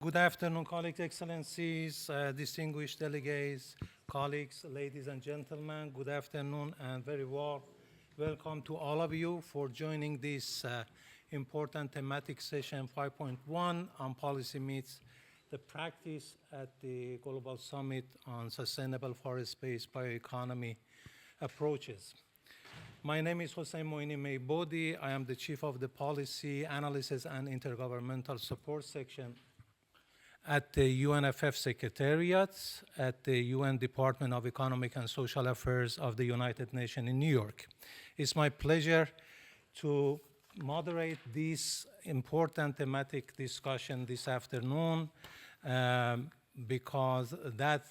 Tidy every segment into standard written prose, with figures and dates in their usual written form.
Good afternoon, colleagues, excellencies, distinguished delegates, colleagues, ladies and gentlemen. Good afternoon and very warm welcome to all of you for joining this important thematic session 5.1 on policy meets the practice at the Global Summit on Sustainable Forest-Based Bioeconomy Approaches. My name is Hossein Moini Meibodi. I am the Chief of the Policy, Analysis and Intergovernmental Support Section at the UNFF Secretariat at the UN Department of Economic and Social Affairs of the United Nations in New York. It's my pleasure to moderate this important thematic discussion this afternoon because that's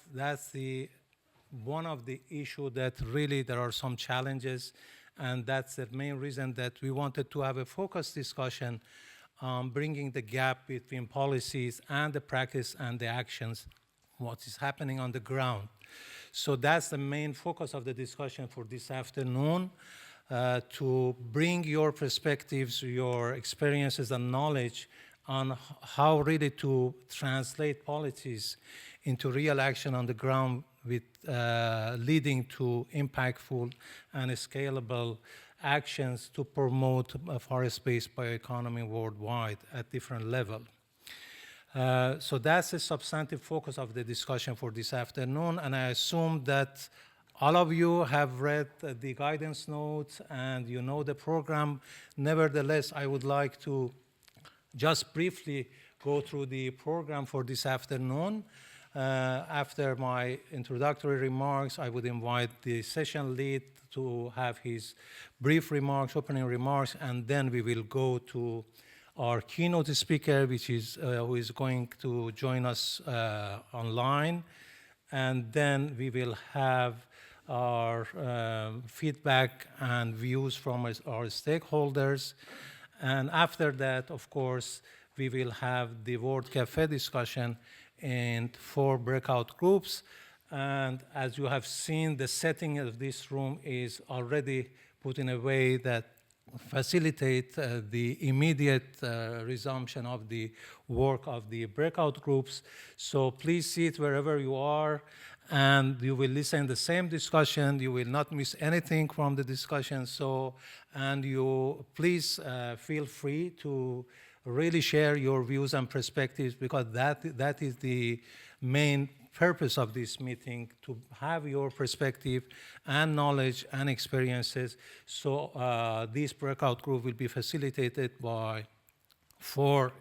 one of the issues that really there are some challenges, and that's the main reason that we wanted to have a focused discussion bringing the gap between policies and the practice and the actions, what is happening on the ground. So that's the main focus of the discussion for this afternoon, to bring your perspectives, your experiences and knowledge on how really to translate policies into real action on the ground with leading to impactful and scalable actions to promote a forest-based bioeconomy worldwide at different levels. So that's the substantive focus of the discussion for this afternoon, and I assume that all of you have read the guidance notes and you know the program. Nevertheless, I would like to just briefly go through the program for this afternoon. After my introductory remarks, I would invite the session lead to have his brief remarks, opening remarks, and then we will go to our keynote speaker, which is who is going to join us online, and then we will have our feedback and views from our stakeholders, and after that, of course, we will have the World Cafe discussion in 4 breakout groups. And as you have seen, the setting of this room is already put in a way that facilitate the immediate resumption of the work of the breakout groups. So please sit wherever you are, and you will listen to the same discussion. You will not miss anything from the discussion. So, and you please feel free to really share your views and perspectives, because that is the main purpose of this meeting, to have your perspective and knowledge and experiences. So this breakout group will be facilitated by 4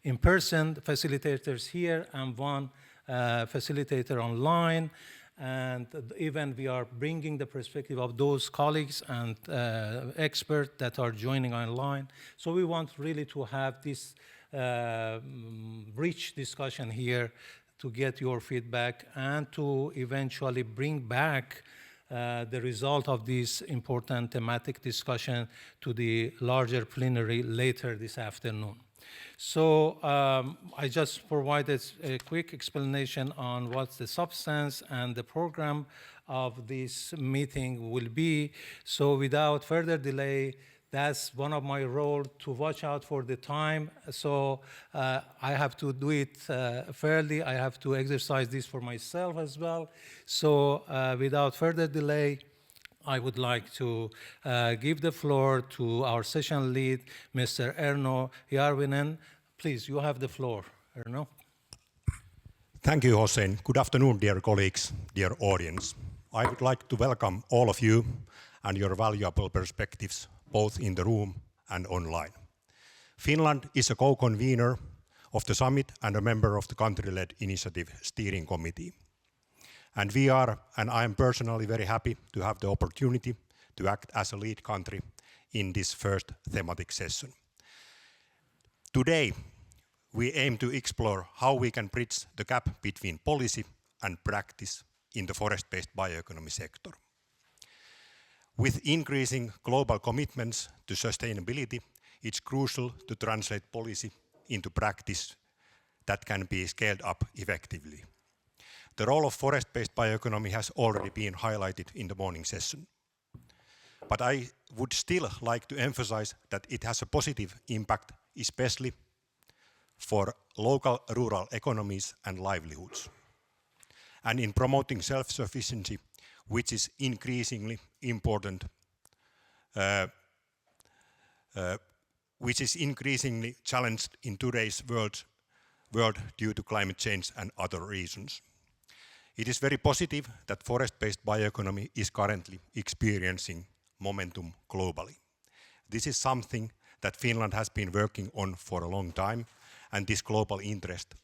in-person facilitators here and 1 facilitator online. And even we are bringing the perspective of those colleagues and experts that are joining online. So we want really to have this rich discussion here to get your feedback and to eventually bring back the result of this important thematic discussion to the larger plenary later this afternoon. So I just provided a quick explanation on what the substance and the program of this meeting will be. So without further delay, that's one of my roles, to watch out for the time. So I have to do it fairly. I have to exercise this for myself as well. So without further delay, I would like to give the floor to our session lead, Mr. Erno Järvinen. Please, you have the floor, Erno. Thank you, Hossein. Good afternoon, dear colleagues, dear audience. I would like to welcome all of you and your valuable perspectives, both in the room and online. Finland is a co-convener of the summit and a member of the country-led initiative steering committee. And I am personally very happy to have the opportunity to act as a lead country in this first thematic session. Today, we aim to explore how we can bridge the gap between policy and practice in the forest-based bioeconomy sector. With increasing global commitments to sustainability, it's crucial to translate policy into practice that can be scaled up effectively. The role of forest-based bioeconomy has already been highlighted in the morning session. But I would still like to emphasize that it has a positive impact, especially for local rural economies and livelihoods, and in promoting self-sufficiency, which is increasingly important, which is increasingly challenged in today's world due to climate change and other reasons. It is very positive that forest-based bioeconomy is currently experiencing momentum globally. This is something that Finland has been working on for a long time, and this global interest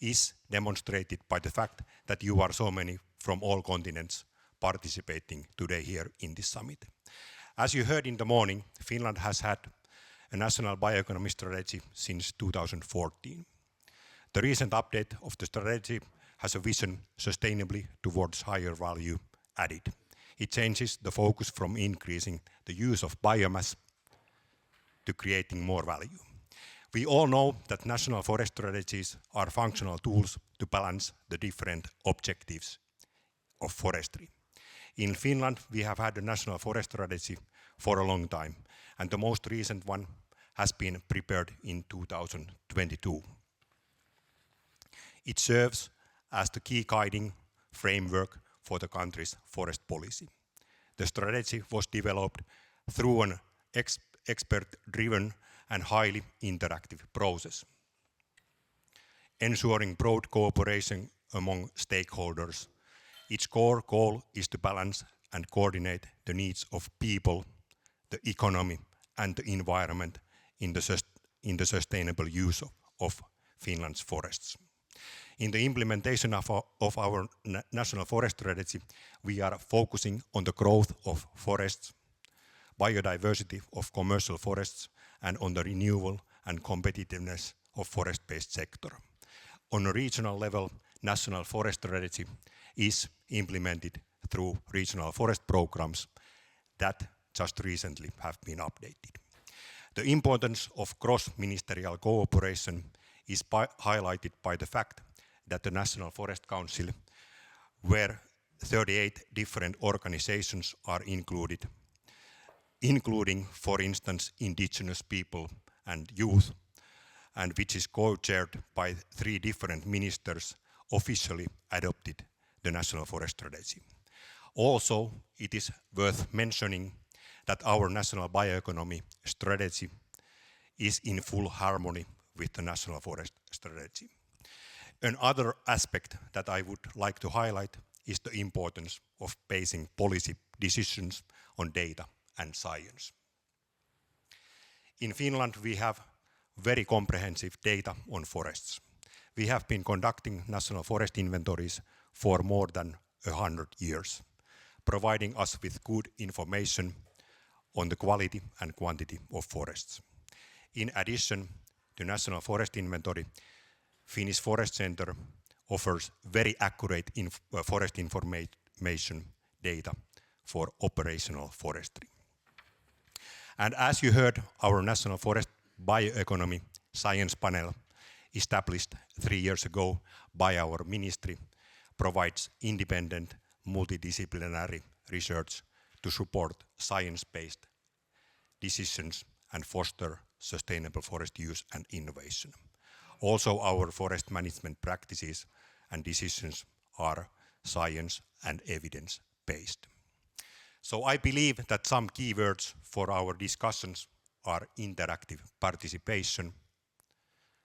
is demonstrated by the fact that you are so many from all continents participating today here in this summit. As you heard in the morning, Finland has had a national bioeconomy strategy since 2014. The recent update of the strategy has a vision sustainably towards higher value added. It changes the focus from increasing the use of biomass to creating more value. We all know that national forest strategies are functional tools to balance the different objectives of forestry. In Finland, we have had a national forest strategy for a long time, and the most recent one has been prepared in 2022. It serves as the key guiding framework for the country's forest policy. The strategy was developed through an expert-driven and highly interactive process, ensuring broad cooperation among stakeholders. Its core goal is to balance and coordinate the needs of people, the economy, and the environment in the sustainable use of Finland's forests. In the implementation of our national forest strategy, we are focusing on the growth of forests, biodiversity of commercial forests, and on the renewal and competitiveness of forest-based sector. On a regional level, national forest strategy is implemented through regional forest programs that just recently have been updated. The importance of cross-ministerial cooperation is highlighted by the fact that the National Forest Council, where 38 different organizations are included, including, for instance, indigenous people and youth, and which is co-chaired by 3 different ministers, officially adopted the National Forest Strategy. Also, it is worth mentioning that our national bioeconomy strategy is in full harmony with the National Forest Strategy. Another aspect that I would like to highlight is the importance of basing policy decisions on data and science. In Finland, we have very comprehensive data on forests. We have been conducting national forest inventories for more than 100 years, providing us with good information on the quality and quantity of forests. In addition to National Forest Inventory, Finnish Forest Center offers very accurate forest information data for operational forestry. And as you heard, our National Forest Bioeconomy Science Panel, established 3 years ago by our ministry, provides independent multidisciplinary research to support science-based decisions and foster sustainable forest use and innovation. Also, our forest management practices and decisions are science and evidence-based. So I believe that some keywords for our discussions are interactive participation,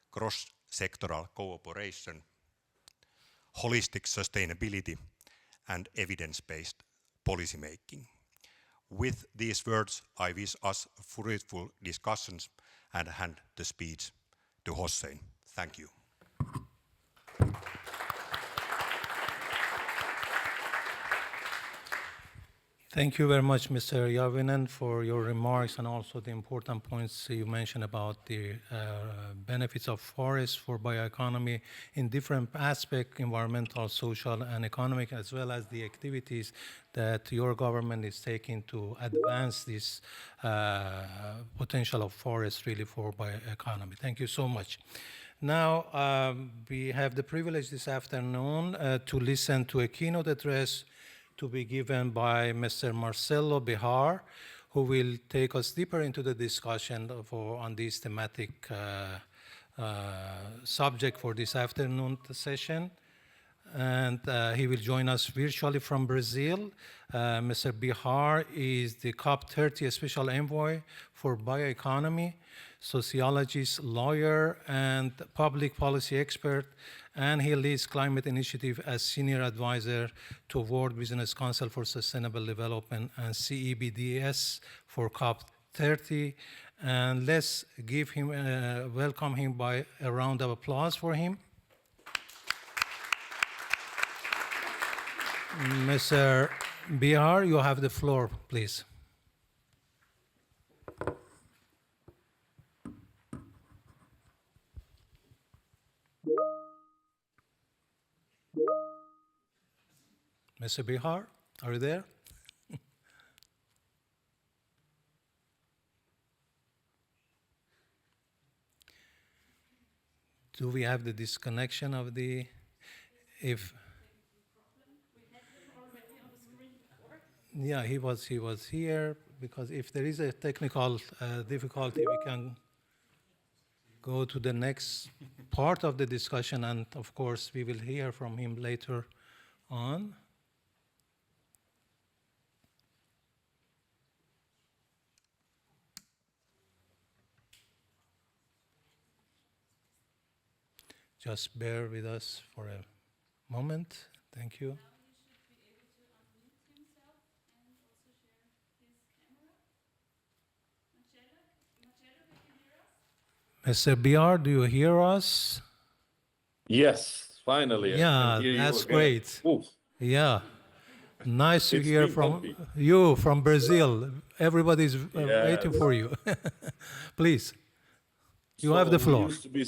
cross-sectoral cooperation, holistic sustainability, and evidence-based policymaking. With these words, I wish us fruitful discussions and hand the speech to Hossein. Thank you. Thank you very much, Mr. Järvinen, for your remarks and also the important points you mentioned about the benefits of forests for bioeconomy in different aspects, environmental, social, and economic, as well as the activities that your government is taking to advance this potential of forests really for bioeconomy. Thank you so much. Now, we have the privilege this afternoon to listen to a keynote address to be given by Mr. Marcelo Behar, who will take us deeper into the discussion on these thematic subject for this afternoon session. And he will join us virtually from Brazil. Mr. Bihar is the COP30 Special Envoy for Bioeconomy, sociologist, lawyer, and public policy expert, and he leads Climate Initiative as Senior Advisor to World Business Council for Sustainable Development and CEBDS for COP30. And let's give him, welcome him by a round of applause for him. Mr. Bihar, you have the floor, please. Mr. Bihar, are you there? Do we have the disconnection of the, if, yeah, he was here, because if there is a technical difficulty, we can go to the next part of the discussion, and of course, we will hear from him later on. Just bear with us for a moment. Thank you. Mr. Bihar, do you hear us? Yes, finally. Yeah, that's great. Ooh, Yeah, nice to it's hear been from bumpy. you from Brazil. Everybody's waiting Yes. for you. Please, you have the We floor. used to be.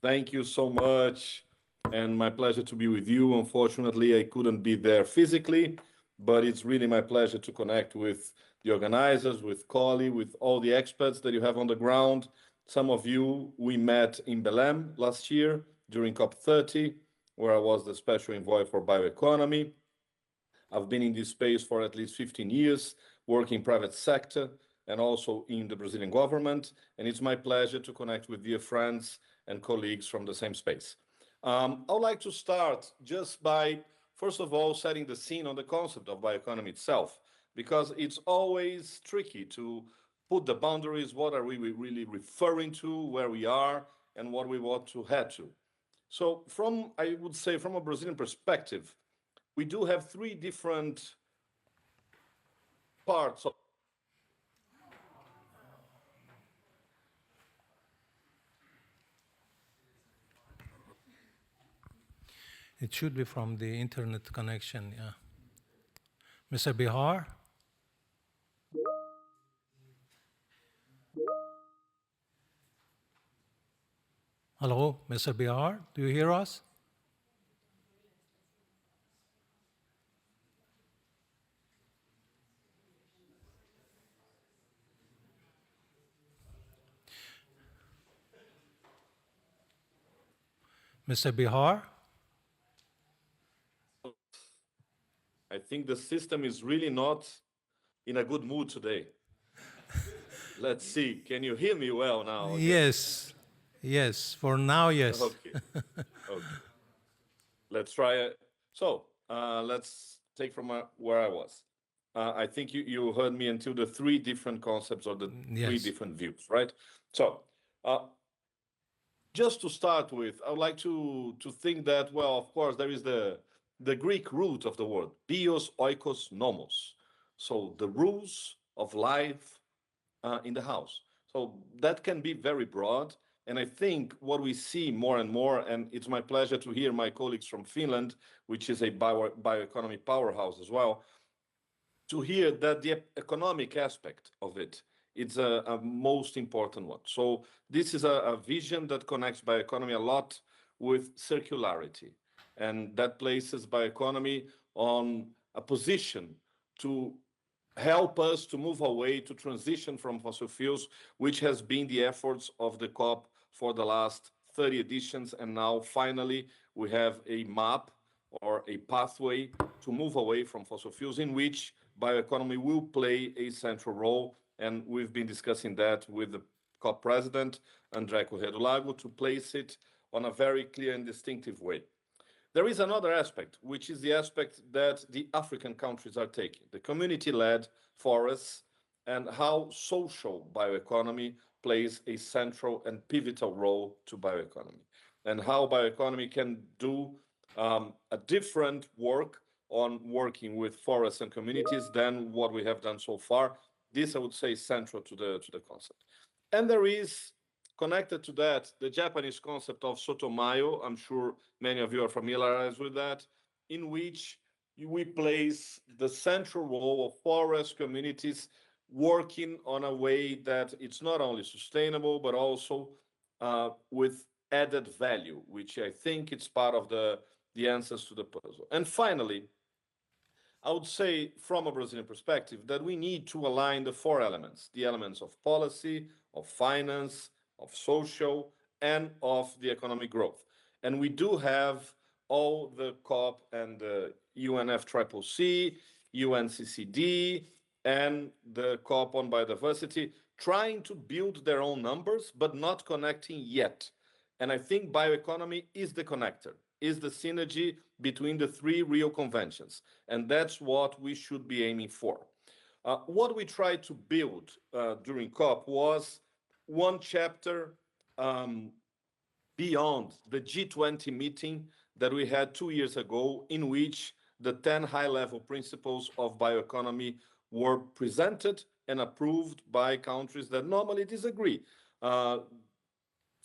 Thank you so much, and my pleasure to be with you. Unfortunately, I couldn't be there physically, but it's really my pleasure to connect with the organizers, with COLI, with all the experts that you have on the ground. Some of you we met in Belém last year during COP30, where I was the special envoy for bioeconomy. I've been in this space for at least 15 years, working private sector and also in the Brazilian government. And it's my pleasure to connect with dear friends and colleagues from the same space. I would like to start just by, first of all, setting the scene on the concept of bioeconomy itself, because it's always tricky to put the boundaries. What are we really referring to, where we are, and what we want to head to? So I would say, from a Brazilian perspective, we do have three different parts of. It should be from the internet connection, yeah. Mr. Bihar? Hello, Mr. Bihar, do you hear us? Mr. Bihar? I think the system is really not in a good mood today. Let's see. Can you hear me well now? Yes, yes, for now, yes. Okay. Okay. Let's try it. So let's take from where I was. I think you heard me until the three different concepts or the three Yes. different views, right? So just to start with, I would like to think that, well, of course, there is the Greek root of the word, bios, oikos, nomos. So the rules of life in the house. So that can be very broad. And I think what we see more and more, and it's my pleasure to hear my colleagues from Finland, which is a bioeconomy powerhouse as well, to hear that the economic aspect of it it's a most important one. So this is a vision that connects bioeconomy a lot with circularity, and that places bioeconomy on a position to help us to move away to transition from fossil fuels, which has been the efforts of the COP for the last 30 editions. And now finally we have a map or a pathway to move away from fossil fuels in which bioeconomy will play a central role. And we've been discussing that with the COP president, André Corrêa do Lago, to place it on a very clear and distinctive way. There is another aspect, which is the aspect that the African countries are taking, the community-led forests, and how social bioeconomy plays a central and pivotal role to bioeconomy, and how bioeconomy can do a different work on working with forests and communities than what we have done so far. This, I would say, is central to the concept. And there is, connected to that, the Japanese concept of sotomayo. I'm sure many of you are familiarized with that, in which we place the central role of forest communities working on a way that it's not only sustainable, but also with added value, which I think it's part of the answers to the puzzle. And finally, I would say from a Brazilian perspective that we need to align the four elements, the elements of policy, of finance, of social, and of the economic growth. And we do have all the COP and the UNFCCC, UNCCD, and the COP on biodiversity trying to build their own numbers, but not connecting yet. And I think bioeconomy is the connector, is the synergy between the three Rio conventions. And that's what we should be aiming for. What we tried to build during COP was one chapter beyond the G20 meeting that we had 2 years ago, in which the 10 high-level principles of bioeconomy were presented and approved by countries that normally disagree,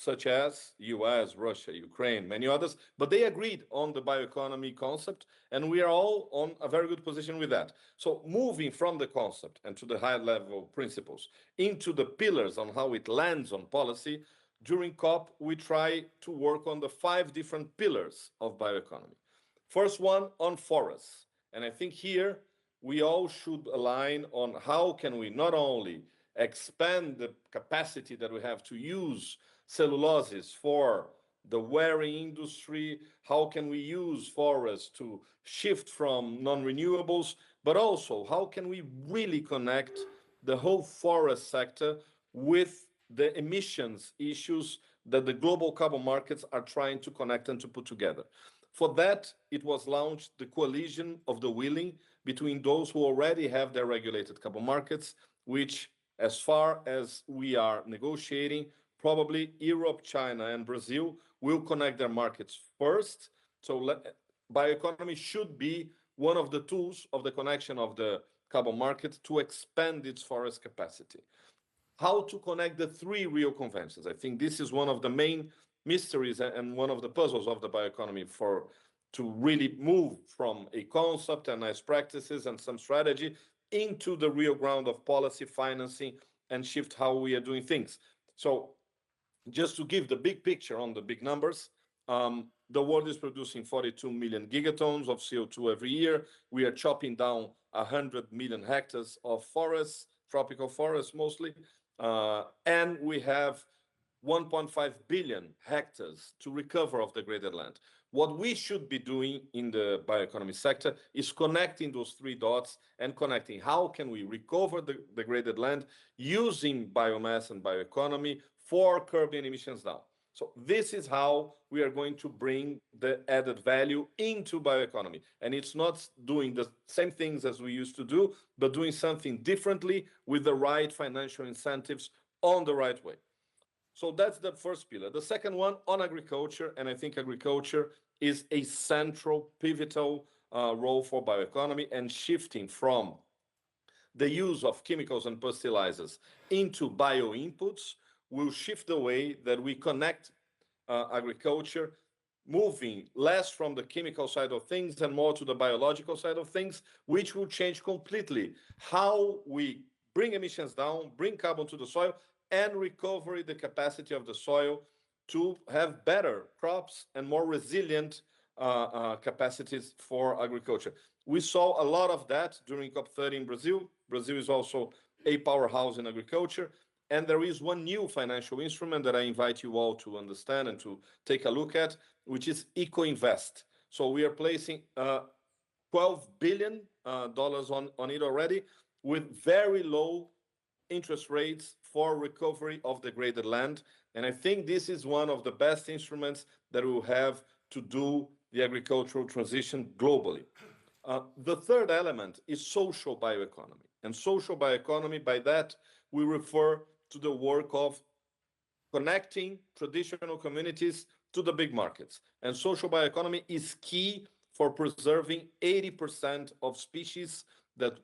such as US, Russia, Ukraine, many others, but they agreed on the bioeconomy concept, and we are all on a very good position with that. So moving from the concept and to the high-level principles into the pillars on how it lands on policy, during COP, we try to work on the 5 different pillars of bioeconomy. First one, on forests. And I think here we all should align on how can we not only expand the capacity that we have to use celluloses for the wearing industry, how can we use forests to shift from non-renewables, but also how can we really connect the whole forest sector with the emissions issues that the global carbon markets are trying to connect and to put together. For that, it was launched the coalition of the willing between those who already have their regulated carbon markets, which, as far as we are negotiating, probably Europe, China, and Brazil will connect their markets first. So bioeconomy should be one of the tools of the connection of the carbon market to expand its forest capacity. How to connect the 3 Rio conventions. I think this is one of the main mysteries and one of the puzzles of the bioeconomy to really move from a concept and nice practices and some strategy into the real ground of policy, financing, and shift how we are doing things. So just to give the big picture on the big numbers, the world is producing 42 million gigatons of CO2 every year. We are chopping down 100 million hectares of forests, tropical forests mostly, and we have 1.5 billion hectares to recover of degraded land. What we should be doing in the bioeconomy sector is connecting those 3 dots and connecting how can we recover the degraded land using biomass and bioeconomy for curbing emissions down. So this is how we are going to bring the added value into bioeconomy. And it's not doing the same things as we used to do, but doing something differently with the right financial incentives on the right way. So that's the first pillar. The second one on agriculture, and I think agriculture is a central, pivotal role for bioeconomy, and shifting from the use of chemicals and fertilizers into bioinputs will shift the way that we connect agriculture, moving less from the chemical side of things and more to the biological side of things, which will change completely how we bring emissions down, bring carbon to the soil, and recover the capacity of the soil to have better crops and more resilient capacities for agriculture. We saw a lot of that during COP30 in Brazil. Brazil is also a powerhouse in agriculture. And there is one new financial instrument that I invite you all to understand and to take a look at, which is EcoInvest. So we are placing $12 billion on it already, with very low interest rates for recovery of degraded land. And I think this is one of the best instruments that we will have to do the agricultural transition globally. The third element is social bioeconomy. And social bioeconomy, by that, we refer to the work of connecting traditional communities to the big markets. And social bioeconomy is key for preserving 80% of species that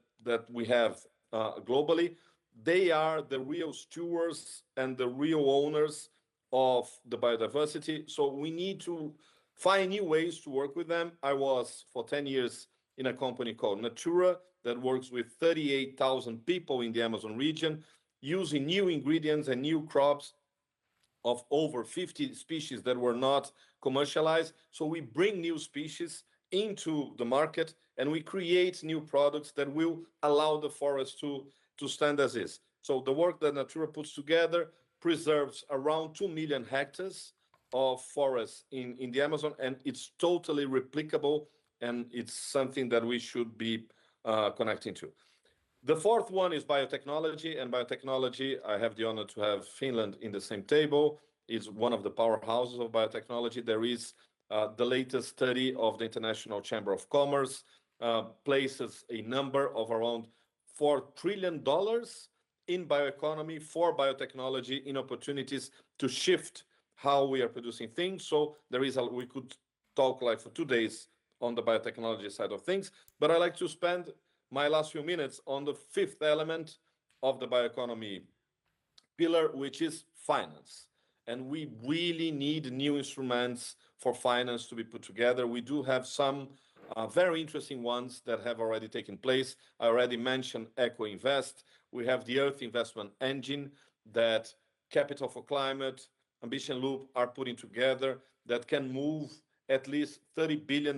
we have globally. They are the real stewards and the real owners of the biodiversity. So we need to find new ways to work with them. I was for 10 years in a company called Natura that works with 38,000 people in the Amazon region, using new ingredients and new crops of over 50 species that were not commercialized. So we bring new species into the market and we create new products that will allow the forest to stand as is. So the work that Natura puts together preserves around 2 million hectares of forests in the Amazon, and it's totally replicable, and it's something that we should be connecting to. The fourth one is biotechnology, and biotechnology, I have the honor to have Finland in the same table. It's one of the powerhouses of biotechnology. There is the latest study of the International Chamber of Commerce places a number of around $4 trillion in bioeconomy for biotechnology, in opportunities to shift how we are producing things. So we could talk like for 2 days on the biotechnology side of things, but I like to spend my last few minutes on the fifth element of the bioeconomy pillar, which is finance. And we really need new instruments for finance to be put together. We do have some very interesting ones that have already taken place. I already mentioned Eco Invest. We have the Earth Investment Engine that Capital for Climate, Ambition Loop are putting together that can move at least $30 billion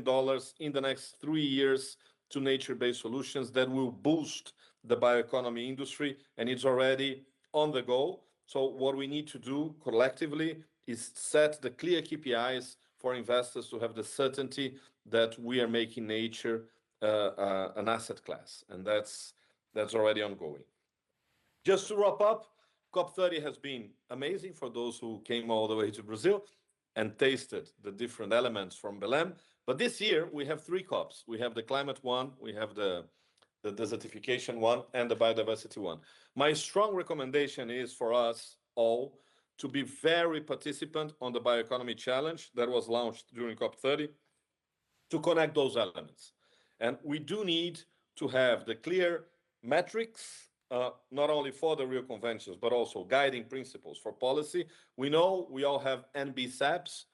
in the next 3 years to nature-based solutions that will boost the bioeconomy industry, and it's already on the go. So what we need to do collectively is set the clear KPIs for investors to have the certainty that we are making nature an asset class, and that's already ongoing. Just to wrap up, COP30 has been amazing for those who came all the way to Brazil and tasted the different elements from Belém. But this year we have 3 COPs. We have the climate one, we have the desertification one, and the biodiversity one. My strong recommendation is for us all to be very participant on the bioeconomy challenge that was launched during COP30 to connect those elements. And we do need to have the clear metrics, not only for the Rio Conventions, but also guiding principles for policy. We know we all have NBSAPs.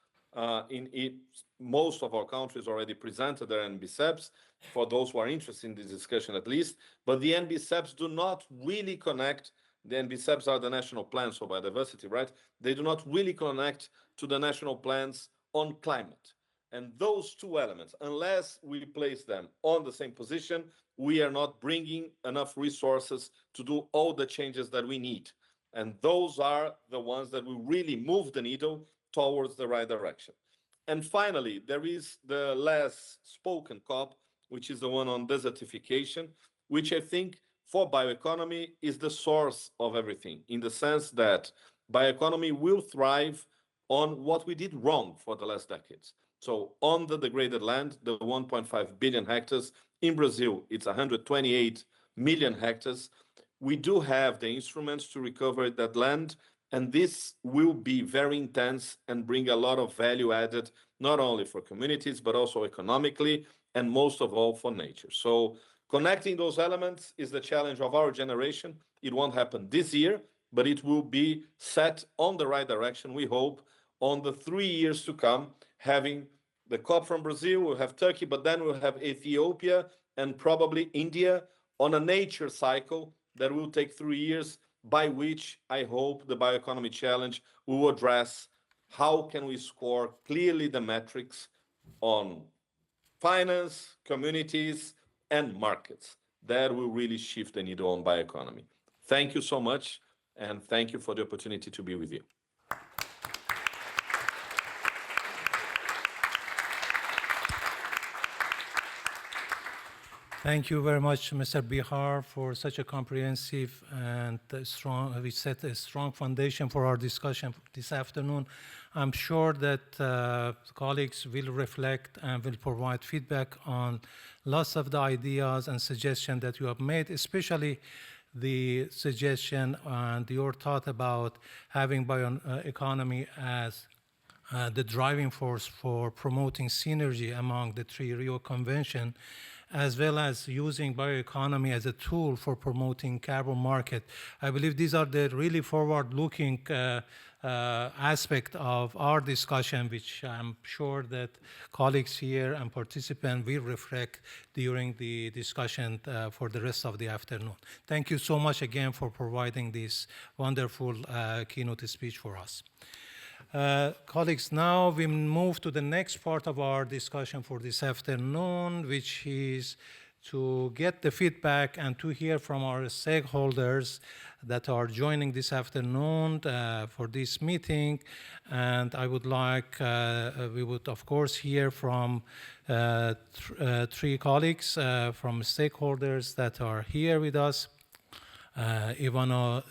Most of our countries already presented their NBSAPs, for those who are interested in this discussion at least. But the NBSAPs do not really connect. The NBSAPs are the national plans for biodiversity, right? They do not really connect to the national plans on climate. And those 2 elements, unless we place them on the same position, we are not bringing enough resources to do all the changes that we need. And those are the ones that will really move the needle towards the right direction. And finally, there is the less spoken COP, which is the one on desertification, which I think for bioeconomy is the source of everything, in the sense that bioeconomy will thrive on what we did wrong for the last decades. So on the degraded land, the 1.5 billion hectares, in Brazil, it's 128 million hectares. We do have the instruments to recover that land, and this will be very intense and bring a lot of value added, not only for communities, but also economically, and most of all for nature. So connecting those elements is the challenge of our generation. It won't happen this year, but it will be set on the right direction, we hope, on the 3 years to come, having the COP from Brazil, we'll have Turkey, but then we'll have Ethiopia and probably India on a nature cycle that will take 3 years, by which I hope the bioeconomy challenge will address how can we score clearly the metrics on finance, communities, and markets. That will really shift the needle on bioeconomy. Thank you so much, and thank you for the opportunity to be with you. Thank you very much, Mr. Bihar, for such a comprehensive and we set a strong foundation for our discussion this afternoon. I'm sure that colleagues will reflect and will provide feedback on lots of the ideas and suggestions that you have made, especially the suggestion and your thought about having bioeconomy as the driving force for promoting synergy among the three Rio Convention, as well as using bioeconomy as a tool for promoting carbon market. I believe these are the really forward-looking aspect of our discussion, which I'm sure that colleagues here and participants will reflect during the discussion for the rest of the afternoon. Thank you so much again for providing this wonderful keynote speech for us. Colleagues, now we move to the next part of our discussion for this afternoon, which is to get the feedback and to hear from our stakeholders that are joining this afternoon for this meeting. And I would like, we would of course hear from three colleagues from stakeholders that are here with us. Ivana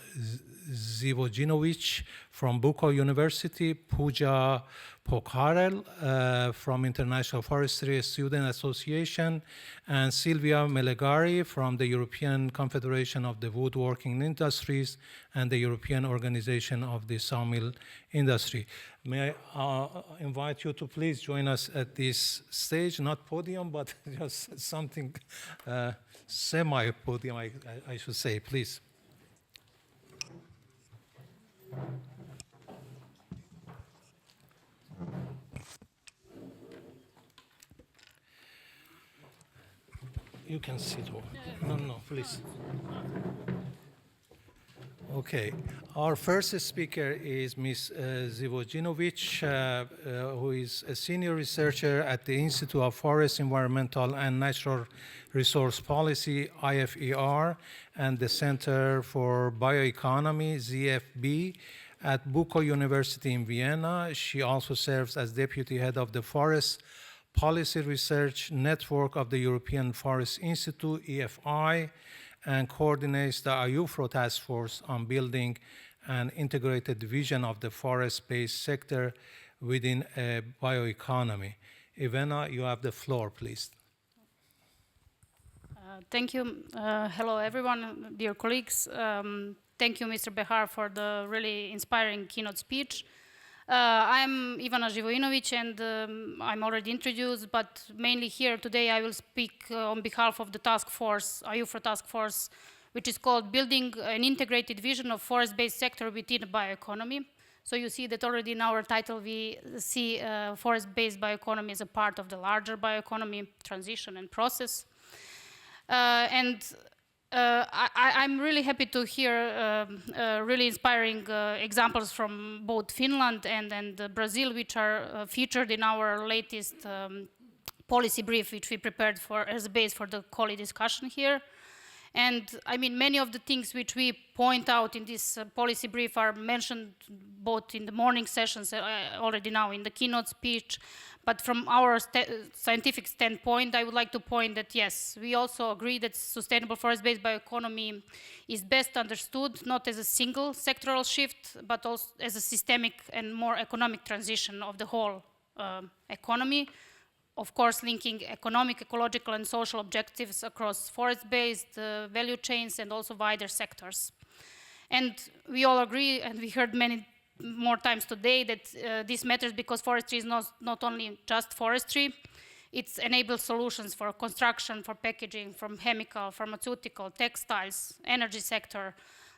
Zivojinovic from Buko University, Pooja Pokharel from International Forestry Student Association, and Silvia Melegari from the European Confederation of the Woodworking Industries and the European Organization of the Sawmill Industry. May I invite you to please join us at this stage, not podium, but just something semi-podium, I should say, please. You can sit over. No, please. Okay. Our first speaker is Ms. Zivojinovic, who is a senior researcher at the Institute of Forest, Environmental and Natural Resource Policy, IFER, and the Center for Bioeconomy, ZFB, at Buko University in Vienna. She also serves as deputy head of the Forest Policy Research Network of the European Forest Institute, EFI, and coordinates the IUFRO task force on building an integrated vision of the forest-based sector within a bioeconomy. Ivana, you have the floor, please. Thank you. Hello, everyone, dear colleagues. Thank you, Mr. Behar, for the really inspiring keynote speech. I'm Ivana Živojinović, and I'm already introduced, but mainly here today I will speak on behalf of the task force, IUFRO task force, which is called Building an Integrated Vision of Forest-Based Sector Within Bioeconomy. So you see that already in our title we see forest-based bioeconomy as a part of the larger bioeconomy transition and process. I'm really happy to hear really inspiring examples from both Finland and Brazil, which are featured in our latest policy brief, which we prepared for as a base for the COLI discussion here. And I mean, many of the things which we point out in this policy brief are mentioned both in the morning sessions, already now in the keynote speech. But from our scientific standpoint, I would like to point that, yes, we also agree that sustainable forest-based bioeconomy is best understood not as a single sectoral shift, but also as a systemic and more economic transition of the whole economy. Of course, linking economic, ecological, and social objectives across forest-based value chains and also wider sectors. And we all agree, and we heard many more times today, that this matters because forestry is not only just forestry, it enables solutions for construction, for packaging, from chemical, pharmaceutical, textiles, energy sector,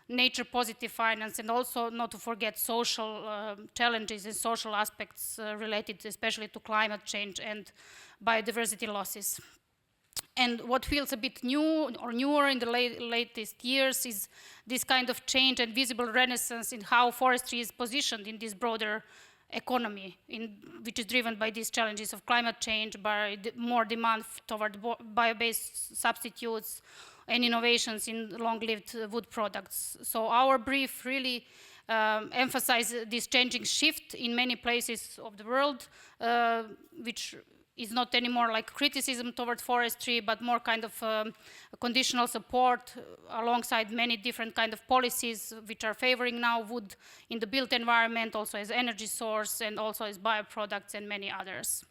nature positive finance, and also not to forget social challenges and social aspects related especially to climate change and biodiversity losses. And what feels a bit new or newer in the latest years is this kind of change and visible renaissance in how forestry is positioned in this broader economy, which is driven by these challenges of climate change, by more demand toward bio-based substitutes and innovations in long-lived wood products. So our brief really emphasizes this changing shift in many places of the world, which is not anymore like criticism toward forestry, but more kind of conditional support alongside many different kind of policies which are favoring now wood in the built environment, also as energy source and also as bioproducts and many others.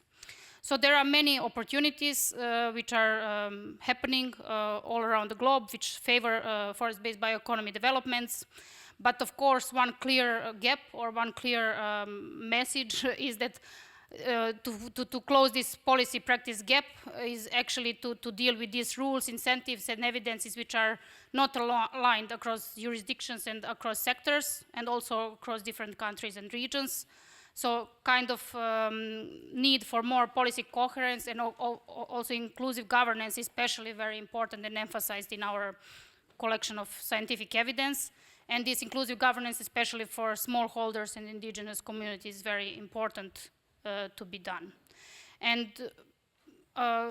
So there are many opportunities which are happening all around the globe which favor forest-based bioeconomy developments. But of course, one clear gap or one clear message is that to close this policy practice gap is actually to deal with these rules, incentives, and evidences which are not aligned across jurisdictions and across sectors, and also across different countries and regions. So kind of need for more policy coherence and also inclusive governance, especially very important and emphasized in our collection of scientific evidence. And this inclusive governance, especially for smallholders and indigenous communities, is very important to be done. And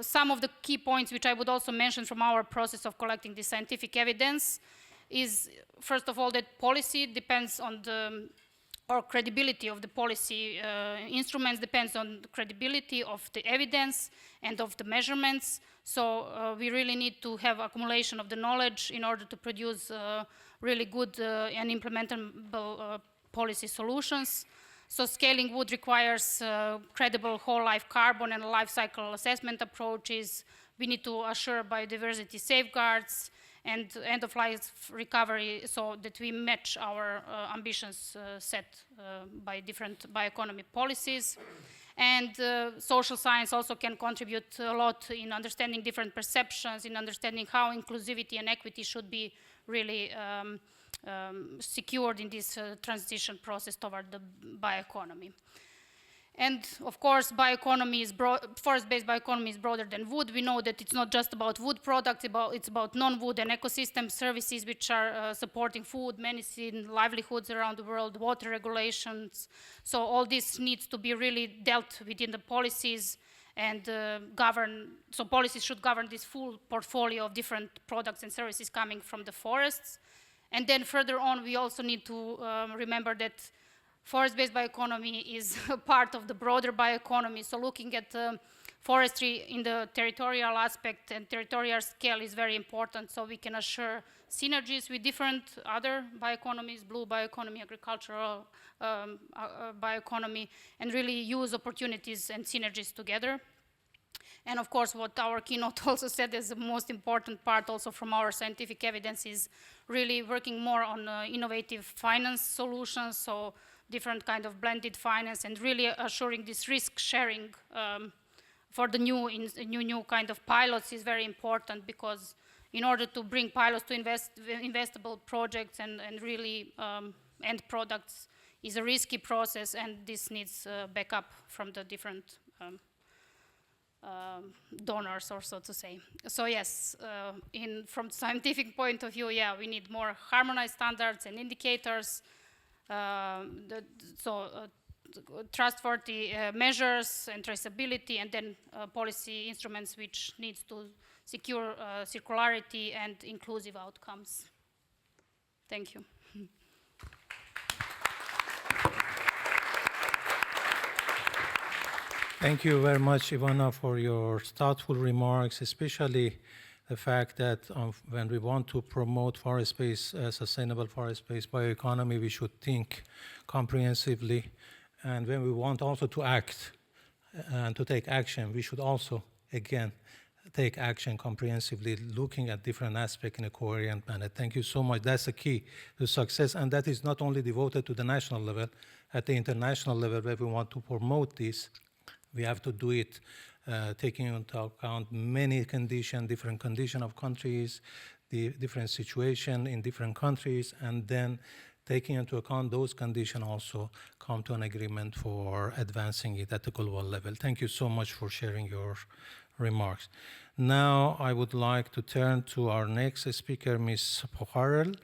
some of the key points which I would also mention from our process of collecting this scientific evidence is, first of all, that policy depends on the or credibility of the policy instruments depends on the credibility of the evidence and of the measurements. So we really need to have accumulation of the knowledge in order to produce really good and implementable policy solutions. So scaling wood requires credible whole life carbon and life cycle assessment approaches. We need to assure biodiversity safeguards and end-of-life recovery so that we match our ambitions set by different bioeconomy policies. And social science also can contribute a lot in understanding different perceptions, in understanding how inclusivity and equity should be really secured in this transition process toward the bioeconomy. And of course, forest-based bioeconomy is broader than wood. We know that it's not just about wood products, it's about non-wood and ecosystem services which are supporting food, medicine, livelihoods around the world, water regulations. So all this needs to be really dealt within the policies and so policies should govern this full portfolio of different products and services coming from the forests. And then further on, we also need to remember that forest-based bioeconomy is a part of the broader bioeconomy. So looking at forestry in the territorial aspect and territorial scale is very important so we can assure synergies with different other bioeconomies, blue bioeconomy, agricultural bioeconomy, and really use opportunities and synergies together. And of course, what our keynote also said is the most important part also from our scientific evidence is really working more on innovative finance solutions, so different kind of blended finance and really assuring this risk sharing for the new kind of pilots is very important because in order to bring pilots to investable projects and really end products is a risky process and this needs backup from the different donors, or so to say. So yes, from scientific point of view, yeah, we need more harmonized standards and indicators. Trustworthy measures and traceability, and then policy instruments which needs to secure circularity and inclusive outcomes. Thank you. Thank you very much, Ivana, for your thoughtful remarks, especially the fact that when we want to promote forest-based, sustainable forest-based bioeconomy, we should think comprehensively. And when we want also to act and to take action, we should also, again, take action comprehensively, looking at different aspects in a coherent manner. Thank you so much. That's the key to success. And that is not only devoted to the national level, at the international level, where we want to promote this, we have to do it taking into account many conditions, different conditions of countries, the different situation in different countries, and then taking into account those conditions also come to an agreement for advancing it at the global level. Thank you so much for sharing your remarks. Now I would like to turn to our next speaker, Ms. Pokharel.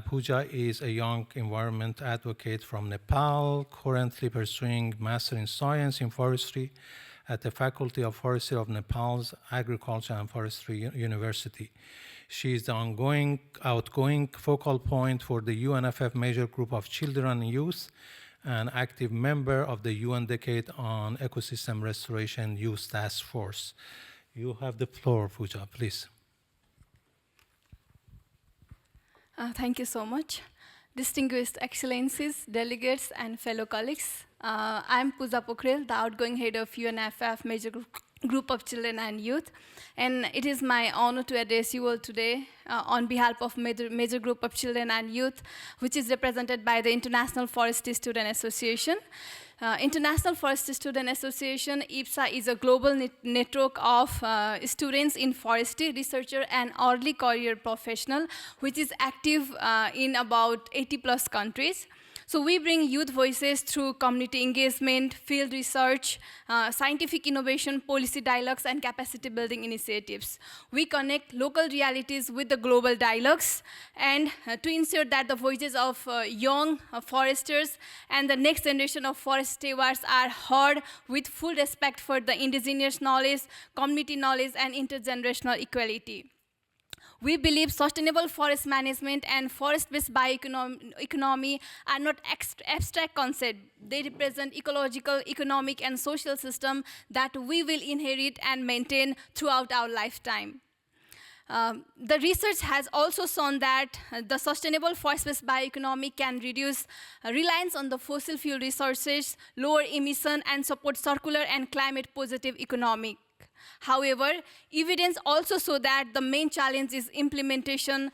Pooja is a young environment advocate from Nepal, currently pursuing Master in Science in Forestry at the Faculty of Forestry of Nepal's Agriculture and Forestry University. She is the outgoing focal point for the UNFF major group of children and youth and active member of the UN Decade on Ecosystem Restoration Youth Task Force. You have the floor, Pooja, please. Thank you so much. Distinguished Excellencies, delegates, and fellow colleagues, I'm Pooja Pokhrel, the outgoing head of UNFF Major Group of Children and Youth, and it is my honor to address you all today on behalf of Major Group of Children and Youth, which is represented by the International Forestry Student Association. International Forestry Student Association, IFSA, is a global network of students in forestry, researcher, and early career professional, which is active in about 80+ countries. So we bring youth voices through community engagement, field research, scientific innovation, policy dialogues, and capacity building initiatives. We connect local realities with the global dialogues, and to ensure that the voices of young foresters and the next generation of forest stewards are heard with full respect for the indigenous knowledge, community knowledge, and intergenerational equality. We believe sustainable forest management and forest-based bioeconomy are not abstract concepts. They represent ecological, economic, and social systems that we will inherit and maintain throughout our lifetime. The research has also shown that the sustainable forest-based bioeconomy can reduce reliance on the fossil fuel resources, lower emission, and support circular and climate-positive economy. However, evidence also shows that the main challenge is implementation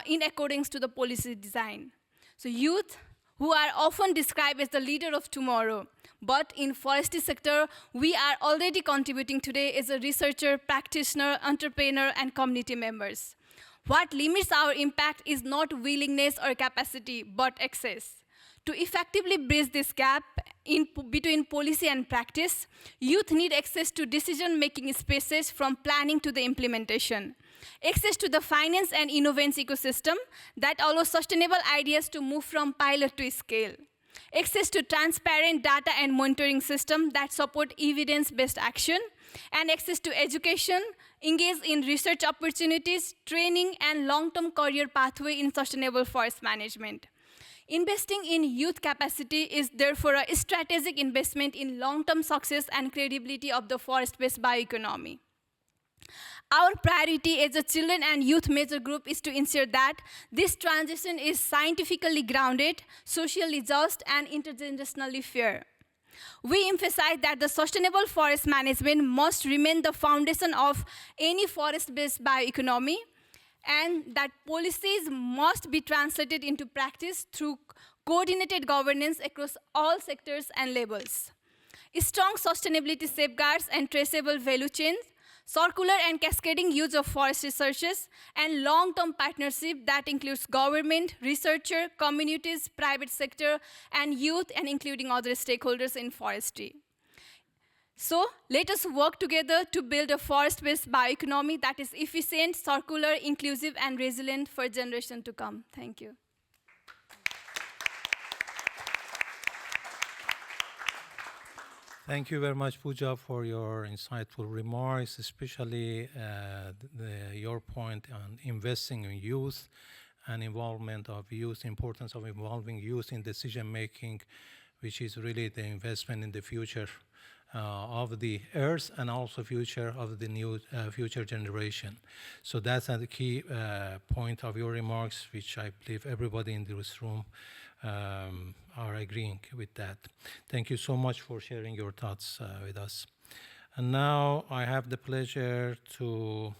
in accordance to the policy design. So youth, who are often described as the leader of tomorrow, but in forestry sector, we are already contributing today as a researcher, practitioner, entrepreneur, and community members. What limits our impact is not willingness or capacity, but access. To effectively bridge this gap between policy and practice, youth need access to decision-making spaces from planning to the implementation. Access to the finance and innovation ecosystem that allows sustainable ideas to move from pilot to scale. Access to transparent data and monitoring systems that support evidence-based action. And access to education, engage in research opportunities, training, and long-term career pathway in sustainable forest management. Investing in youth capacity is therefore a strategic investment in long-term success and credibility of the forest-based bioeconomy. Our priority as a children and youth major group is to ensure that this transition is scientifically grounded, socially just, and intergenerationally fair. We emphasize that the sustainable forest management must remain the foundation of any forest-based bioeconomy, and that policies must be translated into practice through coordinated governance across all sectors and levels. Strong sustainability safeguards and traceable value chains, circular and cascading use of forest resources, and long-term partnership that includes government, researcher, communities, private sector, and youth, and including other stakeholders in forestry. So let us work together to build a forest-based bioeconomy that is efficient, circular, inclusive, and resilient for generations to come. Thank you. Thank you very much, Pooja, for your insightful remarks, especially your point on investing in youth and involvement of youth, importance of involving youth in decision-making, which is really the investment in the future of the earth and also future of the new future generation. So that's the key point of your remarks, which I believe everybody in this room are agreeing with that. Thank you so much for sharing your thoughts with us. And now I have the pleasure to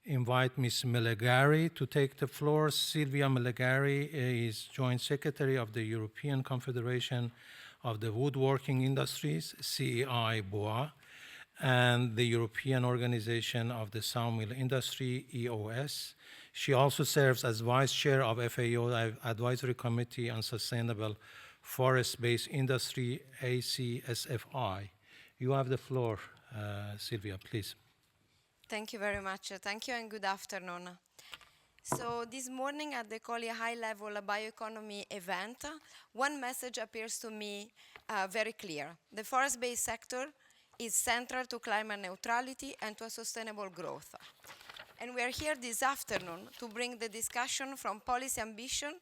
invite Ms. Melegari to take the floor. Silvia Melegari is Joint Secretary of the European Confederation of the Woodworking Industries, CEI-BOA, and the European Organization of the Sawmill Industry, EOS. She also serves as Vice Chair of FAO Advisory Committee on Sustainable Forest-Based Industry, ACSFI. You have the floor, Silvia, please. Thank you very much. Thank you and good afternoon. So this morning at the COLI high-level bioeconomy event, one message appears to me very clear. The forest-based sector is central to climate neutrality and to a sustainable growth. And we are here this afternoon to bring the discussion from policy ambition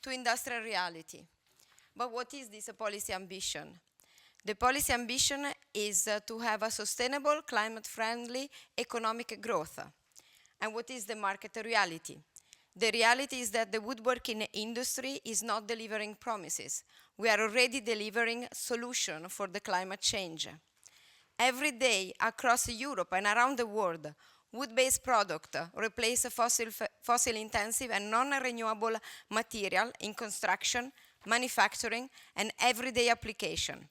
to industrial reality. But what is this policy ambition? The policy ambition is to have a sustainable, climate-friendly economic growth. And what is the market reality? The reality is that the woodworking industry is not delivering promises. We are already delivering solutions for the climate change. Every day across Europe and around the world, wood-based products replace fossil-intensive and non-renewable material in construction, manufacturing, and everyday application.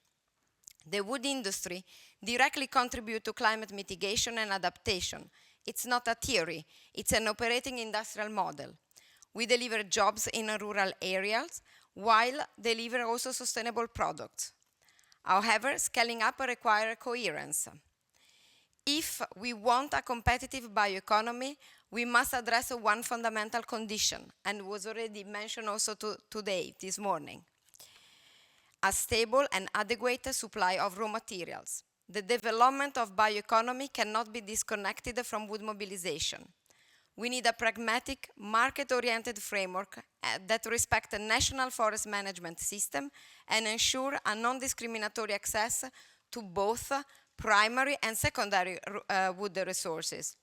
The wood industry directly contributes to climate mitigation and adaptation. It's not a theory, it's an operating industrial model. We deliver jobs in rural areas while deliver also sustainable products. However, scaling up requires coherence. If we want a competitive bioeconomy, we must address one fundamental condition, and was already mentioned also today, this morning. A stable and adequate supply of raw materials. The development of bioeconomy cannot be disconnected from wood mobilization. We need a pragmatic, market-oriented framework that respects the national forest management system and ensure a non-discriminatory access to both primary and secondary wood resources.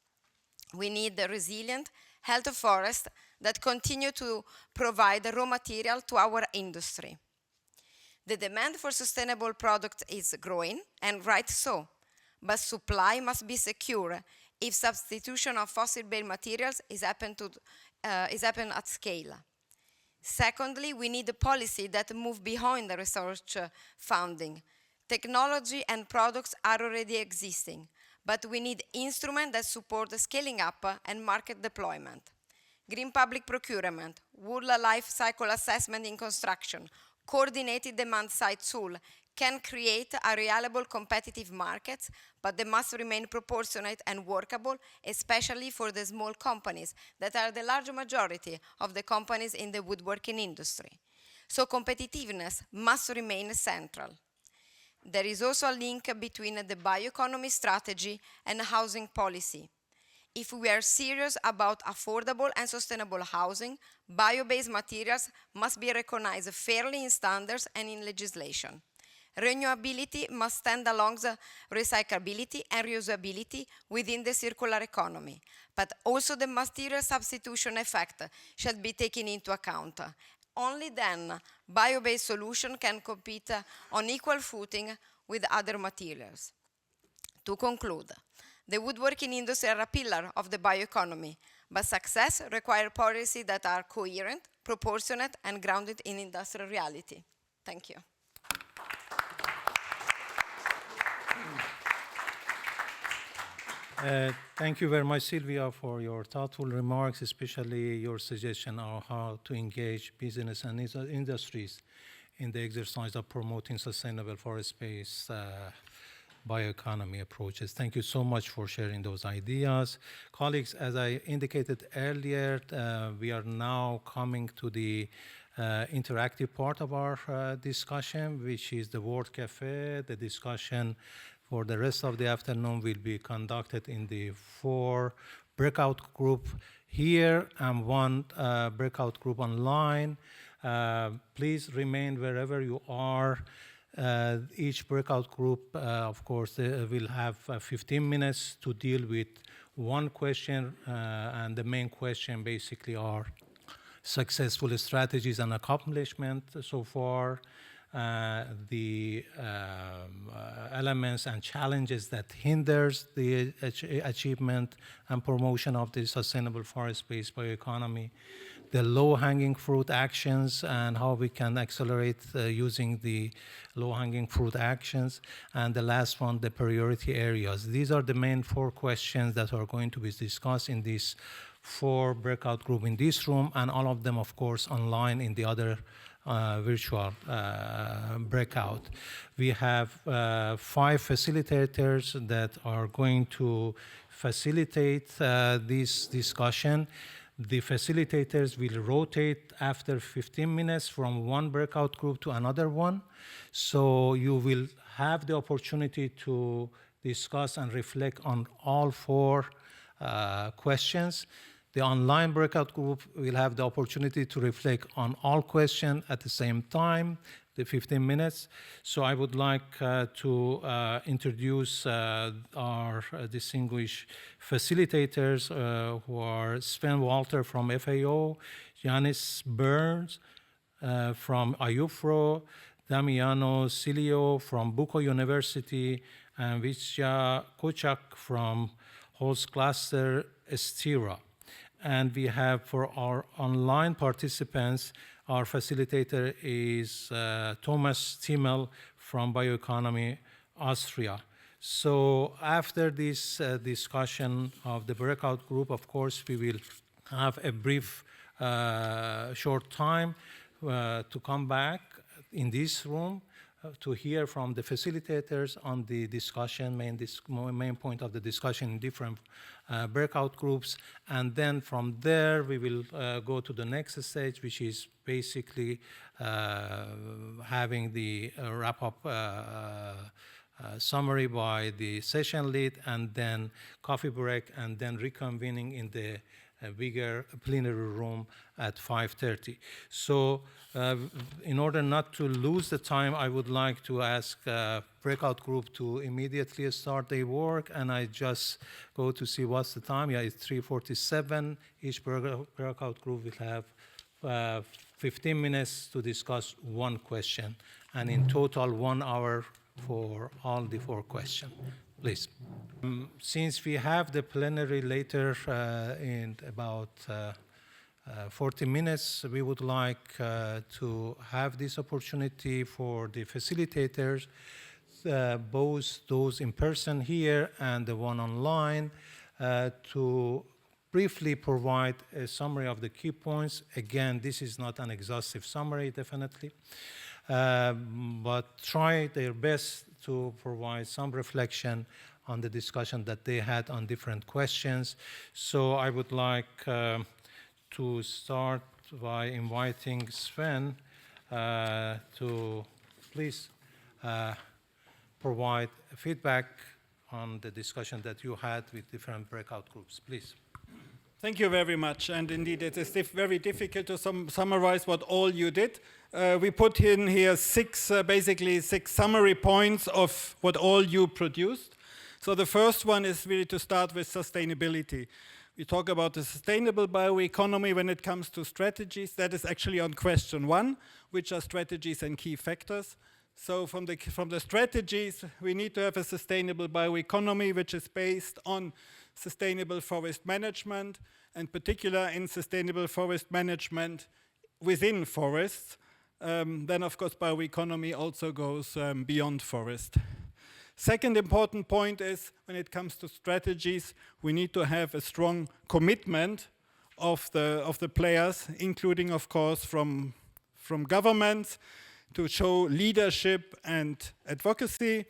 We need a resilient, healthy forest that continue to provide raw material to our industry. The demand for sustainable products is growing, and right so, but supply must be secure if substitution of fossil-based materials is happen at scale. Secondly, we need a policy that moves behind the research funding. Technology and products are already existing, but we need instruments that support the scaling up and market deployment. Green public procurement, wood life cycle assessment in construction, coordinated demand-side tool can create a reliable competitive market, but they must remain proportionate and workable, especially for the small companies that are the large majority of the companies in the woodworking industry. So competitiveness must remain central. There is also a link between the bioeconomy strategy and housing policy. If we are serious about affordable and sustainable housing, bio-based materials must be recognized fairly in standards and in legislation. Renewability must stand along the recyclability and reusability within the circular economy, but also the material substitution effect should be taken into account. Only then bio-based solution can compete on equal footing with other materials. To conclude, the woodworking industry are a pillar of the bioeconomy, but success requires policies that are coherent, proportionate, and grounded in industrial reality. Thank you. Thank you very much, Silvia, for your thoughtful remarks, especially your suggestion on how to engage business and industries in the exercise of promoting sustainable forest-based bioeconomy approaches. Thank you so much for sharing those ideas. Colleagues, as I indicated earlier, we are now coming to the interactive part of our discussion, which is the World Cafe. The discussion for the rest of the afternoon will be conducted in the 4 breakout group here and 1 breakout group online. Please remain wherever you are. Each breakout group, of course, will have 15 minutes to deal with one question, and the main question basically are successful strategies and accomplishments so far, the elements and challenges that hinders the achievement and promotion of the sustainable forest-based bioeconomy, the low-hanging fruit actions and how we can accelerate using the low-hanging fruit actions, and the last one, the priority areas. These are the main 4 questions that are going to be discussed in this 4 breakout group in this room, and all of them, of course, online in the other virtual breakout. We have 5 facilitators that are going to facilitate this discussion. The facilitators will rotate after 15 minutes from one breakout group to another one. So you will have the opportunity to discuss and reflect on all 4 questions. The online breakout group will have the opportunity to reflect on all questions at the same time. the 15 minutes. So I would like to introduce our distinguished facilitators who are Sven Walter from FAO, Yanis Burns from IUFRO, Damiano Silio from Bucco University, and Vijaya Kochak from host cluster Estira. And we have for our online participants, our facilitator is Thomas Timmel from Bioeconomy Austria. So after this discussion of the breakout group, of course, we will have a brief short time to come back in this room to hear from the facilitators on the discussion, main point of the discussion in different breakout groups. And then from there, we will go to the next stage, which is basically having the wrap-up summary by the session lead, and then coffee break, and then reconvening in the bigger plenary room at 5:30. So in order not to lose the time, I would like to ask breakout group to immediately start their work, and I just go to see what's the time. Yeah, it's 3:47. Each breakout group will have 15 minutes to discuss one question, and in total 1 hour for all the 4 questions. Please. Since we have the plenary later in about 40 minutes, we would like to have this opportunity for the facilitators, both those in person here and the one online, to briefly provide a summary of the key points. Again, this is not an exhaustive summary, definitely, but try their best to provide some reflection on the discussion that they had on different questions. So I would like to start by inviting Sven to please provide feedback on the discussion that you had with different breakout groups. Please. Thank you very much. And indeed, it is very difficult to summarize what all you did. We put in here basically six summary points of what all you produced. So the first one is really to start with sustainability. We talk about the sustainable bioeconomy when it comes to strategies. That is actually on question 1, which are strategies and key factors. So from the strategies, we need to have a sustainable bioeconomy, which is based on sustainable forest management, and particular in sustainable forest management within forests. Then, of course, bioeconomy also goes beyond forest. Second important point is, when it comes to strategies, we need to have a strong commitment of the players, including, of course, from governments, to show leadership and advocacy,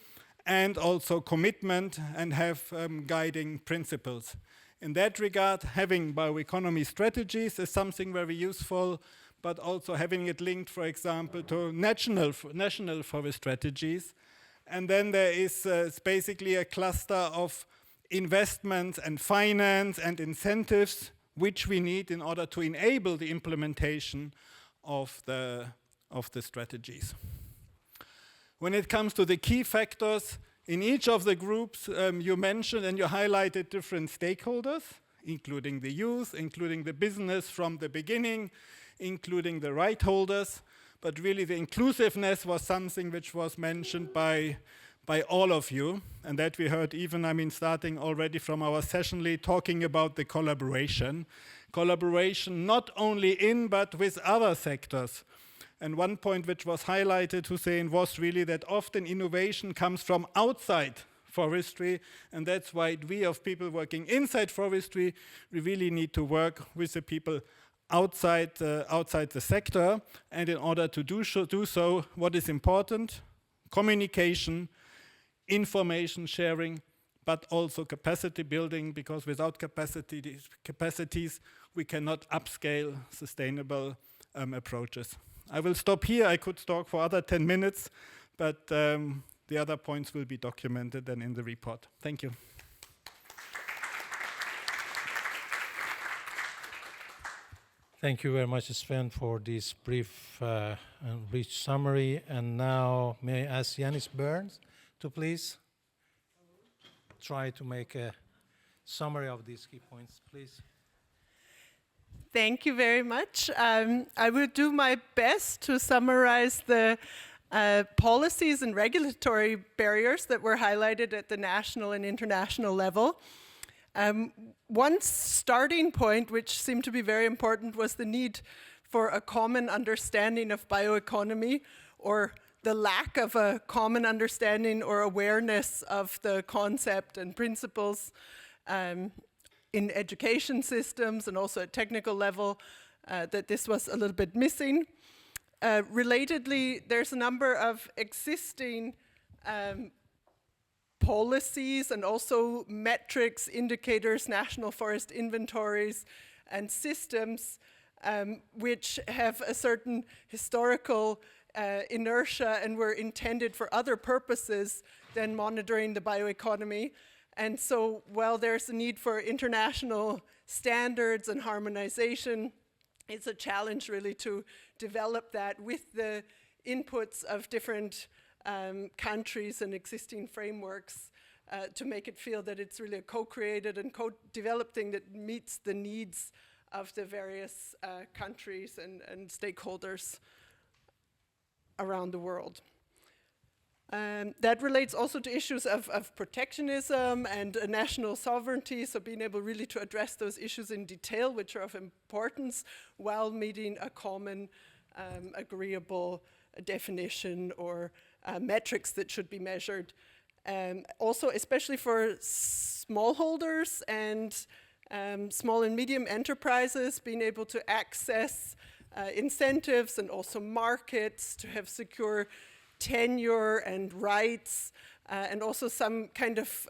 and also commitment and have guiding principles. In that regard, having bioeconomy strategies is something very useful, but also having it linked, for example, to national forest strategies. And then there is basically a cluster of investments and finance and incentives which we need in order to enable the implementation of the strategies. When it comes to the key factors, in each of the groups you mentioned and you highlighted different stakeholders, including the youth, including the business from the beginning, including the right holders. But really the inclusiveness was something which was mentioned by all of you, and that we heard even, starting already from our session lead, talking about the collaboration. Collaboration not only in, but with other sectors. And one point which was highlighted, Hussein, was really that often innovation comes from outside forestry, and that's why we of people working inside forestry, we really need to work with the people outside the sector. And in order to do so, what is important? Communication, information sharing, but also capacity building, because without capacities, we cannot upscale sustainable approaches. I will stop here. I could talk for other 10 minutes, but the other points will be documented then in the report. Thank you. Thank you very much, Sven, for this brief and rich summary. And now, may I ask Yanis Burns to please try to make a summary of these key points, please. Thank you very much. I will do my best to summarize the policies and regulatory barriers that were highlighted at the national and international level. One starting point, which seemed to be very important, was the need for a common understanding of bioeconomy, or the lack of a common understanding or awareness of the concept and principles in education systems and also at technical level, that this was a little bit missing. Relatedly, there's a number of existing policies and also metrics, indicators, national forest inventories, and systems which have a certain historical inertia and were intended for other purposes than monitoring the bioeconomy. And so while there's a need for international standards and harmonization, it's a challenge really to develop that with the inputs of different countries and existing frameworks to make it feel that it's really a co-created and co-developed thing that meets the needs of the various countries and stakeholders around the world. That relates also to issues of protectionism and national sovereignty, so being able really to address those issues in detail, which are of importance, while meeting a common agreeable definition or metrics that should be measured. Also, especially for smallholders and small and medium enterprises, being able to access incentives and also markets to have secure tenure and rights, and also some kind of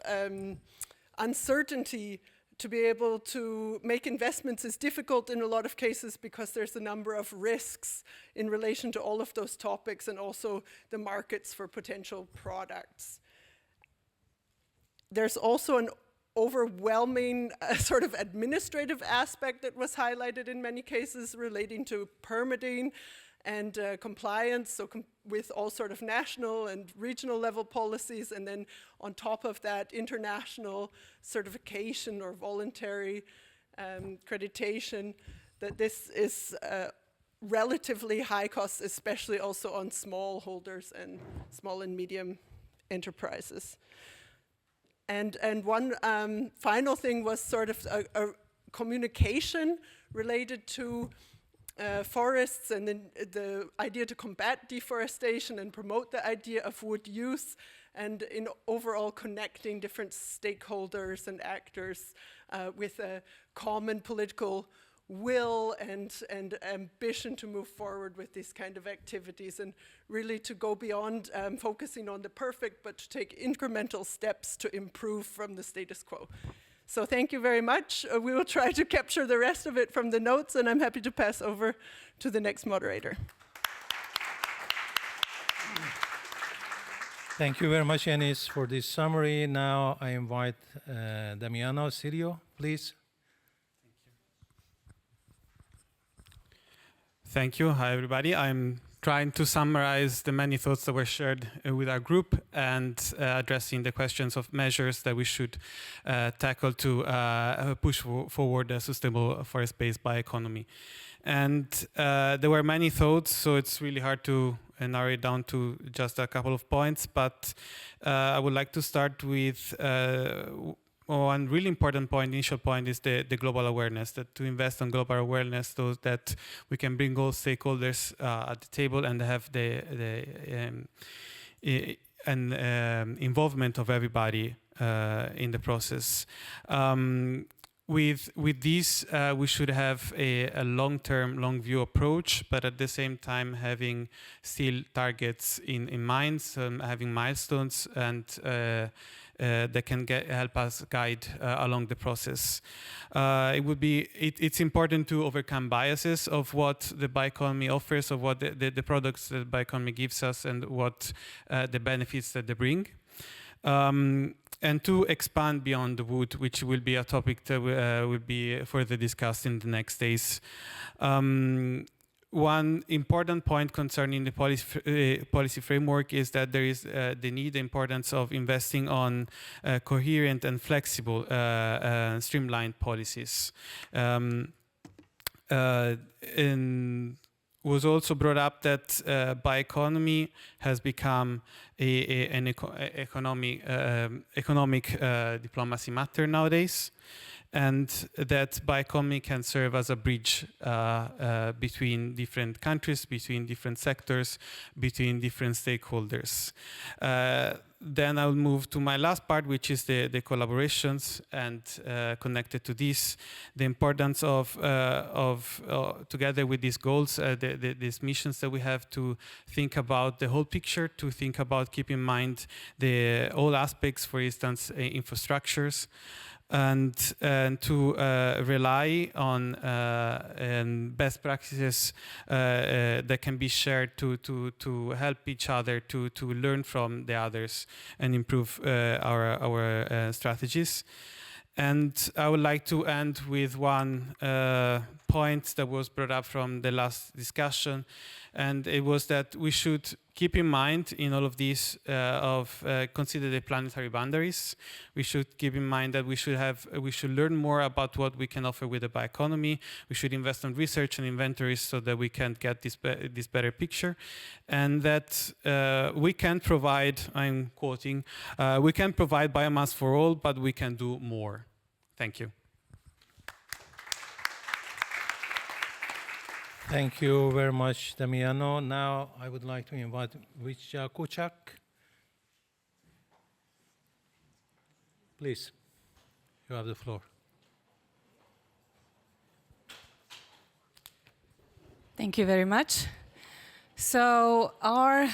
uncertainty to be able to make investments is difficult in a lot of cases because there's a number of risks in relation to all of those topics and also the markets for potential products. There's also an overwhelming sort of administrative aspect that was highlighted in many cases relating to permitting and compliance, so with all sort of national and regional level policies, and then on top of that, international certification or voluntary accreditation, that this is relatively high cost, especially also on smallholders and small and medium enterprises. And one final thing was sort of a communication related to forests and then the idea to combat deforestation and promote the idea of wood use, and in overall connecting different stakeholders and actors with a common political will and ambition to move forward with these kind of activities, and really to go beyond focusing on the perfect, but to take incremental steps to improve from the status quo. So thank you very much. We will try to capture the rest of it from the notes, and I'm happy to pass over to the next moderator. Thank you very much, Yanis, for this summary. Now I invite Damiano Sirio, please. Thank you. Hi, everybody. I'm trying to summarize the many thoughts that were shared with our group and addressing the questions of measures that we should tackle to push forward a sustainable forest-based bioeconomy. And there were many thoughts, so it's really hard to narrow it down to just a couple of points, but I would like to start with one really important point, initial point, is the global awareness, that to invest on global awareness so that we can bring all stakeholders at the table and have the involvement of everybody in the process. With this, we should have a long-term, long-view approach, but at the same time having still targets in mind, having milestones and that can help us guide along the process. It's important to overcome biases of what the bioeconomy offers, of what the products that bioeconomy gives us, and what the benefits that they bring. And to expand beyond the wood, which will be a topic that will be further discussed in the next days. One important point concerning the policy framework is that there is the need, the importance of investing on coherent and flexible, streamlined policies. Was also brought up that bioeconomy has become an economic diplomacy matter nowadays, and that bioeconomy can serve as a bridge between different countries, between different sectors, between different stakeholders. Then I'll move to my last part, which is the collaborations, and connected to this, the importance of together with these goals, these missions that we have, to think about the whole picture, to think about, keep in mind all aspects, for instance, infrastructures, and to rely on best practices that can be shared to help each other, to learn from the others and improve our strategies. And I would like to end with one point that was brought up from the last discussion, and it was that we should keep in mind in all of this consider the planetary boundaries. We should keep in mind that we should learn more about what we can offer with the bioeconomy. We should invest in research and inventories so that we can get this better picture, and that we can provide, I'm quoting, we can provide biomass for all, but we can do more. Thank you. Thank you very much, Damiano. Now I would like to invite Vijay Kuchak. Please, you have the floor. Thank you very much. So our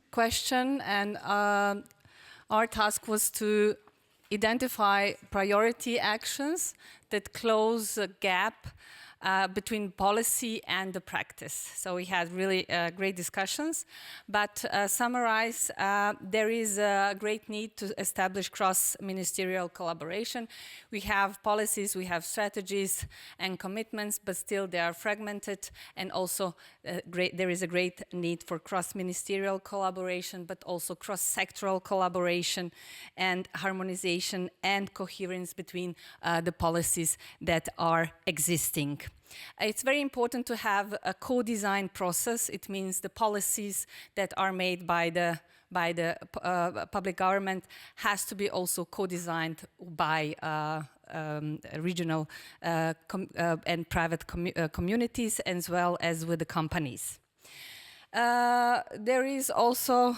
question and our task was to identify priority actions that close a gap between policy and the practice. So we had really great discussions, but summarize, there is a great need to establish cross-ministerial collaboration. We have policies, we have strategies and commitments, but still they are fragmented, and also there is a great need for cross-ministerial collaboration, but also cross-sectoral collaboration and harmonization and coherence between the policies that are existing. It's very important to have a co-design process. It means the policies that are made by the public government has to be also co-designed by regional and private communities, as well as with the companies. There is also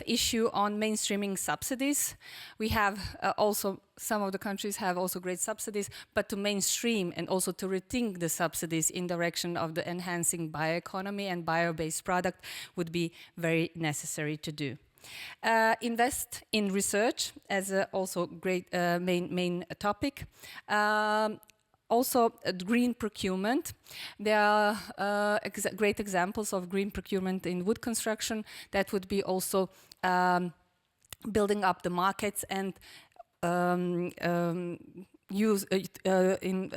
issue on mainstreaming subsidies. We have also, some of the countries have also great subsidies, but to mainstream and also to rethink the subsidies in direction of the enhancing bioeconomy and bio-based product would be very necessary to do. Invest in research as a also great main topic. Also, green procurement. There are great examples of green procurement in wood construction that would be also building up the markets and use in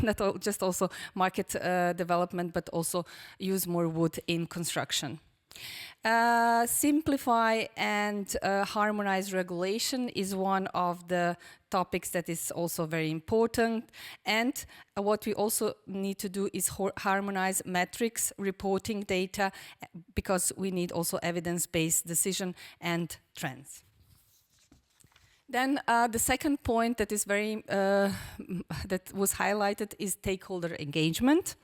not just also market development, but also use more wood in construction. Simplify and harmonize regulation is one of the topics that is also very important. And what we also need to do is harmonize metrics, reporting data, because we need also evidence-based decision and trends. Then the second point that is very that was highlighted is stakeholder engagement.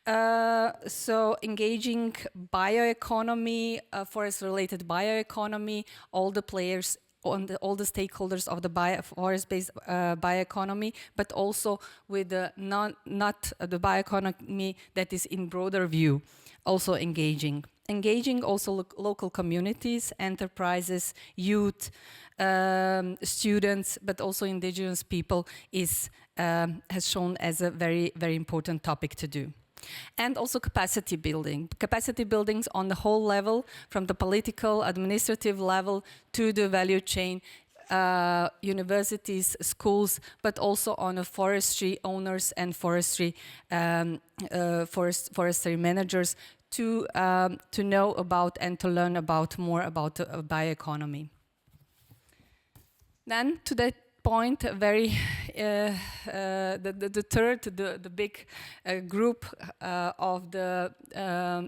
So engaging bioeconomy, forest-related bioeconomy, all the players, all the stakeholders of the forest-based bioeconomy, but also with the not the bioeconomy that is in broader view, also engaging. Engaging also local communities, enterprises, youth, students, but also indigenous people has shown as a very, very important topic to do. And also capacity building. Capacity buildings on the whole level, from the political, administrative level to the value chain, universities, schools, but also on the forestry owners and forestry managers to know about and to learn about more about the bioeconomy. Then to that point, the third, the big group of the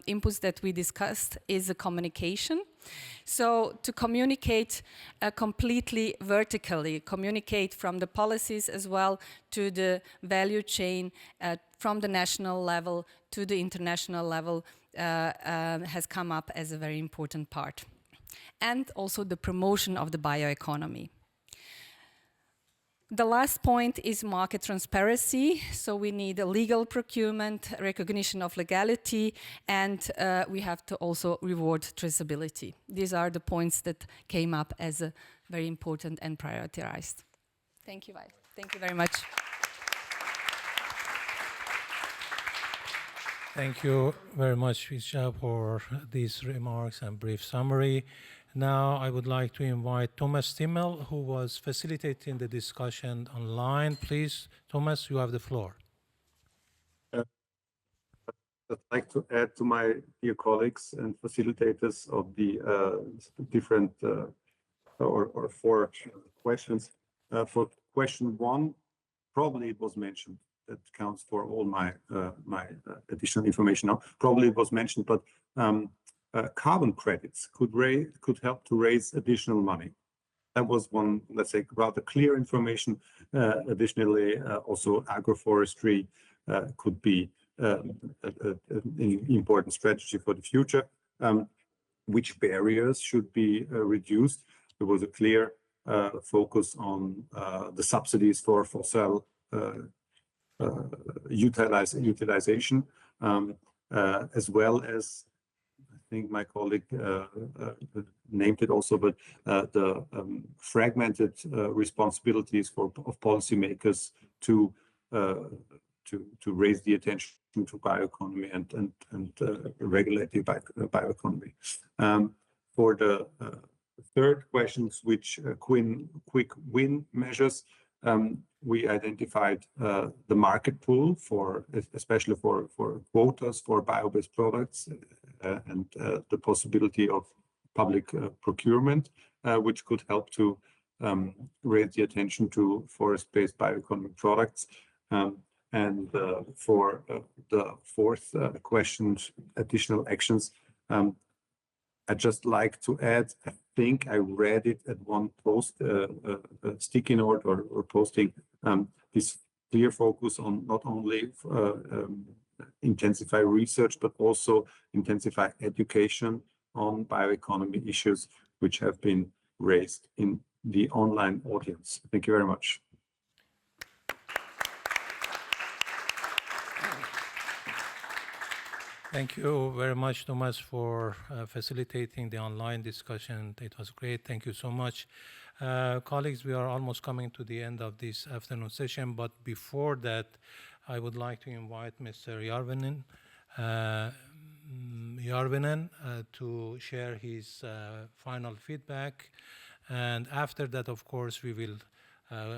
inputs that we discussed is the communication. So to communicate completely vertically, communicate from the policies as well to the value chain from the national level to the international level has come up as a very important part. And also the promotion of the bioeconomy. The last point is market transparency. So we need a legal procurement, recognition of legality, and we have to also reward traceability. These are the points that came up as very important and prioritized. Thank you, thank you very much. Thank you very much, Visha, for these remarks and brief summary. Now I would like to invite Thomas Timmel, who was facilitating the discussion online. Please, Thomas, you have the floor. I'd like to add to my dear colleagues and facilitators of the different or four questions. For question one, probably it was mentioned. That counts for all my additional information now. Probably it was mentioned, but carbon credits could help to raise additional money. That was one, let's say, rather clear information. Additionally, also agroforestry could be an important strategy for the future. Which barriers should be reduced? There was a clear focus on the subsidies for fossil utilization, as well as, I think my colleague named it also, but the fragmented responsibilities of policymakers to raise the attention to bioeconomy and regulate the bioeconomy. For the third questions, which quick win measures, we identified the market pool especially for quotas for bio-based products and the possibility of public procurement, which could help to raise the attention to forest-based bioeconomic products. And for the fourth question, additional actions, I'd just like to add, I think I read it at one post, sticky note or posting, this clear focus on not only intensify research, but also intensify education on bioeconomy issues, which have been raised in the online audience. Thank you very much. Thank you very much, Thomas, for facilitating the online discussion. It was great. Thank you so much. Colleagues, we are almost coming to the end of this afternoon session, but before that, I would like to invite Mr. Järvinen to share his final feedback. And after that, of course, we will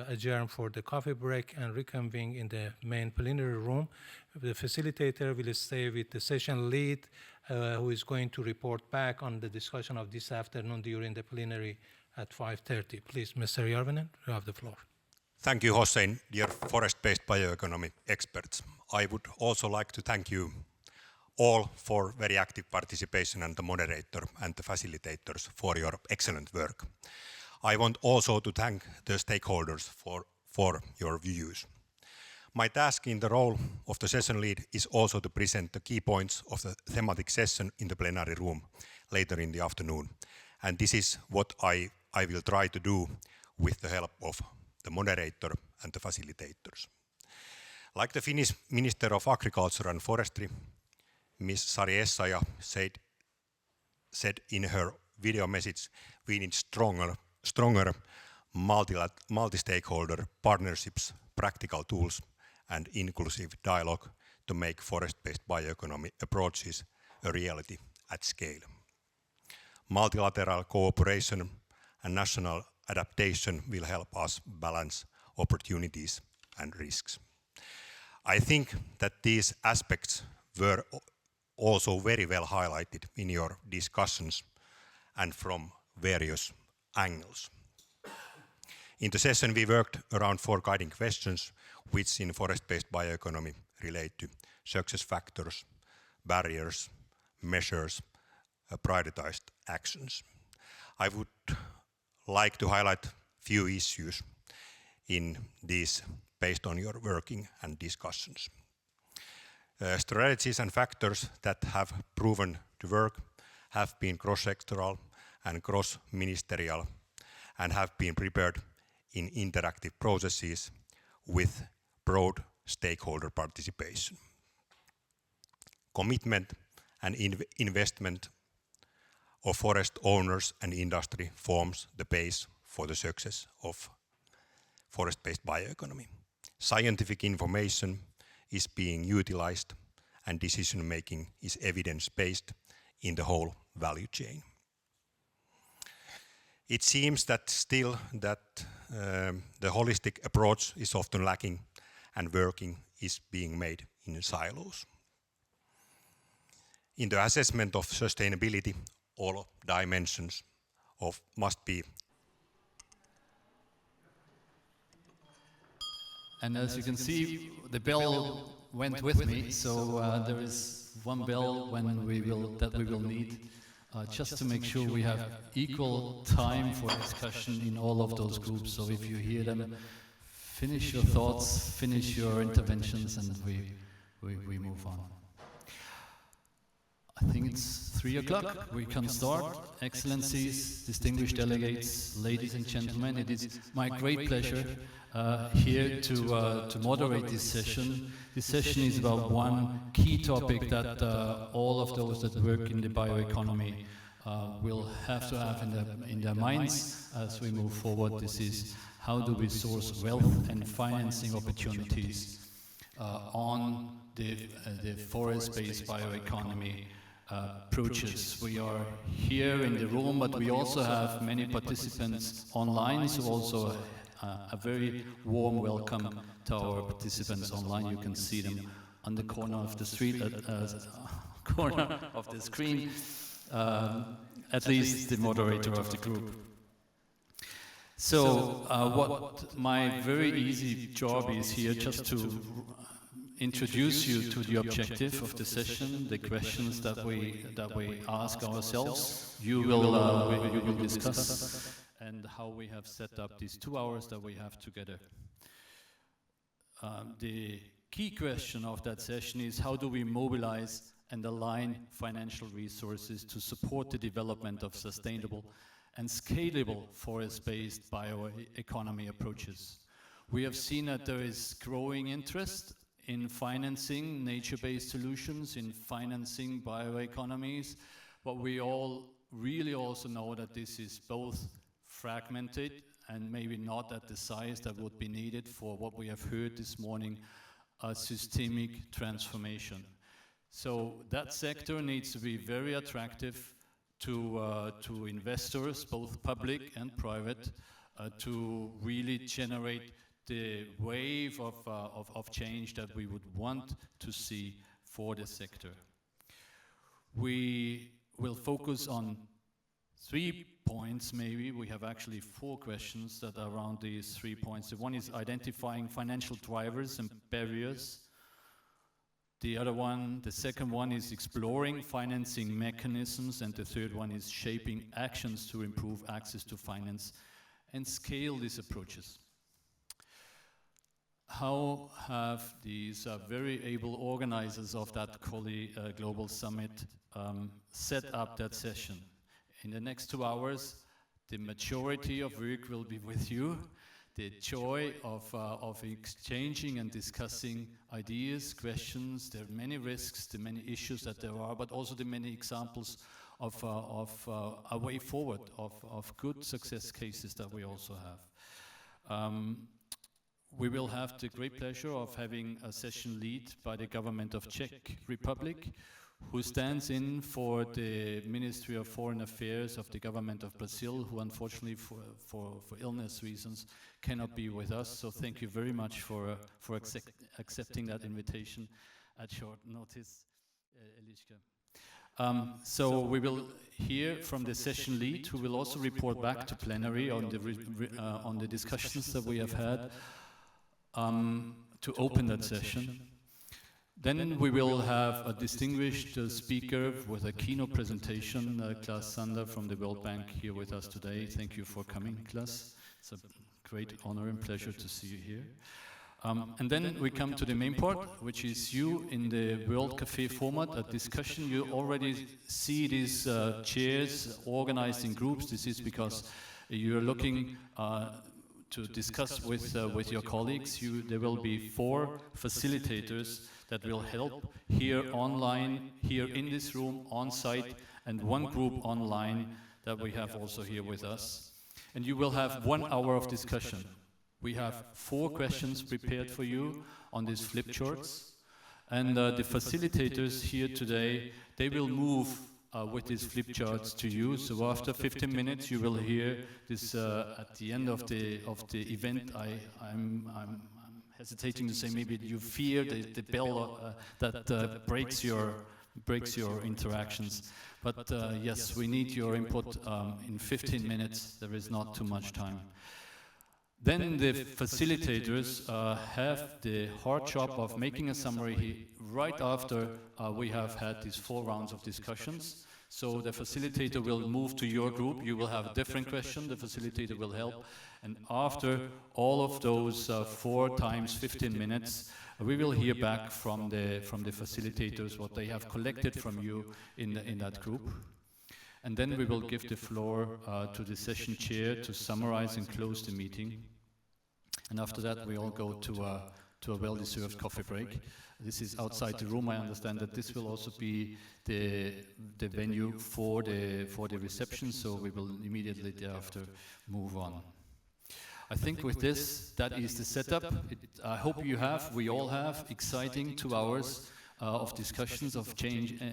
adjourn for the coffee break and reconvene in the main plenary room. The facilitator will stay with the session lead, who is going to report back on the discussion of this afternoon during the plenary at 5:30. Please, Mr. Järvinen, you have the floor. Thank you, Hossein, dear forest-based bioeconomy experts. I would also like to thank you all for very active participation, and the moderator and the facilitators for your excellent work. I want also to thank the stakeholders for your views. My task in the role of the session lead is also to present the key points of the thematic session in the plenary room later in the afternoon. And this is what I will try to do with the help of the moderator and the facilitators. Like the Finnish Minister of Agriculture and Forestry, Ms. Sari Essayah said in her video message, we need stronger multi-stakeholder partnerships, practical tools, and inclusive dialogue to make forest-based bioeconomy approaches a reality at scale. Multilateral cooperation and national adaptation will help us balance opportunities and risks. I think that these aspects were also very well highlighted in your discussions and from various angles. In the session, we worked around 4 guiding questions, which in forest-based bioeconomy relate to success factors, barriers, measures, prioritized actions. I would like to highlight few issues in these based on your working and discussions. Strategies and factors that have proven to work have been cross-sectoral and cross-ministerial and have been prepared in interactive processes with broad stakeholder participation. Commitment and investment of forest owners and industry forms the base for the success of forest-based bioeconomy. Scientific information is being utilized and decision-making is evidence-based in the whole value chain. It seems that still that the holistic approach is often lacking and working is being made in silos. In the assessment of sustainability, all dimensions must be. And as you can see, the bell went with me, so there is one bell that we will need just to make sure we have equal time for discussion in all of those groups. So if you hear them, finish your thoughts, finish your interventions, and we move on. I think it's 3 o'clock. We can start. Excellencies, distinguished delegates, ladies and gentlemen, it is my great pleasure here to moderate this session. This session is about one key topic that all of those that work in the bioeconomy will have to have in their minds as we move forward. This is how do we source wealth and financing opportunities on the forest-based bioeconomy approaches. We are here in the room, but we also have many participants online, so also a very warm welcome to our participants online. You can see them on the corner of the street, corner of the screen, at least the moderator of the group. So what my very easy job is here, just to introduce you to the objective of the session, the questions that we ask ourselves. You will discuss, and how we have set up these 2 hours that we have together. The key question of that session is how do we mobilize and align financial resources to support the development of sustainable and scalable forest-based bioeconomy approaches. We have seen that there is growing interest in financing nature-based solutions, in financing bioeconomies, but we all really also know that this is both fragmented and maybe not at the size that would be needed for what we have heard this morning, a systemic transformation. So that sector needs to be very attractive to investors, both public and private, to really generate the wave of change that we would want to see for the sector. We will focus on 3 points, maybe. We have actually 4 questions that are around these 3 points. The one is identifying financial drivers and barriers. The second one is exploring financing mechanisms, and the third one is shaping actions to improve access to finance and scale these approaches. How have these very able organizers of that COLI Global Summit set up that session? In the next 2 hours, the majority of work will be with you. The joy of exchanging and discussing ideas, questions. There are many risks, the many issues that there are, but also the many examples of a way forward, of good success cases that we also have. we will have the great pleasure of having a session lead by the government of Czech Republic, who stands in for the Ministry of Foreign Affairs of the government of Brazil, who unfortunately for illness reasons cannot be with us. So thank you very much for accepting that invitation at short notice, Eliška. So we will hear from the session lead, who will also report back to plenary on the discussions that we have had to open that session. Then we will have a distinguished speaker with a keynote presentation, Klaas Sander from the World Bank, here with us today. Thank you for coming, Klaas. It's a great honor and pleasure to see you here. And then we come to the main part, which is you in the World Café format, a discussion. You already see these chairs organized in groups. This is because you're looking to discuss with your colleagues. There will be 4 facilitators that will help here online, here in this room, on site, and 1 group online that we have also here with us. And you will have 1 hour of discussion. We have 4 questions prepared for you on these flip charts. And the facilitators here today, they will move with these flip charts to you. So after 15 minutes, you will hear this at the end of the event. I'm hesitating to say maybe you fear the bell that breaks your interactions. But yes, we need your input in 15 minutes. There is not too much time. Then the facilitators have the hard job of making a summary right after we have had these 4 rounds of discussions. So the facilitator will move to your group. You will have a different question. The facilitator will help. And after all of those 4 times 15 minutes, we will hear back from the facilitators what they have collected from you in that group. And then we will give the floor to the session chair to summarize and close the meeting. And after that, we all go to a well-deserved coffee break. This is outside the room. I understand that this will also be the venue for the reception, so we will immediately thereafter move on. I think with this, that is the setup. I hope we all have exciting 2 hours of discussions, of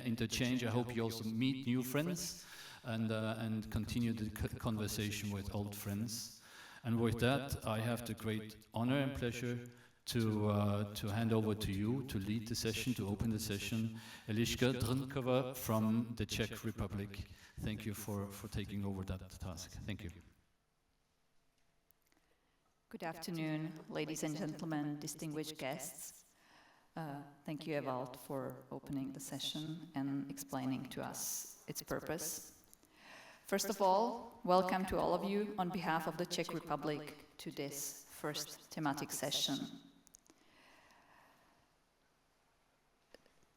interchange. I hope you also meet new friends and continue the conversation with old friends. And with that, I have the great honor and pleasure to hand over to you to lead the session, to open the session. Eliška Drnkova from the Czech Republic. Thank you for taking over that task. Thank you. Good afternoon, ladies and gentlemen, distinguished guests. Thank you, Ewald, for opening the session and explaining to us its purpose. First of all, welcome to all of you on behalf of the Czech Republic to this first thematic session.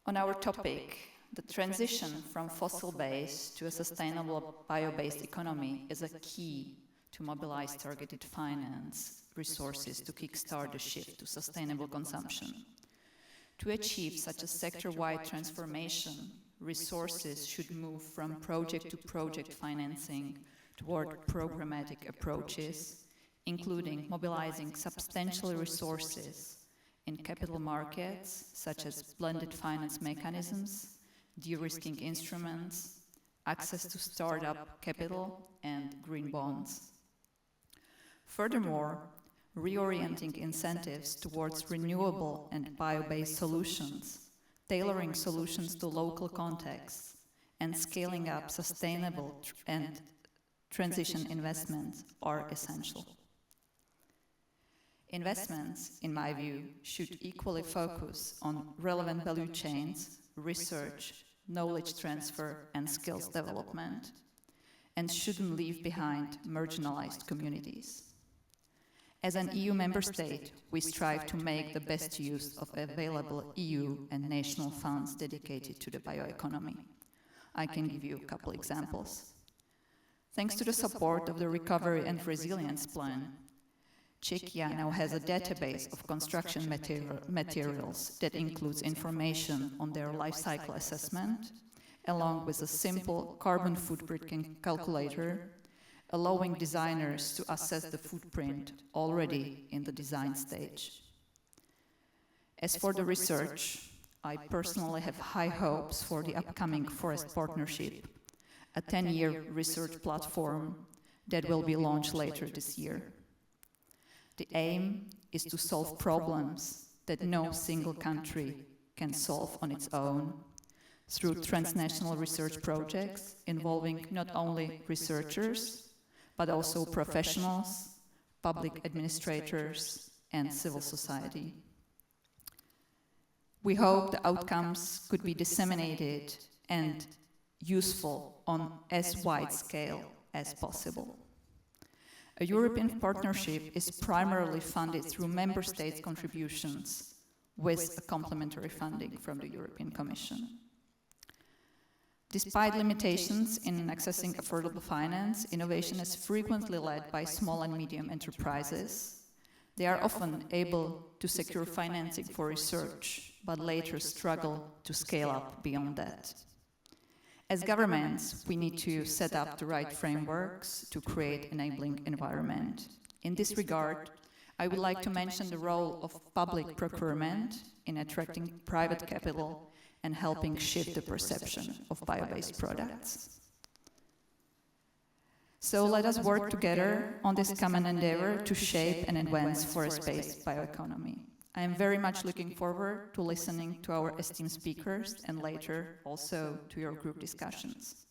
On our topic, the transition from fossil-based to a sustainable bio-based economy is a key to mobilize targeted finance resources to kickstart the shift to sustainable consumption. To achieve such a sector-wide transformation, resources should move from project-to-project financing toward programmatic approaches, including mobilizing substantial resources in capital markets, such as blended finance mechanisms, de-risking instruments, access to startup capital, and green bonds. Furthermore, reorienting incentives towards renewable and bio-based solutions, tailoring solutions to local contexts, and scaling up sustainable and transition investments are essential. Investments, in my view, should equally focus on relevant value chains, research, knowledge transfer, and skills development, and shouldn't leave behind marginalized communities. As an EU member state, we strive to make the best use of available EU and national funds dedicated to the bioeconomy. I can give you a couple examples. Thanks to the support of the Recovery and Resilience Plan, Czechia now has a database of construction materials that includes information on their life cycle assessment, along with a simple carbon footprint calculator, allowing designers to assess the footprint already in the design stage. As for the research, I personally have high hopes for the upcoming Forest Partnership, a 10-year research platform that will be launched later this year. The aim is to solve problems that no single country can solve on its own through transnational research projects involving not only researchers, but also professionals, public administrators, and civil society. We hope the outcomes could be disseminated and useful on as wide scale as possible. A European partnership is primarily funded through member states' contributions with a complementary funding from the European Commission. Despite limitations in accessing affordable finance, innovation is frequently led by small and medium enterprises. They are often able to secure financing for research, but later struggle to scale up beyond that. As governments, we need to set up the right frameworks to create an enabling environment. In this regard, I would like to mention the role of public procurement in attracting private capital and helping shift the perception of bio-based products. So let us work together on this common endeavor to shape and advance forest-based bioeconomy. I am very much looking forward to listening to our esteemed speakers and later also to your group discussions.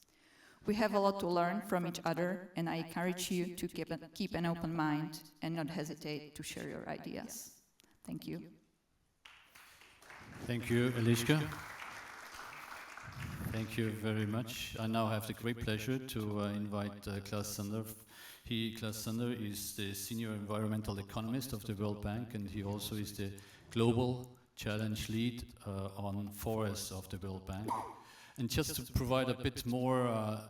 We have a lot to learn from each other, and I encourage you to keep an open mind and not hesitate to share your ideas. Thank you. Thank you, Eliška. Thank you very much. I now have the great pleasure to invite Klaus Sander. Klaus Sander is the Senior Environmental Economist of the World Bank, and he also is the Global Challenge Lead on Forests of the World Bank. And just to provide a bit more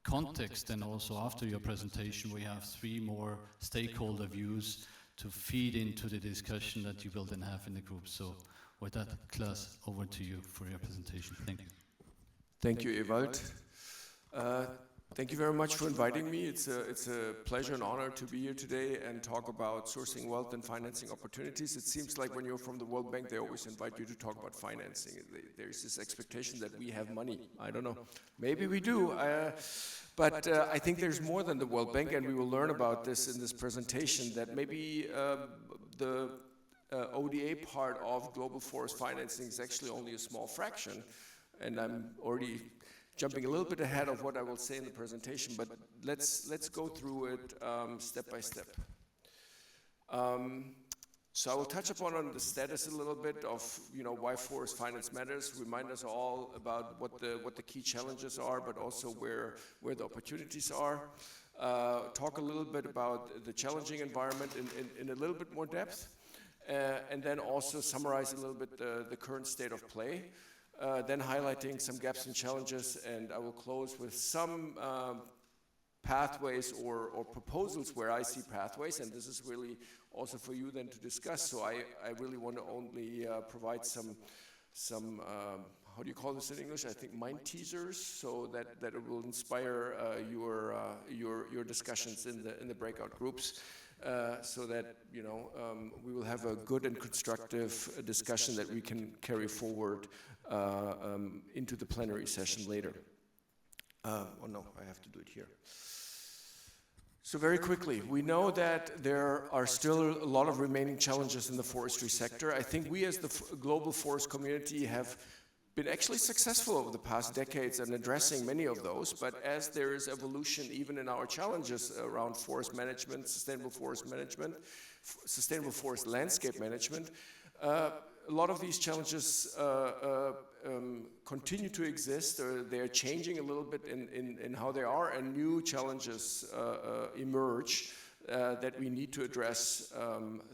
context, and also after your presentation, we have 3 more stakeholder views to feed into the discussion that you will then have in the group. So with that, Klaus, over to you for your presentation. Thank you. Thank you, Ewald. Thank you very much for inviting me. It's a pleasure and honor to be here today and talk about sourcing wealth and financing opportunities. It seems like when you're from the World Bank, they always invite you to talk about financing. There's this expectation that we have money. I don't know. Maybe we do. But I think there's more than the World Bank, and we will learn about this in this presentation, that maybe the ODA part of global forest financing is actually only a small fraction. And I'm already jumping a little bit ahead of what I will say in the presentation, but let's go through it step by step. So I will touch upon the status a little bit of why forest finance matters, remind us all about what the key challenges are, but also where the opportunities are. Talk a little bit about the challenging environment in a little bit more depth, and then also summarize a little bit the current state of play. Then highlighting some gaps and challenges, and I will close with some pathways or proposals where I see pathways, and this is really also for you then to discuss. So I really want to only provide some how do you call this in English? I think mind teasers, so that it will inspire your discussions in the breakout groups. So that we will have a good and constructive discussion that we can carry forward into the plenary session later. Oh no, I have to do it here. So very quickly, we know that there are still a lot of remaining challenges in the forestry sector. I think we as the global forest community have been actually successful over the past decades in addressing many of those, but as there is evolution even in our challenges around forest management, sustainable forest landscape management, a lot of these challenges continue to exist. They're changing a little bit in how they are, and new challenges emerge that we need to address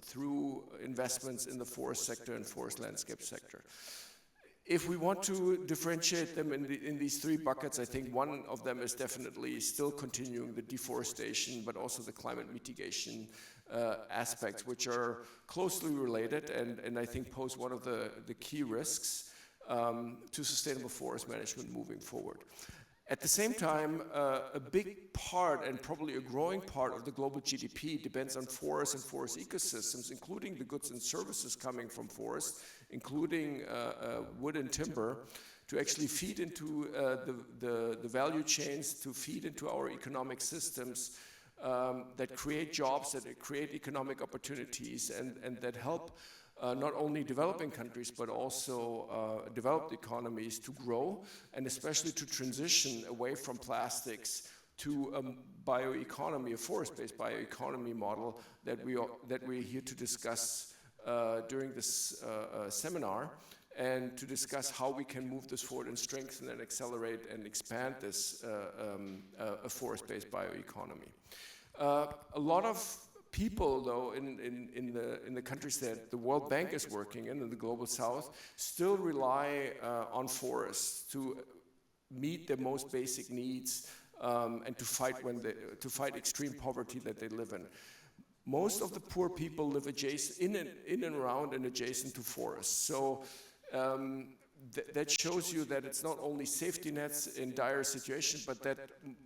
through investments in the forest sector and forest landscape sector. If we want to differentiate them in these 3 buckets, I think one of them is definitely still continuing the deforestation, but also the climate mitigation aspects, which are closely related and I think pose one of the key risks to sustainable forest management moving forward. At the same time, a big part and probably a growing part of the global GDP depends on forests and forest ecosystems, including the goods and services coming from forests, including wood and timber, to actually feed into the value chains, to feed into our economic systems that create jobs, that create economic opportunities, and that help not only developing countries, but also developed economies to grow, and especially to transition away from plastics to a bioeconomy, a forest-based bioeconomy model that we're here to discuss during this seminar, and to discuss how we can move this forward and strengthen and accelerate and expand this a forest-based bioeconomy. A lot of people, though, in the countries that the World Bank is working in the Global South, still rely on forests to meet their most basic needs and to fight extreme poverty that they live in. Most of the poor people live in and around and adjacent to forests. So that shows you that it's not only safety nets in dire situations, but that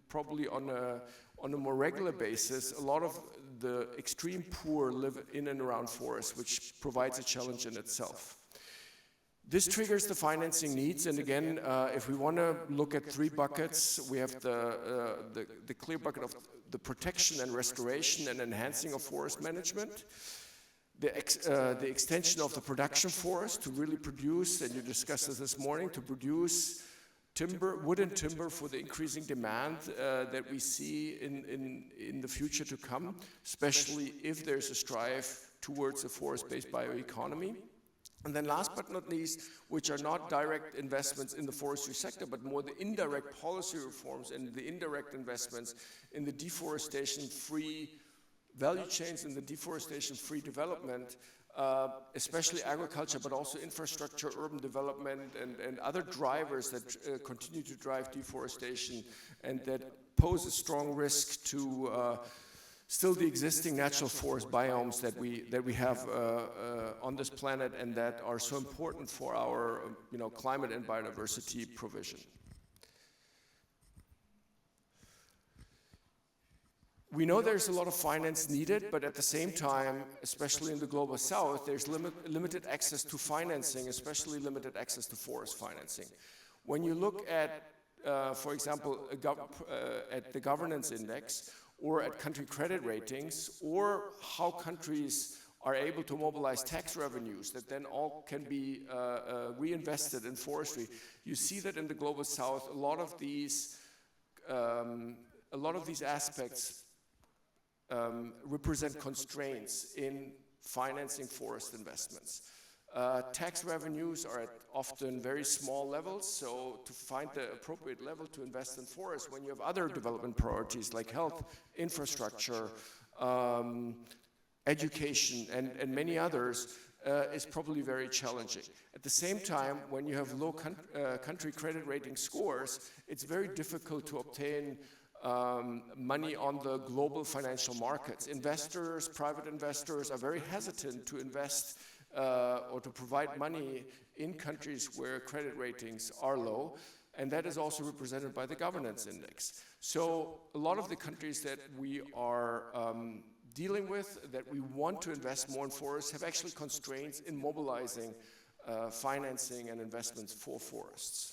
probably on a more regular basis, a lot of the extreme poor live in and around forests, which provides a challenge in itself. This triggers the financing needs, and again, if we want to look at three buckets, we have the clear bucket of the protection and restoration and enhancing of forest management, the extension of the production forest to really produce, and you discussed this morning, to produce timber, wood and timber for the increasing demand that we see in the future to come, especially if there's a strive towards a forest-based bioeconomy. And then last but not least, which are not direct investments in the forestry sector, but more the indirect policy reforms and the indirect investments in the deforestation-free value chains and the deforestation-free development, especially agriculture, but also infrastructure, urban development, and other drivers that continue to drive deforestation and that pose a strong risk to still the existing natural forest biomes that we have on this planet and that are so important for our climate and biodiversity provision. We know there's a lot of finance needed, but at the same time, especially in the Global South, there's limited access to financing, especially limited access to forest financing. When you look at, for example, at the governance index, or at country credit ratings, or how countries are able to mobilize tax revenues that then all can be reinvested in forestry, you see that in the Global South, a lot of these aspects represent constraints in financing forest investments. Tax revenues are at often very small levels, so to find the appropriate level to invest in forests when you have other development priorities like health, infrastructure, education, and many others is probably very challenging. At the same time, when you have low country credit rating scores, it's very difficult to obtain money on the global financial markets. Investors, private investors, are very hesitant to invest or to provide money in countries where credit ratings are low, and that is also represented by the governance index. So a lot of the countries that we are dealing with, that we want to invest more in forests, have actually constraints in mobilizing financing and investments for forests.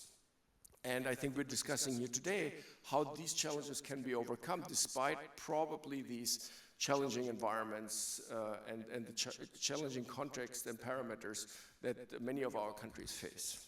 And I think we're discussing here today how these challenges can be overcome despite probably these challenging environments and the challenging context and parameters that many of our countries face.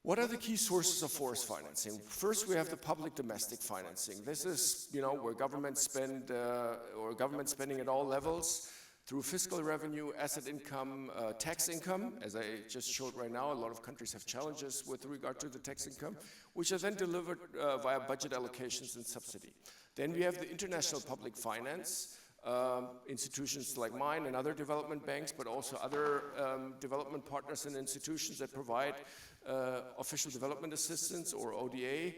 What are the key sources of forest financing? First, we have the public domestic financing. This is, where governments spend, or government spending at all levels through fiscal revenue, asset income, tax income. As I just showed right now, a lot of countries have challenges with regard to the tax income, which are then delivered via budget allocations and subsidy. Then we have the international public finance, institutions like mine and other development banks, but also other development partners and institutions that provide official development assistance, or ODA.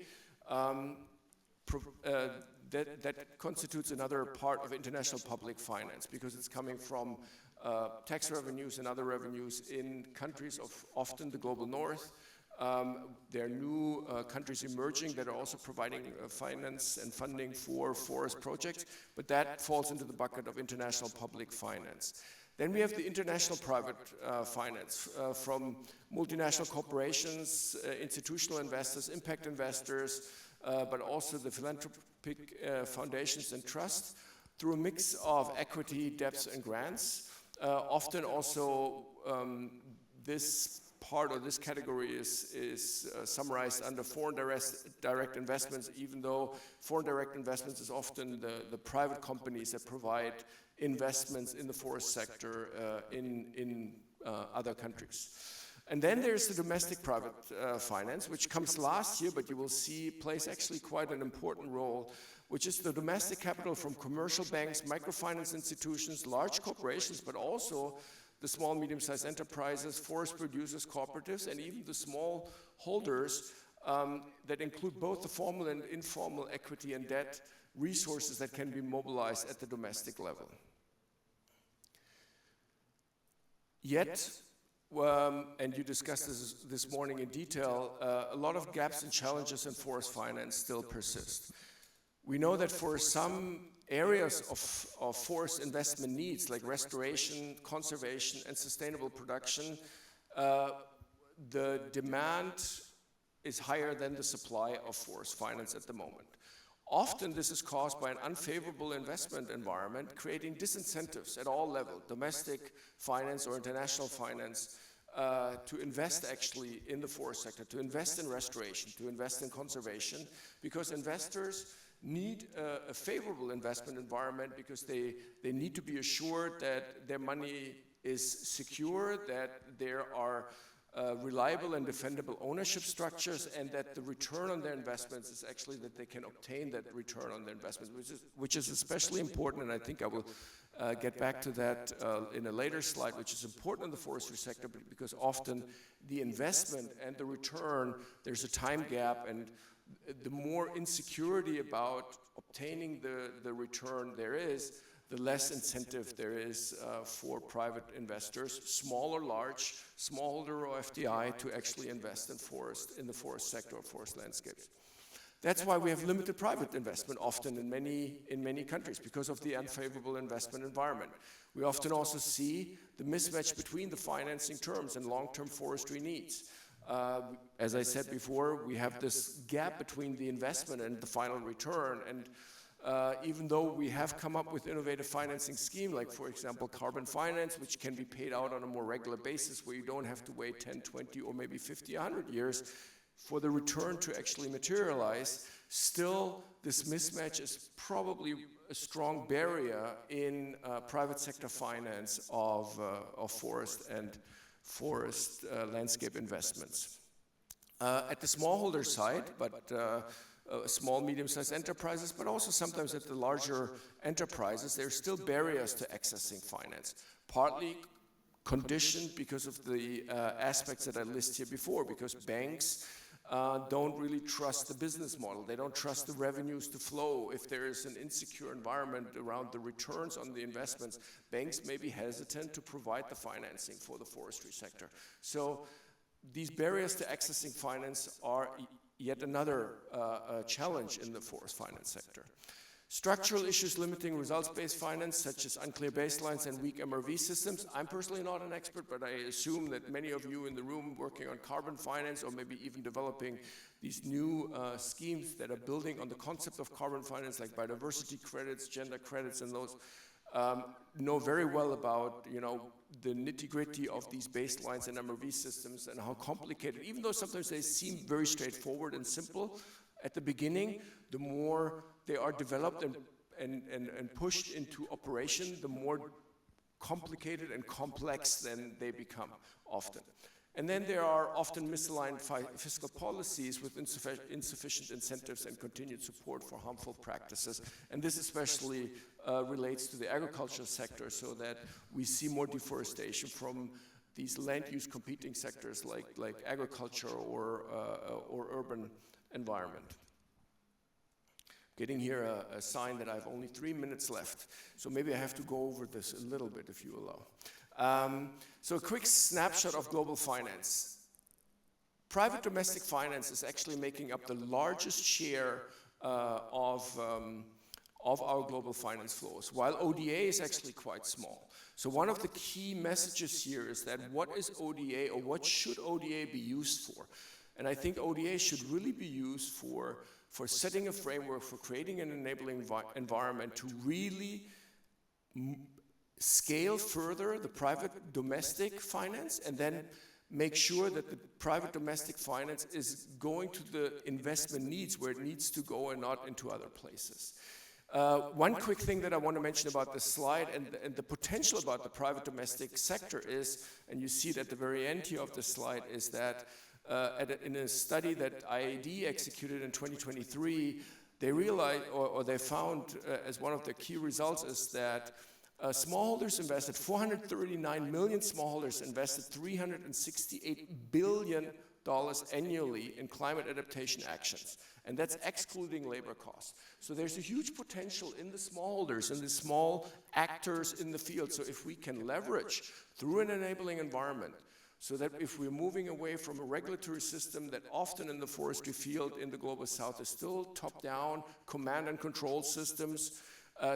That constitutes another part of international public finance because it's coming from tax revenues and other revenues in countries of often the global north, There are new countries emerging that are also providing finance and funding for forest projects, but that falls into the bucket of international public finance. Then we have the international private finance from multinational corporations, institutional investors, impact investors, but also the philanthropic foundations and trusts through a mix of equity, debts, and grants. Often also this part or this category is summarized under foreign direct investments, even though foreign direct investments is often the private companies that provide investments in the forest sector in other countries. And then there's the domestic private finance, which comes last year, but you will see plays actually quite an important role, which is the domestic capital from commercial banks, microfinance institutions, large corporations, but also the small, medium-sized enterprises, forest producers, cooperatives, and even the small holders that include both the formal and informal equity and debt resources that can be mobilized at the domestic level. Yet, and you discussed this morning in detail, a lot of gaps and challenges in forest finance still persist. We know that for some areas of forest investment needs, like restoration, conservation, and sustainable production, the demand is higher than the supply of forest finance at the moment. Often this is caused by an unfavorable investment environment, creating disincentives at all levels, domestic finance or international finance, to invest actually in the forest sector, to invest in restoration, to invest in conservation, because investors need a favorable investment environment because they need to be assured that their money is secure, that there are reliable and defendable ownership structures, and that the return on their investments is actually that they can obtain that return on their investments, which is especially important, and I think I will get back to that in a later slide, which is important in the forestry sector because often the investment and the return, there's a time gap, and the more insecurity about obtaining the return there is, the less incentive there is for private investors, small or large, smallholder or FDI, to actually invest in the forest sector or forest landscapes. That's why we have limited private investment often in many countries, because of the unfavorable investment environment. We often also see the mismatch between the financing terms and long-term forestry needs. As I said before, we have this gap between the investment and the final return, and even though we have come up with innovative financing scheme, like for example carbon finance, which can be paid out on a more regular basis where you don't have to wait 10, 20 or maybe 50, 100 years for the return to actually materialize, still this mismatch is probably a strong barrier in private sector finance of forest and forest landscape investments. At the smallholder side, but small, medium-sized enterprises, but also sometimes at the larger enterprises, there are still barriers to accessing finance, partly conditioned because of the aspects that I list here before, because banks don't really trust the business model. They don't trust the revenues to flow. If there is an insecure environment around the returns on the investments, banks may be hesitant to provide the financing for the forestry sector. So these barriers to accessing finance are yet another challenge in the forest finance sector. Structural issues limiting results-based finance, such as unclear baselines and weak MRV systems. I'm personally not an expert, but I assume that many of you in the room working on carbon finance or maybe even developing these new schemes that are building on the concept of carbon finance, like biodiversity credits, gender credits, and those, know very well about, the nitty-gritty of these baselines and MRV systems and how complicated, even though sometimes they seem very straightforward and simple at the beginning, the more they are developed and pushed into operation, the more complicated and complex then they become often. And then there are often misaligned fiscal policies with insufficient incentives and continued support for harmful practices. And this especially relates to the agricultural sector, so that we see more deforestation from these land use competing sectors like agriculture or urban environment. Getting here a sign that I have only 3 minutes left, so maybe I have to go over this a little bit if you allow. So a quick snapshot of global finance. private domestic finance is actually making up the largest share of our global finance flows, while ODA is actually quite small. So one of the key messages here is that what is ODA, or what should ODA be used for? And I think ODA should really be used for setting a framework, for creating an enabling environment to really scale further the private domestic finance, and then make sure that the private domestic finance is going to the investment needs where it needs to go and not into other places. One quick thing that I want to mention about this slide and the potential about the private domestic sector is, and you see it at the very end here of the slide, is that in a study that IAD executed in 2023, they realized, or they found as one of the key results, is that smallholders invested, 439 million smallholders invested $368 billion annually in climate adaptation actions. And that's excluding labor costs. So there's a huge potential in the smallholders and the small actors in the field. So if we can leverage through an enabling environment, so that if we're moving away from a regulatory system that often in the forestry field in the global south is still top-down command and control systems,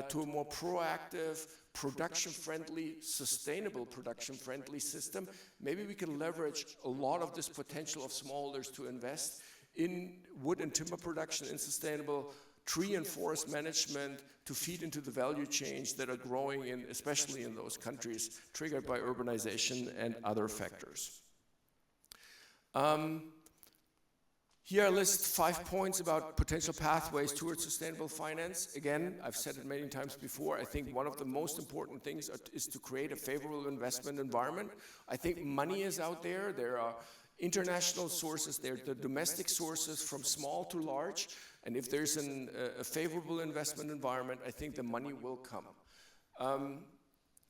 to a more proactive, production-friendly, sustainable production-friendly system, maybe we can leverage a lot of this potential of smallholders to invest in wood and timber production, in sustainable tree and forest management, to feed into the value chains that are growing in, especially in those countries triggered by urbanization and other factors. Here I list 5 points about potential pathways towards sustainable finance. Again, I've said it many times before, I think one of the most important things is to create a favorable investment environment. I think money is out there. There are international sources, there are the domestic sources from small to large, and if there's a favorable investment environment, I think the money will come.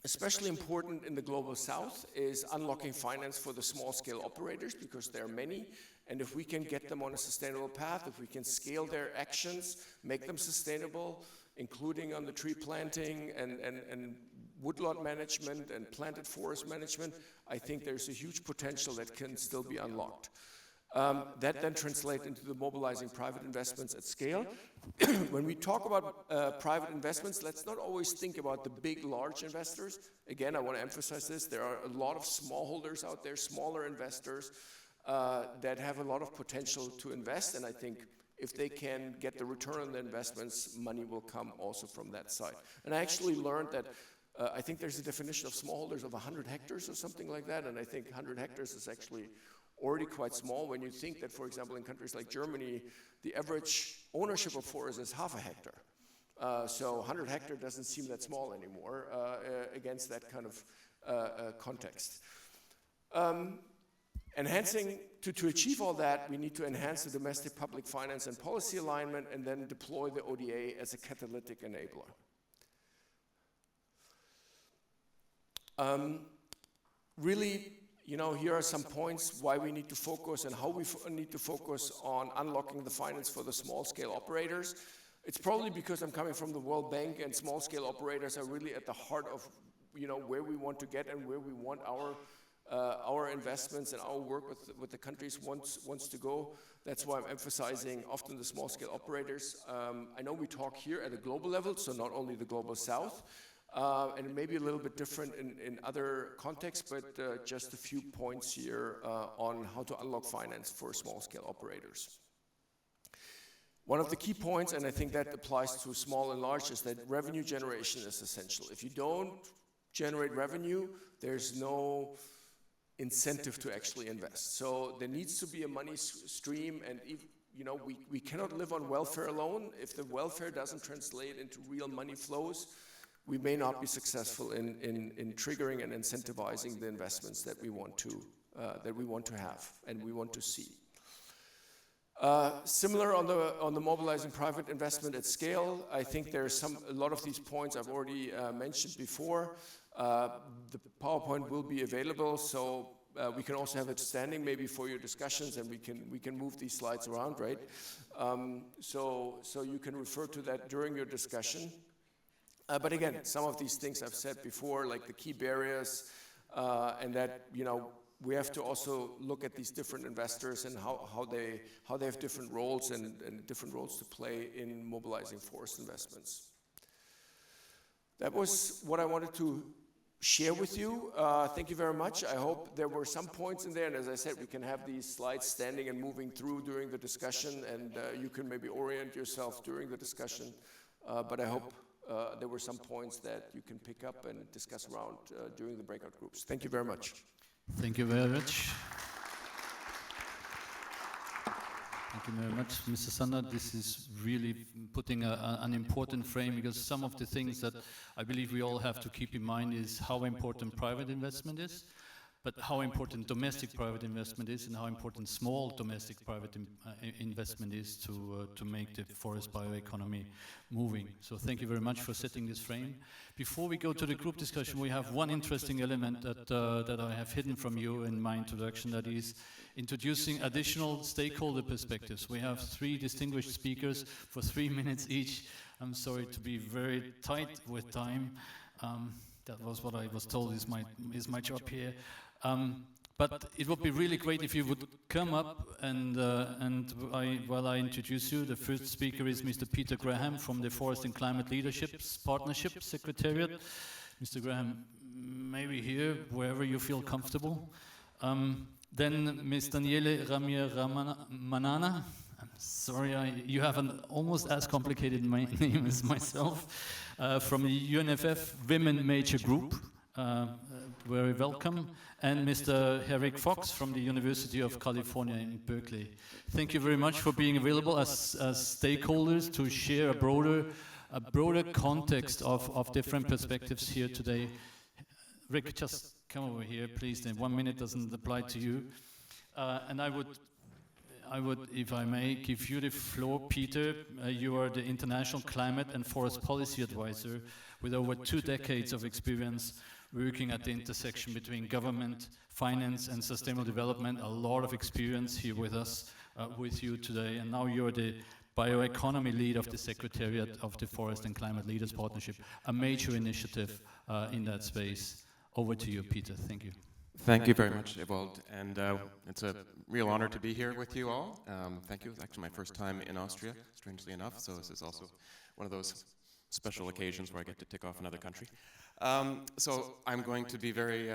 Especially important in the global south is unlocking finance for the small-scale operators, because there are many, and if we can get them on a sustainable path, if we can scale their actions, make them sustainable, including on the tree planting and woodlot management and planted forest management, I think there's a huge potential that can still be unlocked. That then translates into the mobilizing private investments at scale. When we talk about private investments, let's not always think about the big, large investors. Again, I want to emphasize this. There are a lot of smallholders out there, smaller investors, that have a lot of potential to invest, and I think if they can get the return on the investments, money will come also from that side. And I actually learned that I think there's a definition of smallholders of 100 hectares or something like that, and I think 100 hectares is actually already quite small when you think that, for example, in countries like Germany, the average ownership of forest is half a hectare. So 100 hectares doesn't seem that small anymore against that kind of context. To achieve all that, we need to enhance the domestic public finance and policy alignment, and then deploy the ODA as a catalytic enabler. Really, you know, here are some points why we need to focus and how we need to focus on unlocking the finance for the small-scale operators. It's probably because I'm coming from the World Bank, and small-scale operators are really at the heart of, you know, where we want to get and where we want our investments and our work with the countries wants to go. That's why I'm emphasizing often the small-scale operators. I know we talk here at a global level, so not only the global south, and it may be a little bit different in other contexts, but just a few points here on how to unlock finance for small-scale operators. One of the key points, and I think that applies to small and large, is that revenue generation is essential. If you don't generate revenue, there's no incentive to actually invest. So there needs to be a money stream, and you know, we cannot live on welfare alone. If the welfare doesn't translate into real money flows, we may not be successful in triggering and incentivizing the investments that we want to have and we want to see. Similar on the mobilizing private investment at scale, I think there's a lot of these points I've already mentioned before. The PowerPoint will be available, so we can also have it standing maybe for your discussions, and we can move these slides around, right? So you can refer to that during your discussion. But again, some of these things I've said before, like the key barriers, and that, you know, we have to also look at these different investors and how they have different roles and different roles to play in mobilizing forest investments. That was what I wanted to share with you. Thank you very much. I hope there were some points in there, and as I said, we can have these slides standing and moving through during the discussion, and you can maybe orient yourself during the discussion. But I hope there were some points that you can pick up and discuss around during the breakout groups. Thank you very much. Thank you very much. Thank you very much, Mr. Sander. This is really putting an important frame, because some of the things that I believe we all have to keep in mind is how important private investment is, but how important domestic private investment is, and how important small domestic private investment is to make the forest bioeconomy moving. So thank you very much for setting this frame. Before we go to the group discussion, we have one interesting element that I have hidden from you in my introduction, that is introducing additional stakeholder perspectives. We have 3 distinguished speakers for 3 minutes each. I'm sorry to be very tight with time. That was what I was told is my job here. But it would be really great if you would come up and while I introduce you, the first speaker is Mr. Peter Graham from the Forest and Climate Leaderships Partnership Secretariat. Mr. Graham, maybe here, wherever you feel comfortable. Then Ms. Daniele Ramir-Manana. I'm sorry, you have an almost as complicated name as myself. From the UNFF Women Major Group. Very welcome. And Mr. Herrick Fox from the University of California in Berkeley. Thank you very much for being available as stakeholders to share a broader context of different perspectives here today. Rick, just come over here, please. Then 1 minute doesn't apply to you. And I would, if I may, give you the floor, Peter. You are the International Climate and Forest Policy Advisor with over 2 decades of experience working at the intersection between government, finance, and sustainable development. A lot of experience here with us, with you today. And now you're the bioeconomy lead of the Secretariat of the Forest and Climate Leaders Partnership, a major initiative in that space. Over to you, Peter. Thank you. Thank you very much, Ewald. And it's a real honor to be here with you all. Thank you. It's actually my first time in Austria, strangely enough. So this is also one of those special occasions where I get to tick off another country. So I'm going to be very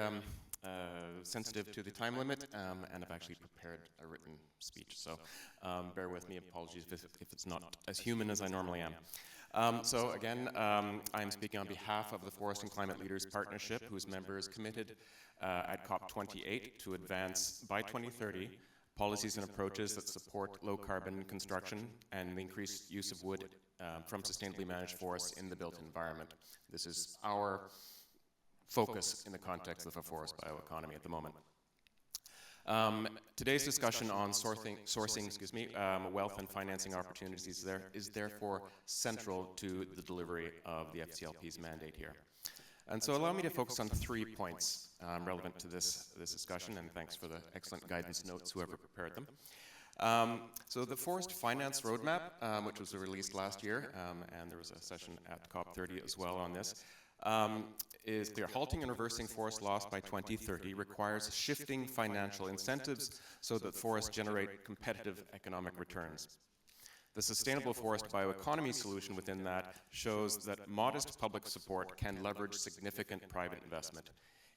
sensitive to the time limit, and I've actually prepared a written speech. So bear with me. Apologies if it's not as human as I normally am. So again, I'm speaking on behalf of the Forest and Climate Leaders Partnership, whose members committed at COP28 to advance by 2030 policies and approaches that support low-carbon construction and the increased use of wood from sustainably managed forests in the built environment. This is our focus in the context of a forest bioeconomy at the moment. Today's discussion on sourcing wealth and financing opportunities is therefore central to the delivery of the FCLP's mandate here. And so allow me to focus on 3 points relevant to this discussion, and thanks for the excellent guidance notes, whoever prepared them. So the Forest Finance Roadmap, which was released last year, and there was a session at COP30 as well on this, is clear. Halting and reversing forest loss by 2030 requires shifting financial incentives so that forests generate competitive economic returns. The sustainable forest bioeconomy solution within that shows that modest public support can leverage significant private investment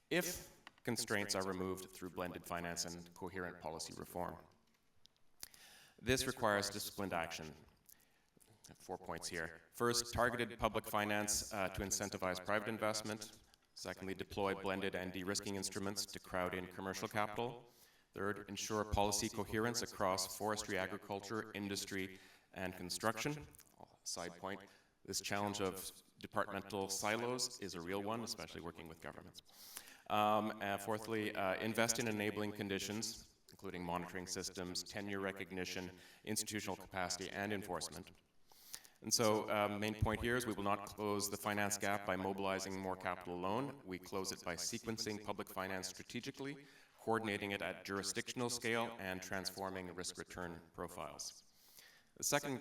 if constraints are removed through blended finance and coherent policy reform. This requires disciplined action. 4 points here. First, targeted public finance to incentivize private investment. Secondly, deploy blended and de-risking instruments to crowd in commercial capital. Third, ensure policy coherence across forestry, agriculture, industry, and construction. Side point, this challenge of departmental silos is a real one, especially working with governments. And fourthly, invest in enabling conditions, including monitoring systems, tenure recognition, institutional capacity, and enforcement. And so main point here is we will not close the finance gap by mobilizing more capital alone. We close it by sequencing public finance strategically, coordinating it at jurisdictional scale, and transforming risk-return profiles. The second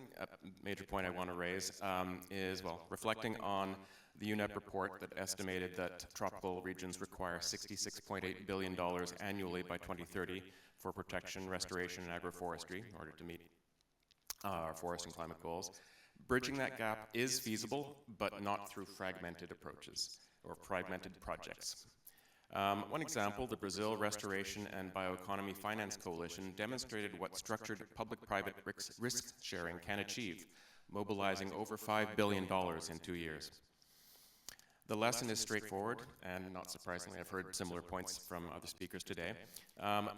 major point I want to raise is, well, reflecting on the UNEP report that estimated that tropical regions require $66.8 billion annually by 2030 for protection, restoration, and agroforestry in order to meet our forest and climate goals. Bridging that gap is feasible, but not through fragmented approaches or fragmented projects. One example, the Brazil Restoration and Bioeconomy Finance Coalition demonstrated what structured public-private risk sharing can achieve, mobilizing over $5 billion in 2 years. The lesson is straightforward, and not surprisingly, I've heard similar points from other speakers today.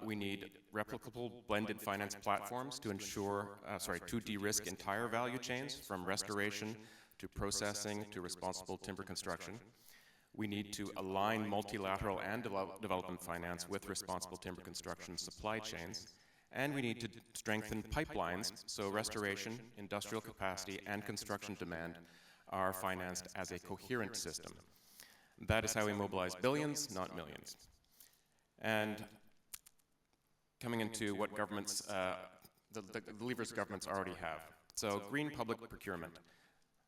We need replicable blended finance platforms to to de-risk entire value chains, from restoration to processing to responsible timber construction. We need to align multilateral and development finance with responsible timber construction supply chains. And we need to strengthen pipelines so restoration, industrial capacity, and construction demand are financed as a coherent system. That is how we mobilize billions, not millions. And coming into what governments, the levers governments already have. So green public procurement,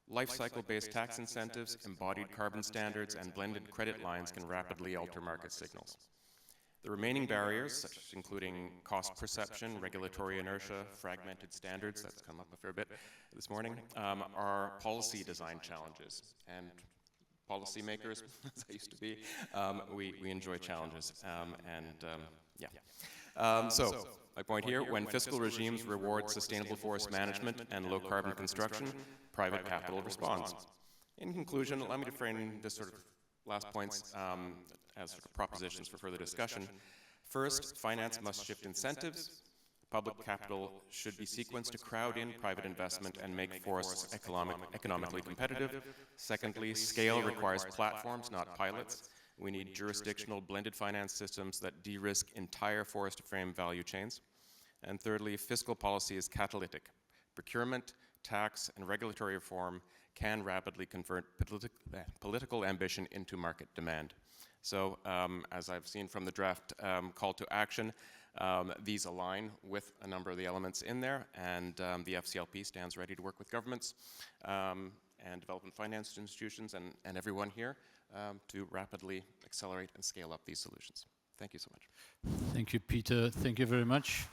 life cycle-based tax incentives, embodied carbon standards, and blended credit lines can rapidly alter market signals. The remaining barriers, such as including cost perception, regulatory inertia, fragmented standards, that's come up a fair bit this morning, are policy design challenges. And policymakers, as I used to be, we enjoy challenges. So, my point here, when fiscal regimes reward sustainable forest management and low carbon construction, private capital responds. In conclusion, allow me to frame this sort of last points as sort of propositions for further discussion. First, finance must shift incentives. Public capital should be sequenced to crowd in private investment and make forests economically competitive. Secondly, scale requires platforms, not pilots. We need jurisdictional blended finance systems that de-risk entire forest frame value chains. And thirdly, fiscal policy is catalytic. Procurement, tax, and regulatory reform can rapidly convert political ambition into market demand. So, as I've seen from the draft call to action, these align with a number of the elements in there, and the FCLP stands ready to work with governments and development finance institutions and everyone here to rapidly accelerate and scale up these solutions. Thank you so much. Thank you, Peter. Thank you very much.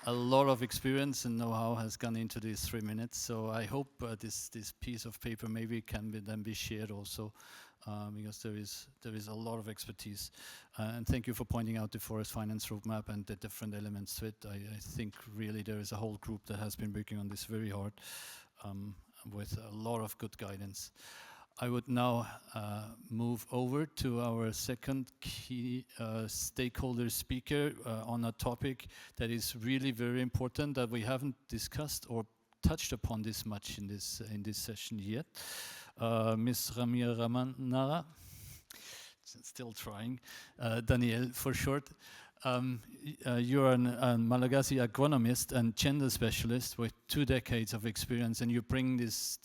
A lot of experience and know-how has gone into these 3 minutes, so I hope this piece of paper maybe can then be shared also, because there is a lot of expertise. And thank you for pointing out the forest finance roadmap and the different elements to it. I think really there is a whole group that has been working on this very hard with a lot of good guidance. I would now move over to our second key stakeholder speaker on a topic that is really very important that we haven't discussed or touched upon this much in this session yet. Ms. Ramir Ramanara, still trying, Danielle for short. You're a Malagasy agronomist and gender specialist with 2 decades of experience, and you bring this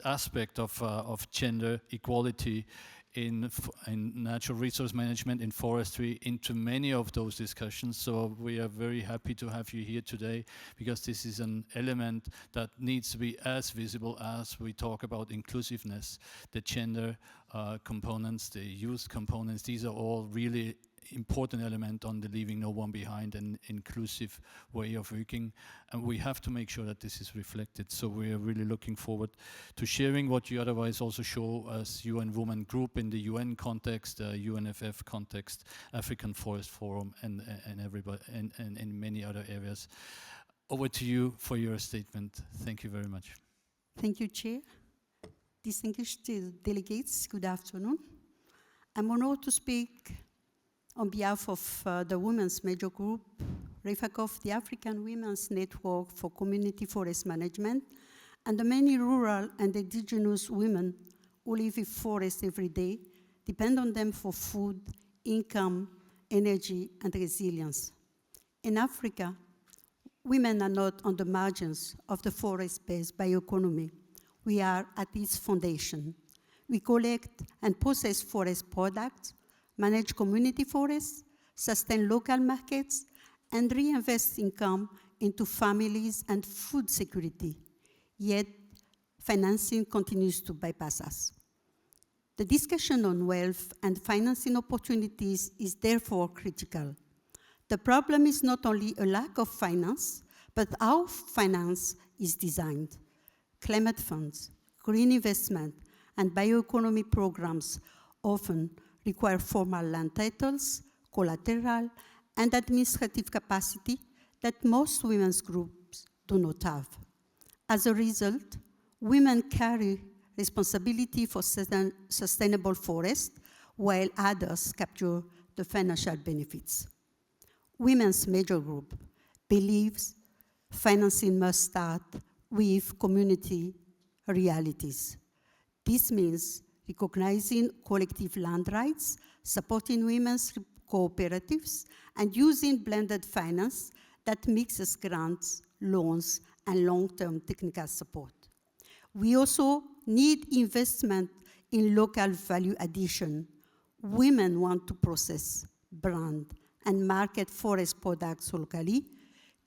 aspect of gender equality in natural resource management, in forestry, into many of those discussions. So we are very happy to have you here today, because this is an element that needs to be as visible as we talk about inclusiveness. The gender components, the youth components, these are all really important element on the leaving no one behind and inclusive way of working, and we have to make sure that this is reflected. So we are really looking forward to sharing what you otherwise also show as UN Women Group in the UN context, UNFF context, African Forest Forum, and everybody, and in many other areas. Over to you for your statement. Thank you very much. Thank you, Chair. Distinguished delegates, good afternoon. I'm honored to speak on behalf of the Women's Major Group, REFACOF, the African Women's Network for Community Forest Management, and the many rural and indigenous women who live with forests every day, depend on them for food, income, energy, and resilience. In Africa, women are not on the margins of the forest-based bioeconomy. We are at its foundation. We collect and process forest products, manage community forests, sustain local markets, and reinvest income into families and food security. Yet, financing continues to bypass us. The discussion on wealth and financing opportunities is therefore critical. The problem is not only a lack of finance, but how finance is designed. Climate funds, green investment, and bioeconomy programs often require formal land titles, collateral, and administrative capacity that most women's groups do not have. As a result, women carry responsibility for sustainable forest, while others capture the financial benefits. Women's major group believes financing must start with community realities. This means recognizing collective land rights, supporting women's cooperatives, and using blended finance that mixes grants, loans, and long-term technical support. We also need investment in local value addition. Women want to process, brand, and market forest products locally,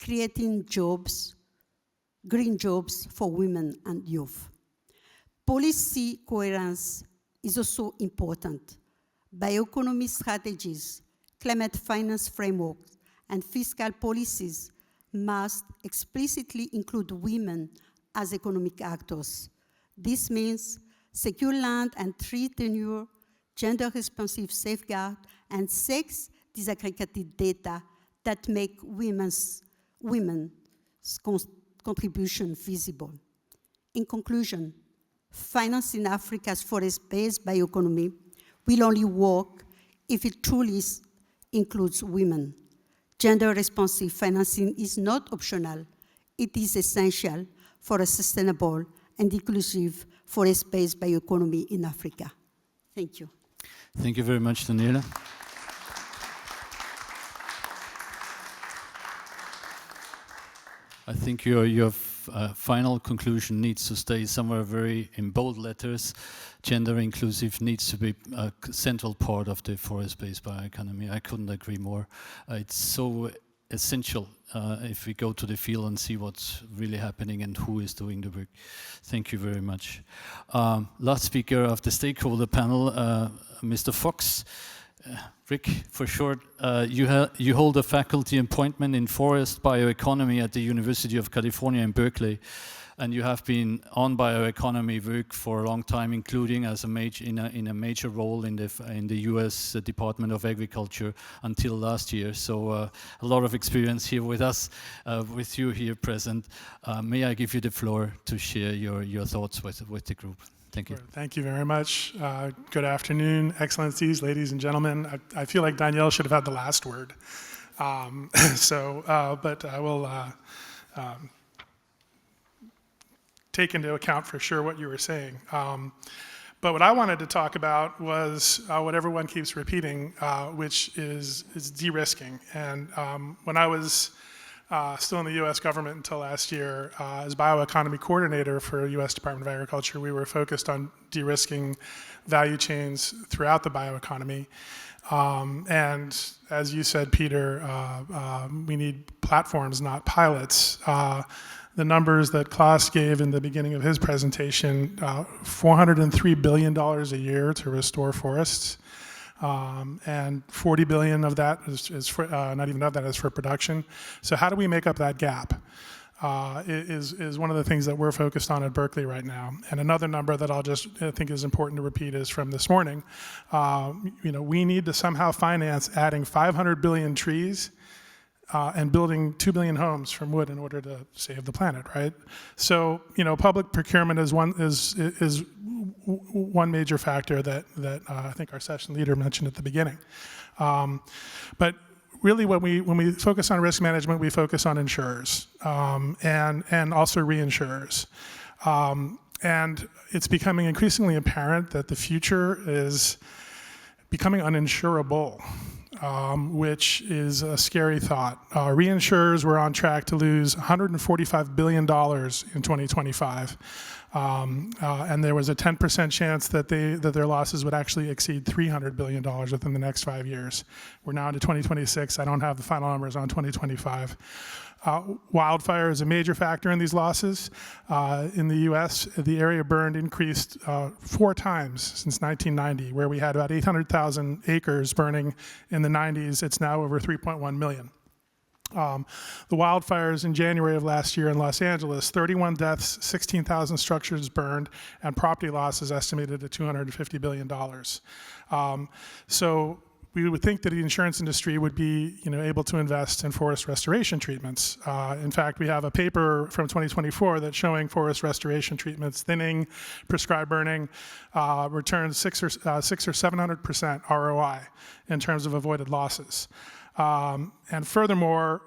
creating jobs, green jobs for women and youth. Policy coherence is also important. Bioeconomy strategies, climate finance frameworks, and fiscal policies must explicitly include women as economic actors. This means secure land and tree tenure, gender-responsive safeguard, and sex disaggregated data that make women's contribution visible. In conclusion, financing Africa's forest-based bioeconomy will only work if it truly includes women. Gender-responsive financing is not optional. It is essential for a sustainable and inclusive forest-based bioeconomy in Africa. Thank you. Thank you very much, Daniela. I think your final conclusion needs to stay somewhere very in bold letters. Gender inclusive needs to be a central part of the forest-based bioeconomy. I couldn't agree more. It's so essential if we go to the field and see what's really happening and who is doing the work. Thank you very much. Last speaker of the stakeholder panel, Mr. Fox. Rick, for short, you hold a faculty appointment in forest bioeconomy at the University of California in Berkeley, and you have been on bioeconomy work for a long time, including as a in a major role in the U.S. Department of Agriculture until last year. So a lot of experience here with us, with you here present. May I give you the floor to share your thoughts with the group? Thank you. Thank you very much. Good afternoon, Excellencies, ladies and gentlemen. I feel like Danielle should have had the last word. But I will take into account for sure what you were saying. But what I wanted to talk about was what everyone keeps repeating, which is de-risking. And when I was still in the U.S. government until last year, as bioeconomy coordinator for U.S. Department of Agriculture, we were focused on de-risking value chains throughout the bioeconomy. And as you said, Peter, we need platforms, not pilots. The numbers that Klaus gave in the beginning of his presentation, $403 billion a year to restore forests. And 40 billion of that is for, not even of that is for production. So how do we make up that gap? Is one of the things that we're focused on at Berkeley right now. And another number that I think is important to repeat is from this morning. We need to somehow finance adding 500 billion trees and building 2 billion homes from wood in order to save the planet, right? So, public procurement is one major factor that I think our session leader mentioned at the beginning. But really, when we focus on risk management, we focus on insurers and also reinsurers. And it's becoming increasingly apparent that the future is becoming uninsurable. Which is a scary thought. Reinsurers were on track to lose $145 billion in 2025. And there was a 10% chance that their losses would actually exceed $300 billion within the next 5 years. We're now into 2026. I don't have the final numbers on 2025. Wildfire is a major factor in these losses. In the US, the area burned increased 4 times since 1990, where we had about 800,000 acres burning in the 90s. It's now over 3.1 million. The wildfires in January of last year in Los Angeles, 31 deaths, 16,000 structures burned, and property losses estimated at $250 billion. So we would think that the insurance industry would be able to invest in forest restoration treatments. In fact, we have a paper from 2024 that's showing forest restoration treatments, thinning, prescribed burning, returns 600 or 700% ROI in terms of avoided losses. And furthermore,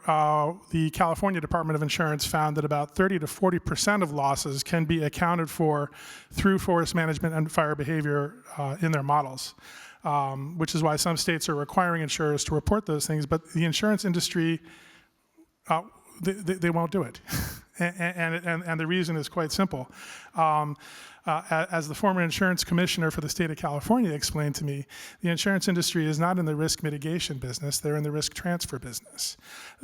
the California Department of Insurance found that about 30 to 40% of losses can be accounted for through forest management and fire behavior in their models, which is why some states are requiring insurers to report those things, but the insurance industry, they won't do it. And the reason is quite simple. As the former insurance commissioner for the state of California explained to me, the insurance industry is not in the risk mitigation business, they're in the risk transfer business.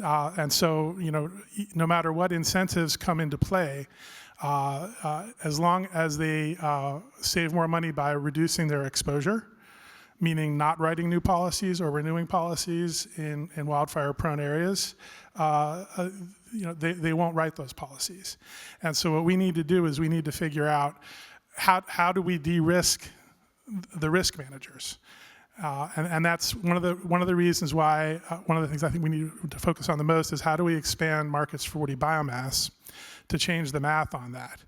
And so, no matter what incentives come into play, as long as they save more money by reducing their exposure, meaning not writing new policies or renewing policies in wildfire-prone areas, they won't write those policies. And so what we need to do is we need to figure out how do we de-risk the risk managers. And that's one of the reasons why, one of the things I think we need to focus on the most is how do we expand markets for woody biomass to change the math on that.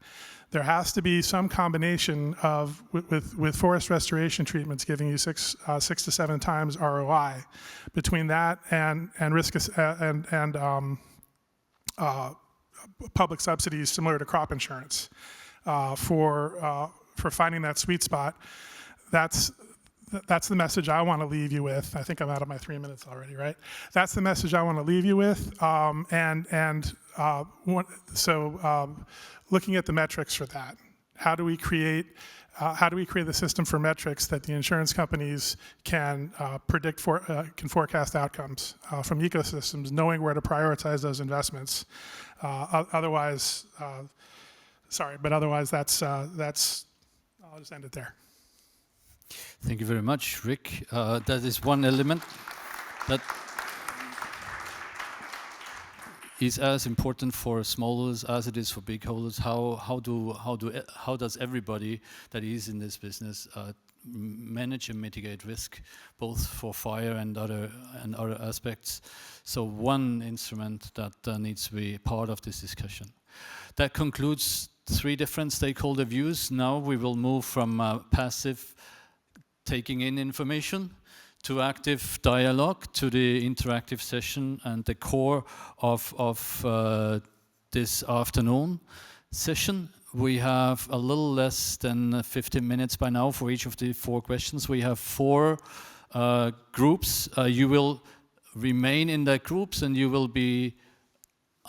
There has to be some combination of, with forest restoration treatments giving you 6 to 7 times ROI, between that and risk and public subsidies similar to crop insurance for finding that sweet spot. That's the message I want to leave you with. I think I'm out of my 3 minutes already, right? That's the message I want to leave you with. Looking at the metrics for that, how do we create the system for metrics that the insurance companies can can forecast outcomes from ecosystems, knowing where to prioritize those investments. Otherwise, that's. I'll just end it there. Thank you very much, Rick. That is one element that is as important for small holders as it is for big holders. How does everybody that is in this business manage and mitigate risk, both for fire and other aspects? So one instrument that needs to be part of this discussion. That concludes 3 different stakeholder views. Now we will move from passive taking in information to active dialogue, to the interactive session, and the core of this afternoon session. We have a little less than 15 minutes by now for each of the 4 questions. We have 4 groups. You will remain in their groups and you will be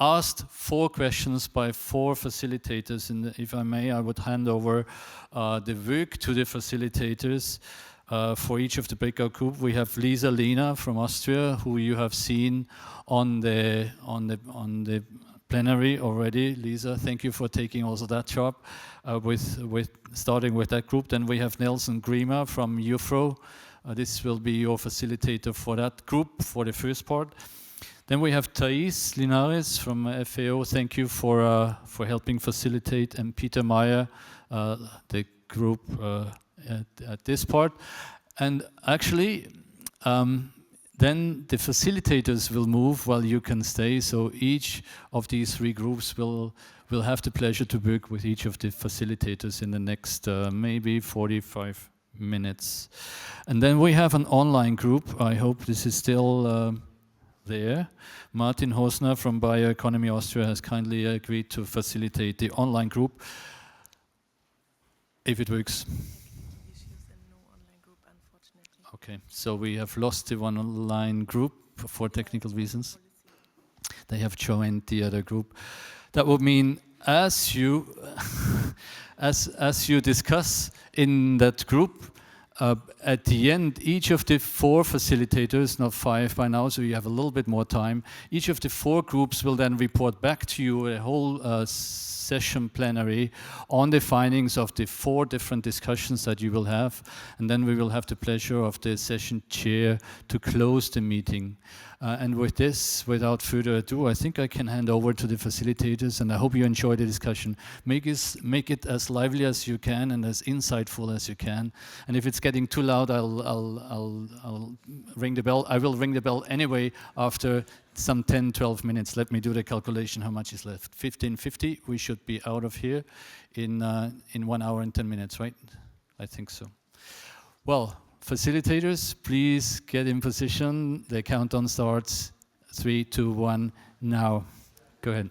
asked 4 questions by 4 facilitators. And if I may, I would hand over the work to the facilitators. For each of the breakout group, we have Lisa Lena from Austria, who you have seen on the plenary already. Lisa, thank you for taking also that job with starting with that group. Then we have Nelson Grima from UFRO. This will be your facilitator for that group for the first part. Then we have Thais Linares from FAO. Thank you for helping facilitate, and Peter Meyer, the group. At this part, and actually then the facilitators will move while you can stay, so each of these 3 groups will have the pleasure to work with each of the facilitators in the next maybe 45 minutes. And then we have an online group. I hope this is still there. Martin Hosner from Bioeconomy Austria has kindly agreed to facilitate the online group, if it works. Okay, so we have lost the one online group for technical reasons. They have joined the other group. That would mean as you as you discuss in that group, at the end, each of the 4 facilitators, not 5 by now, so you have a little bit more time, each of the 4 groups will then report back to you a whole session plenary on the findings of the 4 different discussions that you will have, and then we will have the pleasure of the session chair to close the meeting. And with this, without further ado, I think I can hand over to the facilitators, and I hope you enjoy the discussion. Make it as lively as you can and as insightful as you can. And if it's getting too loud, I'll ring the bell. I will ring the bell anyway after some 10, 12 minutes. Let me do the calculation how much is left. 15:50, we should be out of here in 1 hour and 10 minutes, right? I think so. Well, facilitators, please get in position. The countdown starts. 3, 2, 1, now. Go ahead.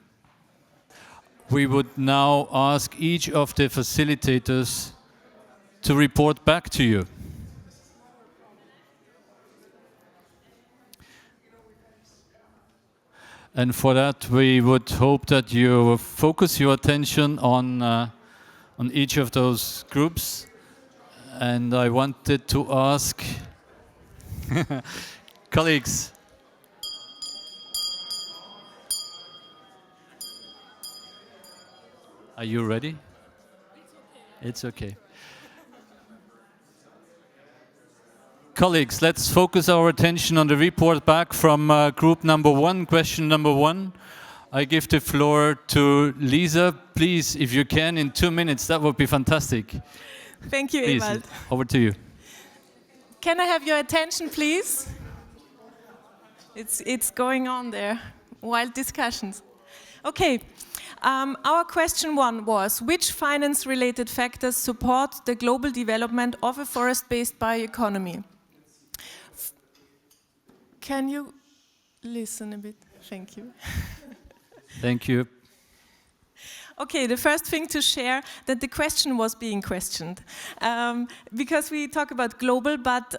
We would now ask each of the facilitators to report back to you. And for that, we would hope that you focus your attention on each of those groups. And I wanted to ask colleagues. Are you ready? It's okay. Colleagues, let's focus our attention on the report back from group number 1, question number 1. I give the floor to Lisa. Please, if you can, in 2 minutes, that would be fantastic. Thank you, Please, Ewald. over to you. Can I have your attention, please? It's going on there. Wild discussions. Okay. Our question 1 was, which finance-related factors support the global development of a forest-based bioeconomy? Can you listen a bit? Thank you. Thank you. Okay, the first thing to share that the question was being questioned. Because we talk about global, but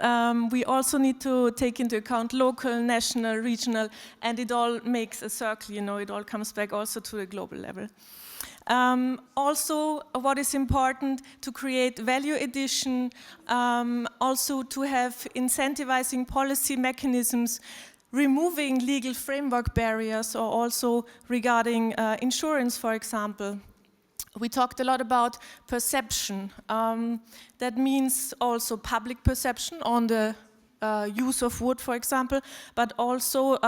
we also need to take into account local, national, regional, and it all makes a circle, you know, it all comes back also to a global level. Also, what is important to create value addition, also to have incentivizing policy mechanisms, removing legal framework barriers, or also regarding insurance, for example. We talked a lot about perception. That means also public perception on the use of wood, for example, but also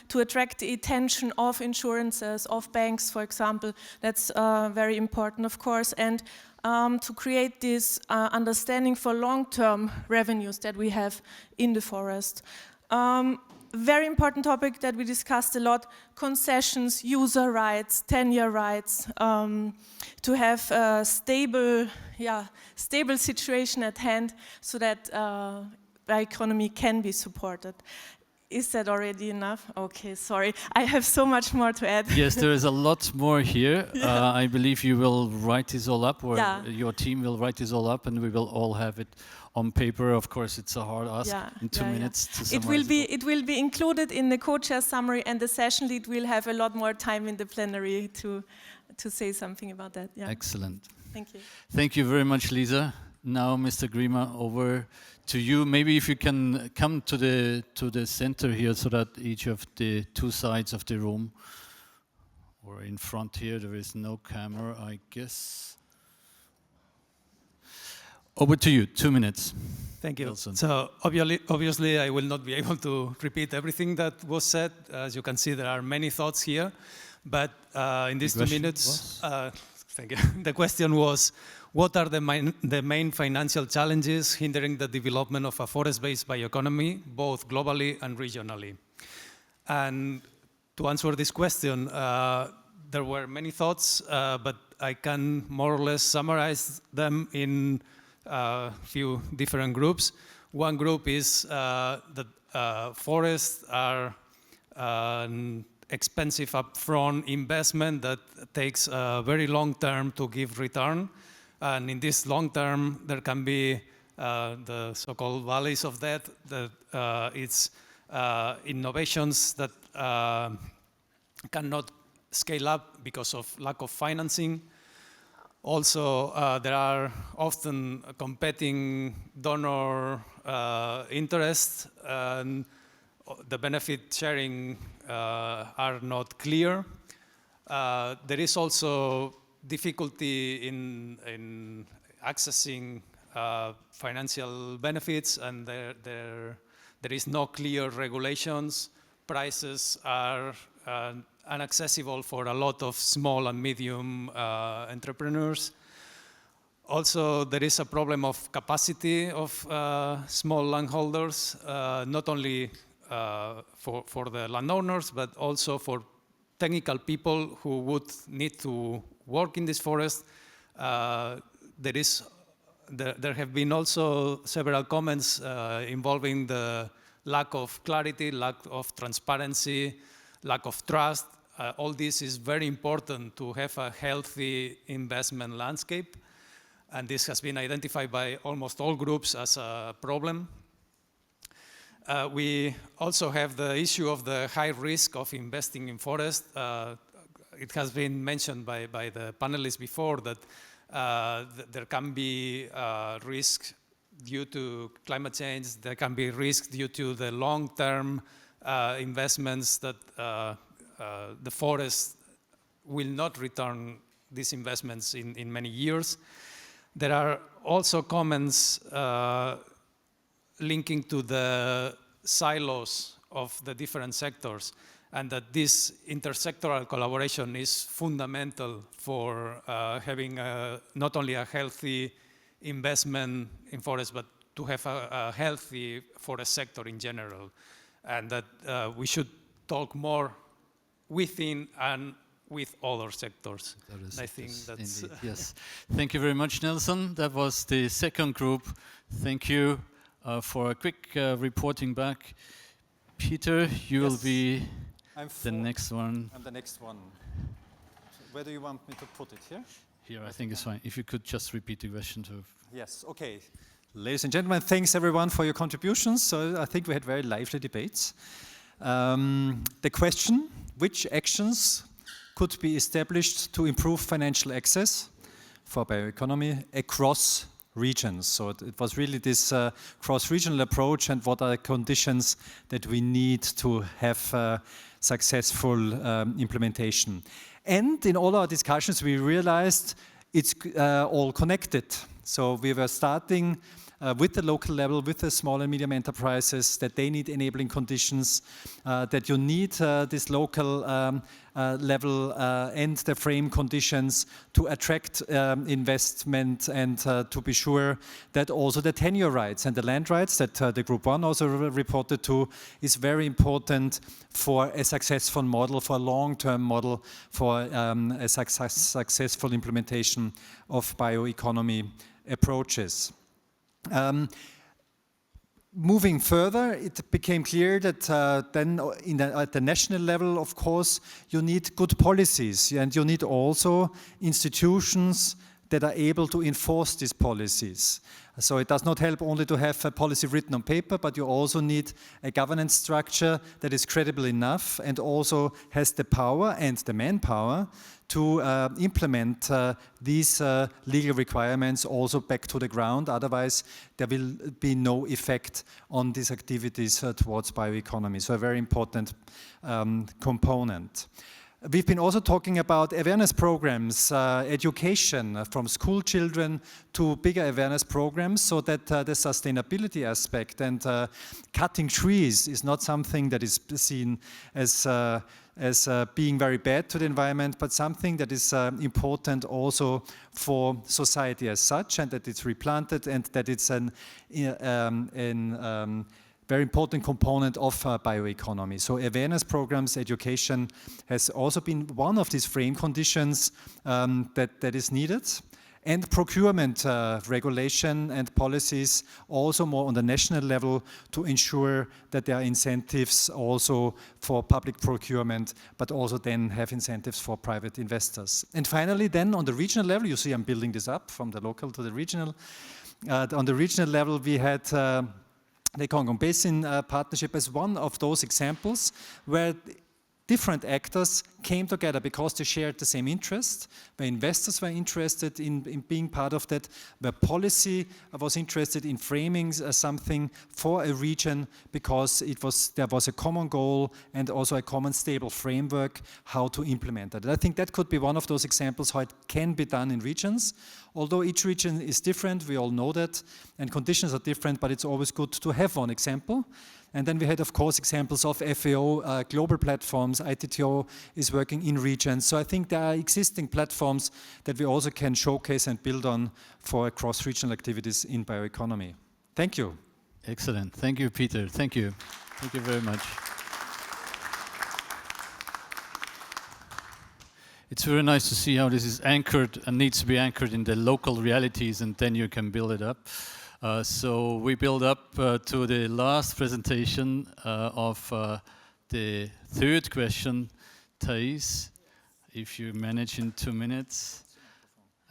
to attract the attention of insurances, of banks, for example. That's very important, of course, and to create this understanding for long-term revenues that we have in the forest. Very important topic that we discussed a lot, concessions, user rights, tenure rights, to have a stable situation at hand so that the economy can be supported. Is that already enough? Okay, sorry. I have so much more to add. Yes, there is a lot more here. Yeah. I believe you will write this all up, or your team will write this all up, and we will all have it on paper. Of course, it's a hard ask in 2 minutes to summarize it will be included in the co-chair summary, and the session lead will have a lot more time in the plenary to say something about that. Yeah. Excellent. Thank you. Thank you very much, Lisa. Now, Mr. Grima, over to you. Maybe if you can come to the center here, so that each of the 2 sides of the room, or in front here, there is no camera, I guess. Over to you, 2 minutes. Thank you. Wilson. So obviously, I will not be able to repeat everything that was said. As you can see, there are many thoughts here. But in these 2 minutes, thank you. The question was, what are the main financial challenges hindering the development of a forest-based bioeconomy, both globally and regionally? And to answer this question, there were many thoughts, but I can more or less summarize them in a few different groups. One group is that forests are an expensive upfront investment that takes a very long term to give return. And in this long term, there can be the so-called valleys of death, that it's innovations that cannot scale up because of lack of financing. Also, there are often competing donor interests, and the benefit sharing are not clear. There is also difficulty in accessing financial benefits, and there is no clear regulations. Prices are inaccessible for a lot of small and medium entrepreneurs. Also, there is a problem of capacity of small landholders, not only for the landowners, but also for technical people who would need to work in this forest. There have been also several comments involving the lack of clarity, lack of transparency, lack of trust. All this is very important to have a healthy investment landscape. And this has been identified by almost all groups as a problem. We also have the issue of the high risk of investing in forest. It has been mentioned by the panelists before that there can be risk due to climate change. There can be risk due to the long-term investments that the forest will not return these investments in many years. There are also comments linking to the silos of the different sectors, and that this intersectoral collaboration is fundamental for having not only a healthy investment in forests, but to have a healthy forest sector in general. And that we should talk more within and with other sectors. I think that's... Yes. Thank you very much, Nelson. That was the second group. Thank you for a quick reporting back. Peter, you will be the next one. I'm the next one. Where do you want me to put it? Here? Here, I think it's fine. If you could just repeat the question to... Yes, okay. Ladies and gentlemen, thanks everyone for your contributions. So I think we had very lively debates. The question, which actions could be established to improve financial access for bioeconomy across regions? So it was really this cross-regional approach, and what are the conditions that we need to have successful implementation. And in all our discussions, we realized it's all connected. So we were starting with the local level, with the small and medium enterprises, that they need enabling conditions, that you need this local level and the frame conditions to attract investment, and to be sure that also the tenure rights and the land rights that the Group 1 also reported to is very important for a successful model, for a long-term model, for a successful implementation of bioeconomy approaches. Moving further, it became clear that then at the national level, of course, you need good policies, and you need also institutions that are able to enforce these policies. So it does not help only to have a policy written on paper, but you also need a governance structure that is credible enough and also has the power and the manpower to implement these legal requirements also back to the ground. Otherwise, there will be no effect on these activities towards bioeconomy. So a very important component. We've been also talking about awareness programs, education from school children to bigger awareness programs, so that the sustainability aspect and cutting trees is not something that is seen as being very bad to the environment, but something that is important also for society as such, and that it's replanted, and that it's an very important component of bioeconomy. So awareness programs, education has also been one of these frame conditions that is needed. And procurement regulation and policies also more on the national level to ensure that there are incentives also for public procurement, but also then have incentives for private investors. And finally, then on the regional level, you see I'm building this up from the local to the regional. On the regional level, we had the Congo Basin Partnership as one of those examples where different actors came together because they shared the same interest, where investors were interested in being part of that, where policy was interested in framing something for a region because there was a common goal and also a common stable framework how to implement that. And I think that could be one of those examples how it can be done in regions. Although each region is different, we all know that, and conditions are different, but it's always good to have one example. And then we had, of course, examples of FAO, global platforms. ITTO is working in regions. So I think there are existing platforms that we also can showcase and build on for cross-regional activities in bioeconomy. Thank you. Excellent. Thank you, Peter. Thank you. Thank you very much. It's very nice to see how this is anchored and needs to be anchored in the local realities, and then you can build it up. So we build up to the last presentation of the third question. Thais, if you manage in 2 minutes,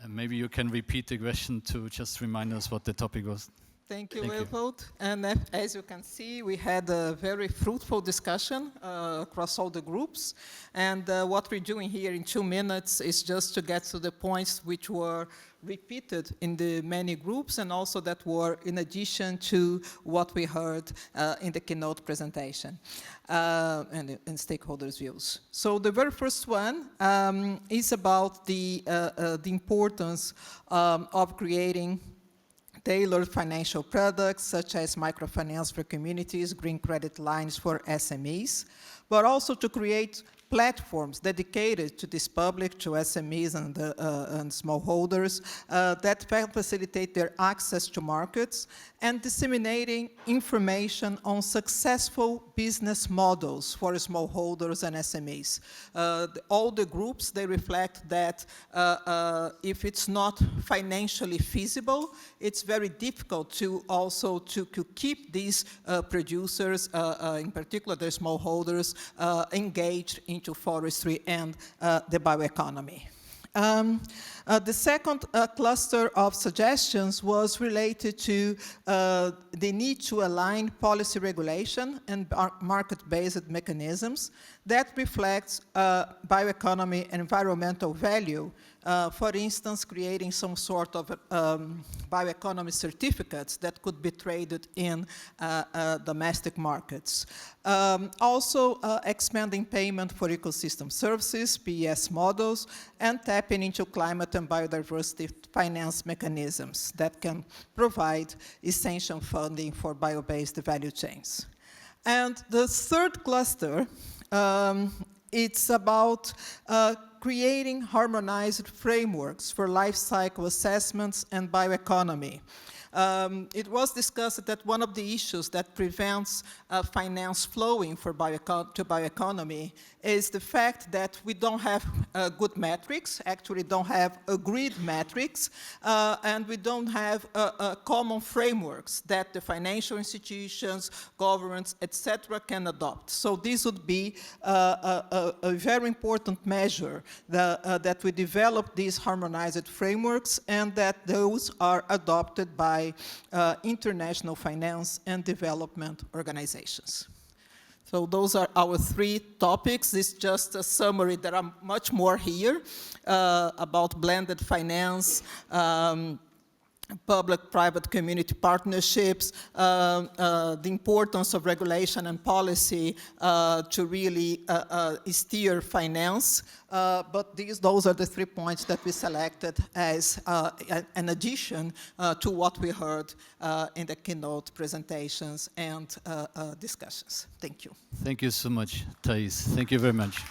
maybe you can repeat the question to just remind us what the topic was. Thank you, Leopold. And as you can see, we had a very fruitful discussion across all the groups. And what we're doing here in 2 minutes is just to get to the points which were repeated in the many groups and also that were in addition to what we heard in the keynote presentation and stakeholders' views. So the very first one is about the importance of creating tailored financial products such as microfinance for communities, green credit lines for SMEs, but also to create platforms dedicated to this public, to SMEs and smallholders that facilitate their access to markets and disseminating information on successful business models for smallholders and SMEs. All the groups, they reflect that if it's not financially feasible, it's very difficult to also to keep these producers, in particular the smallholders, engaged into forestry and the bioeconomy. The second cluster of suggestions was related to the need to align policy regulation and market-based mechanisms that reflects bioeconomy and environmental value. For instance, creating some sort of bioeconomy certificates that could be traded in domestic markets. Also expanding payment for ecosystem services, PES models, and tapping into climate and biodiversity finance mechanisms that can provide essential funding for bio-based value chains. And the third cluster, it's about creating harmonized frameworks for life cycle assessments and bioeconomy. It was discussed that one of the issues that prevents finance flowing for to bioeconomy is the fact that we don't have good metrics, actually don't have agreed metrics, and we don't have common frameworks that the financial institutions, governments, etc. can adopt. So this would be a very important measure that we develop these harmonized frameworks and that those are adopted by international finance and development organizations. So those are our 3 topics. This is just a summary. There are much more here about blended finance, public-private community partnerships, the importance of regulation and policy to really steer finance. But those are the 3 points that we selected as an addition to what we heard in the keynote presentations and discussions. Thank you. Thank you so much, Thais. Thank you very much.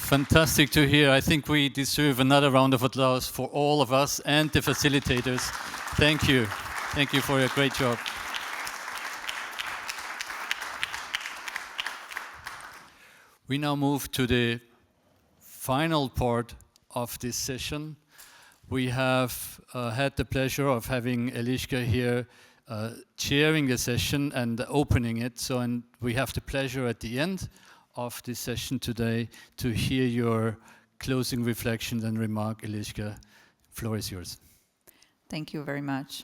Fantastic to hear. I think we deserve another round of applause for all of us and the facilitators. Thank you. Thank you for your great job. We now move to the final part of this session. We have had the pleasure of having Eliška here chairing the session and opening it. So, and we have the pleasure at the end of this session today to hear your closing reflections and remark. Eliška, floor is yours. Thank you very much.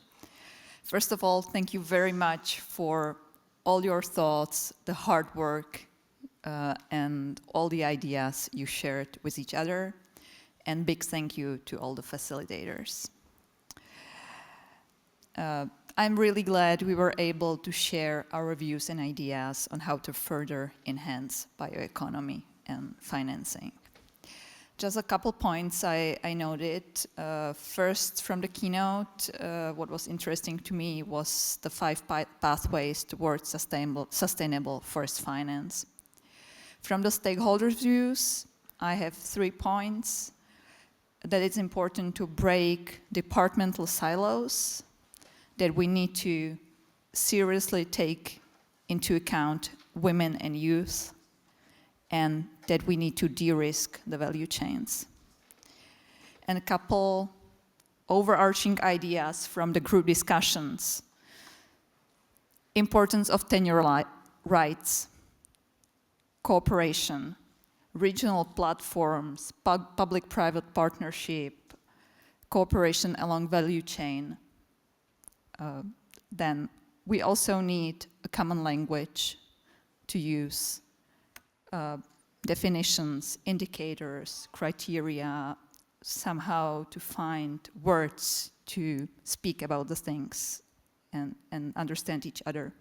First of all, thank you very much for all your thoughts, the hard work, and all the ideas you shared with each other. And big thank you to all the facilitators. I'm really glad we were able to share our views and ideas on how to further enhance bioeconomy and financing. Just a couple points I noted. First, from the keynote, what was interesting to me was the 5 pathways towards sustainable forest finance. From the stakeholders' views, I have 3 points. That it's important to break departmental silos, that we need to seriously take into account women and youth, and that we need to de-risk the value chains. And a couple overarching ideas from the group discussions. Importance of tenure rights, cooperation, regional platforms, public-private partnership, cooperation along value chain. Then we also need a common language to use, definitions, indicators, criteria, somehow to find words to speak about the things and understand each other.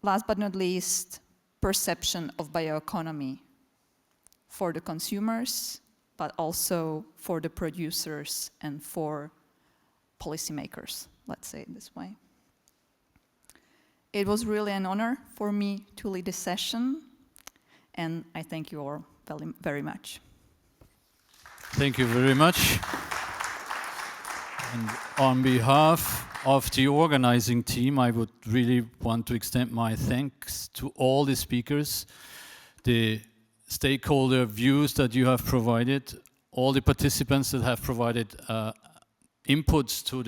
Last but not least, perception of bioeconomy for the consumers, but also for the producers and for policymakers, let's say it this way. It was really an honor for me to lead this session, and I thank you all very much. Thank you very much. And on behalf of the organizing team, I would really want to extend my thanks to all the speakers, the stakeholder views that you have provided, all the participants that have provided inputs to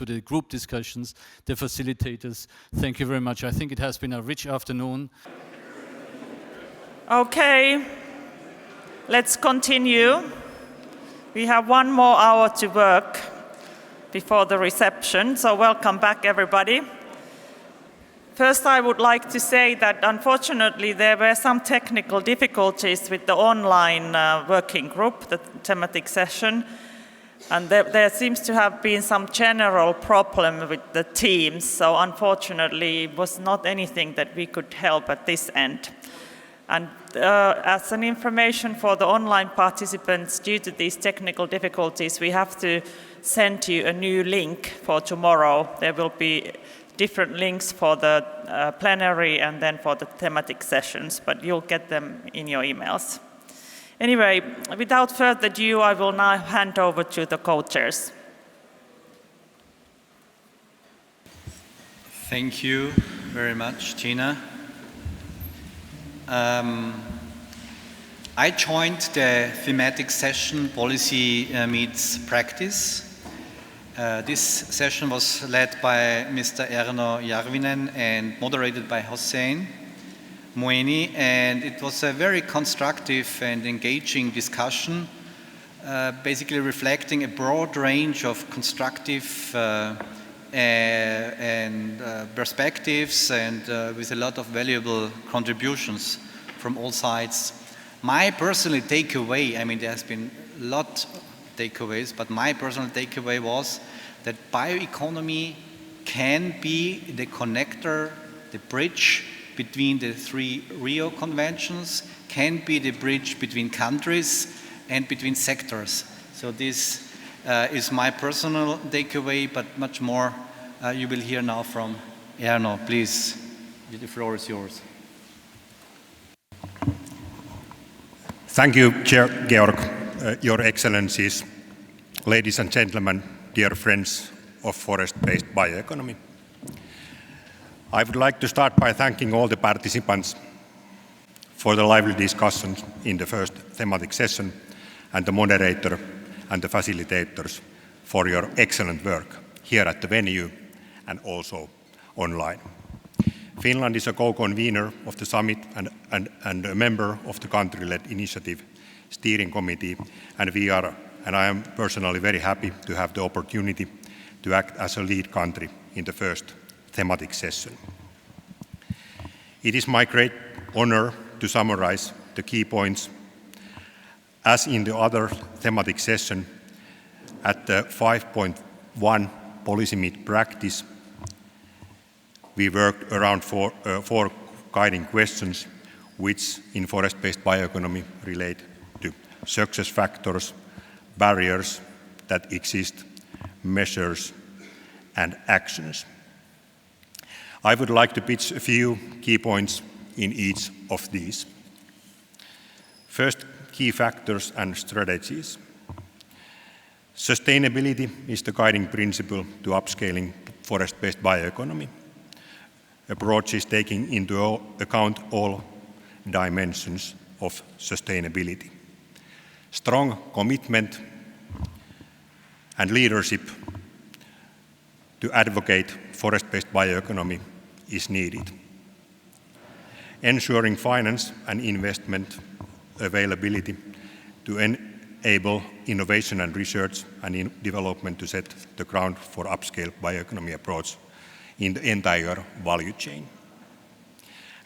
the group discussions, the facilitators. Thank you very much. I think it has been a rich afternoon. Okay, let's continue. We have 1 more hour to work before the reception, so welcome back, everybody. First, I would like to say that unfortunately there were some technical difficulties with the online working group, the thematic session, and there seems to have been some general problem with the teams, so unfortunately it was not anything that we could help at this end. And as an information for the online participants, due to these technical difficulties, we have to send you a new link for tomorrow. There will be different links for the plenary and then for the thematic sessions, but you'll get them in your emails. Anyway, without further ado, I will now hand over to the co-chairs. Thank you very much, Tina. I joined the thematic session Policy Meets Practice. This session was led by Mr. Erno Järvinen and moderated by Hossein Moeni, and it was a very constructive and engaging discussion, basically reflecting a broad range of constructive perspectives and with a lot of valuable contributions from all sides. My personal takeaway, I mean there has been a lot of takeaways, but my personal takeaway was that bioeconomy can be the connector, the bridge between the 3 Rio conventions, can be the bridge between countries and between sectors. So this is my personal takeaway, but much more you will hear now from Erno. Please, the floor is yours. Thank you, Chair Georg, Your Excellencies, ladies and gentlemen, dear friends of forest-based bioeconomy. I would like to start by thanking all the participants for the lively discussions in the first thematic session, and the moderator and the facilitators for your excellent work here at the venue and also online. Finland is a co-convener of the summit and a member of the country-led initiative steering committee, and we are and I am personally very happy to have the opportunity to act as a lead country in the first thematic session. It is my great honor to summarize the key points. As in the other thematic session, at the 5.1 Policy Meet Practice, we worked around four guiding questions, which in forest-based bioeconomy relate to success factors, barriers that exist, measures, and actions. I would like to pitch a few key points in each of these. First, key factors and strategies. Sustainability is the guiding principle to upscaling forest-based bioeconomy. Approaches taking into account all dimensions of sustainability. Strong commitment and leadership to advocate forest-based bioeconomy is needed. Ensuring finance and investment availability to enable innovation and research and development to set the ground for upscale bioeconomy approach in the entire value chain.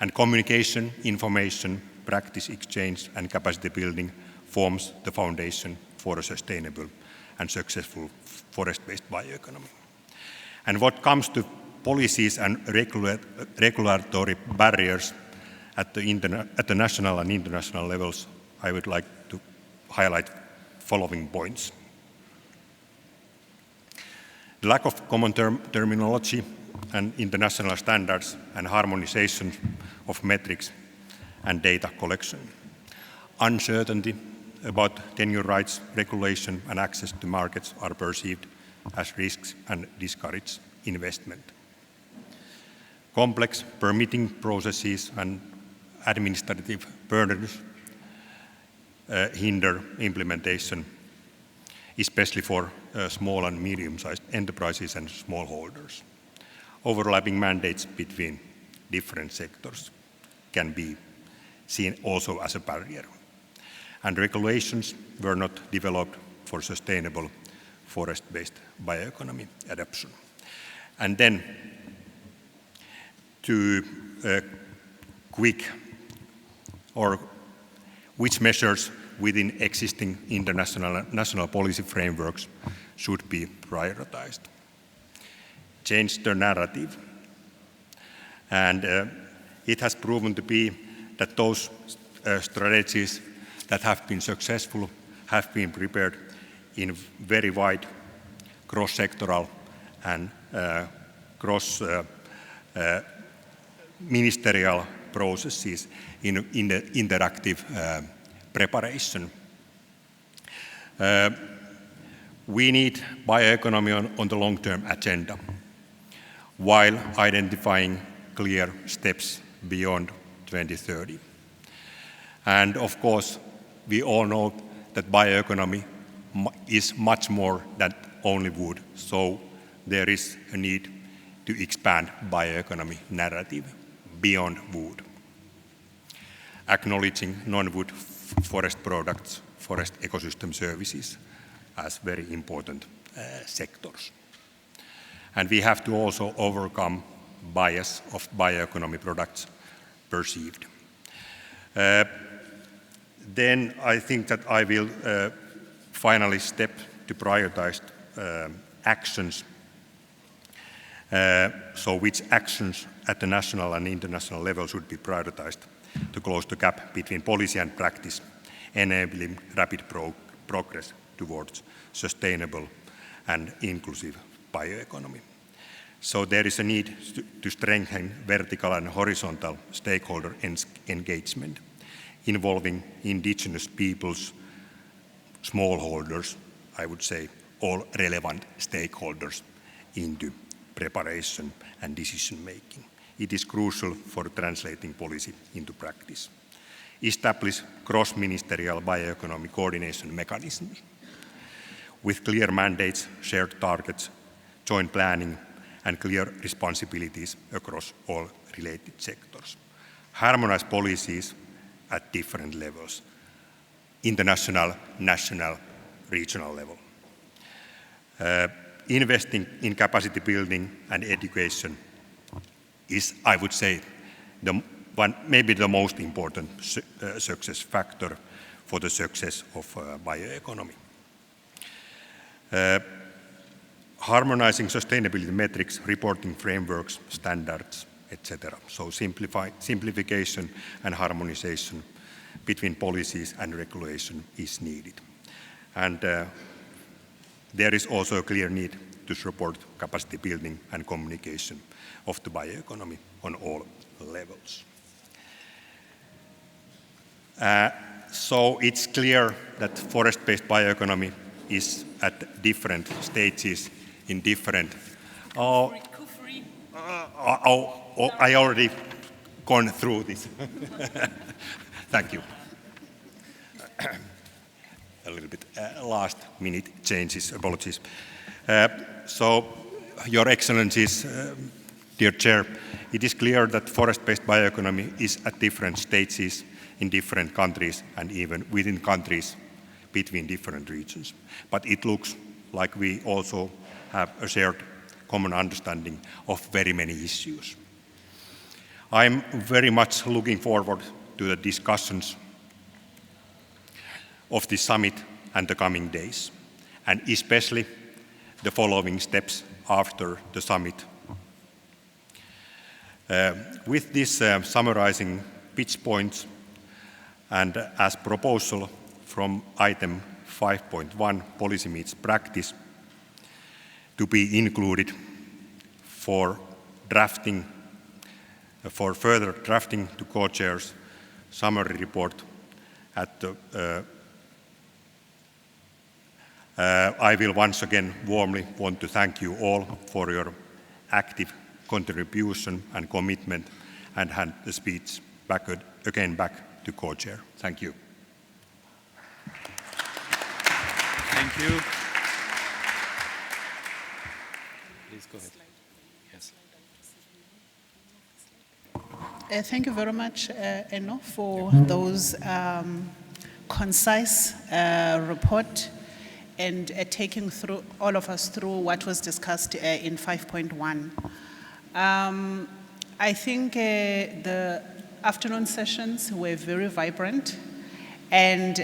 And communication, information, practice exchange, and capacity building forms the foundation for a sustainable and successful forest-based bioeconomy. And what comes to policies and regulatory barriers at the national and international levels, I would like to highlight following points. The lack of common terminology and international standards and harmonization of metrics and data collection. Uncertainty about tenure rights, regulation, and access to markets are perceived as risks and discourage investment. Complex permitting processes and administrative burdens hinder implementation, especially for small and medium-sized enterprises and smallholders. Overlapping mandates between different sectors can be seen also as a barrier. And regulations were not developed for sustainable forest-based bioeconomy adoption. And then to which measures within existing international and national policy frameworks should be prioritized. Change the narrative. And it has proven to be that those strategies that have been successful have been prepared in very wide cross-sectoral and cross-ministerial processes in the interactive preparation. We need bioeconomy on the long-term agenda while identifying clear steps beyond 2030. And of course, we all know that bioeconomy is much more than only wood, so there is a need to expand bioeconomy narrative beyond wood, acknowledging non-wood forest products, forest ecosystem services as very important sectors. And we have to also overcome bias of bioeconomy products perceived. Then I think that I will finally step to prioritized actions. So which actions at the national and international level should be prioritized to close the gap between policy and practice, enabling rapid progress towards sustainable and inclusive bioeconomy. So there is a need to strengthen vertical and horizontal stakeholder engagement, involving indigenous peoples, smallholders, I would say all relevant stakeholders into preparation and decision making. It is crucial for translating policy into practice. Establish cross-ministerial bioeconomy coordination mechanisms with clear mandates, shared targets, joint planning, and clear responsibilities across all related sectors. Harmonize policies at different levels, international, national, regional level. Investing in capacity building and education is, I would say, maybe the most important success factor for the success of bioeconomy. Harmonizing sustainability metrics, reporting frameworks, standards, etc. So simplification and harmonization between policies and regulation is needed. And there is also a clear need to support capacity building and communication of the bioeconomy on all levels. So it's clear that forest-based bioeconomy is at different stages in different... I already gone through this. Thank you. A little bit last minute changes, apologies. So, Your Excellencies, dear Chair, it is clear that forest-based bioeconomy is at different stages in different countries and even within countries between different regions. But it looks like we also have a shared common understanding of very many issues. I'm very much looking forward to the discussions of this summit and the coming days, and especially the following steps after the summit. With this summarizing pitch points and as proposal from item 5.1, policy meets practice, to be included for drafting, for further drafting to co-chairs summary report at the I will once again warmly want to thank you all for your active contribution and commitment, and hand the speech back to co-chair. Thank you. Thank you. Please go ahead. Yes. Thank you very much, Enno, for those concise report and taking through all of us through what was discussed in 5.1. I think the afternoon sessions were very vibrant, and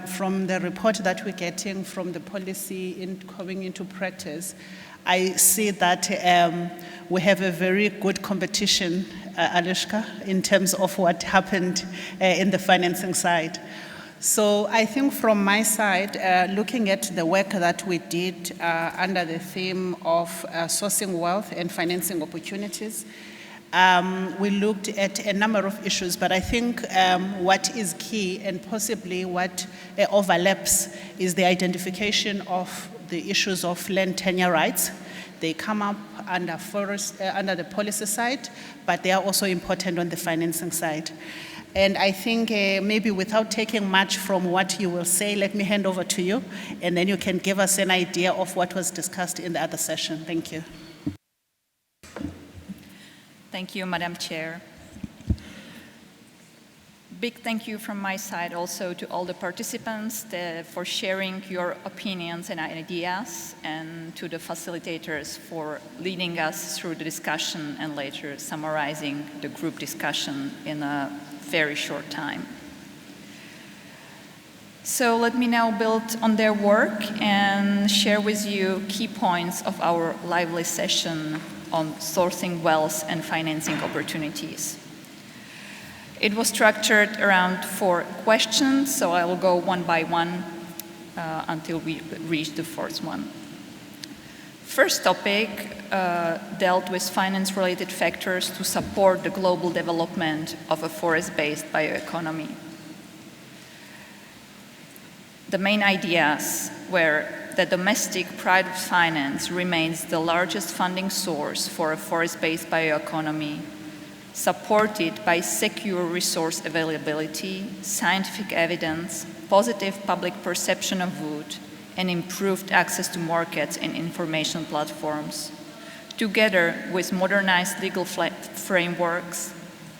from the report that we're getting from the policy coming into practice, I see that we have a very good competition, Alishka, in terms of what happened in the financing side. So I think from my side, looking at the work that we did under the theme of sourcing wealth and financing opportunities, we looked at a number of issues, but I think what is key and possibly what overlaps is the identification of the issues of land tenure rights. They come up under under the policy side, but they are also important on the financing side. And I think maybe without taking much from what you will say, let me hand over to you, and then you can give us an idea of what was discussed in the other session. Thank you. Thank you, Madam Chair. Big thank you from my side also to all the participants for sharing your opinions and ideas, and to the facilitators for leading us through the discussion and later summarizing the group discussion in a very short time. So let me now build on their work and share with you key points of our lively session on sourcing wealth and financing opportunities. It was structured around 4 questions, so I will go one by one until we reach the fourth one. First topic dealt with finance-related factors to support the global development of a forest-based bioeconomy. The main ideas were that domestic private finance remains the largest funding source for a forest-based bioeconomy, supported by secure resource availability, scientific evidence, positive public perception of wood, and improved access to markets and information platforms, together with modernized legal frameworks,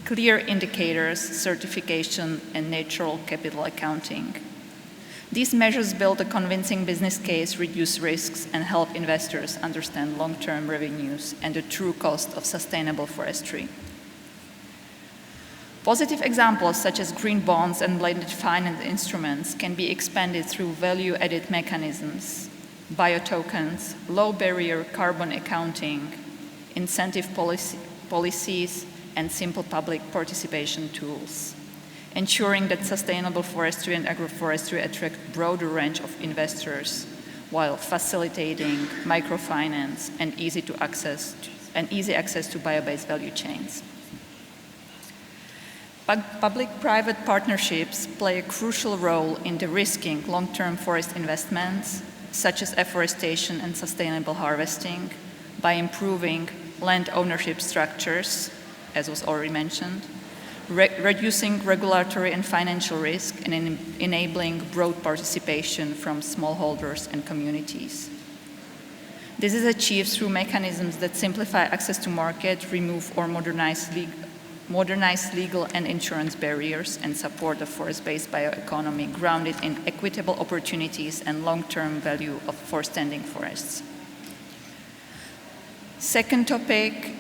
clear indicators, certification, and natural capital accounting. These measures build a convincing business case, reduce risks, and help investors understand long-term revenues and the true cost of sustainable forestry. Positive examples such as green bonds and blended finance instruments can be expanded through value-added mechanisms, biotokens, low-barrier carbon accounting, incentive policies, and simple public participation tools, ensuring that sustainable forestry and agroforestry attract a broader range of investors while facilitating microfinance and easy access to bio-based value chains. Public-private partnerships play a crucial role in de-risking long-term forest investments, such as afforestation and sustainable harvesting, by improving land ownership structures, as was already mentioned, reducing regulatory and financial risk, and enabling broad participation from smallholders and communities. This is achieved through mechanisms that simplify access to market, remove or modernize legal and insurance barriers, and support a forest-based bioeconomy grounded in equitable opportunities and long-term value for standing forests. Second topic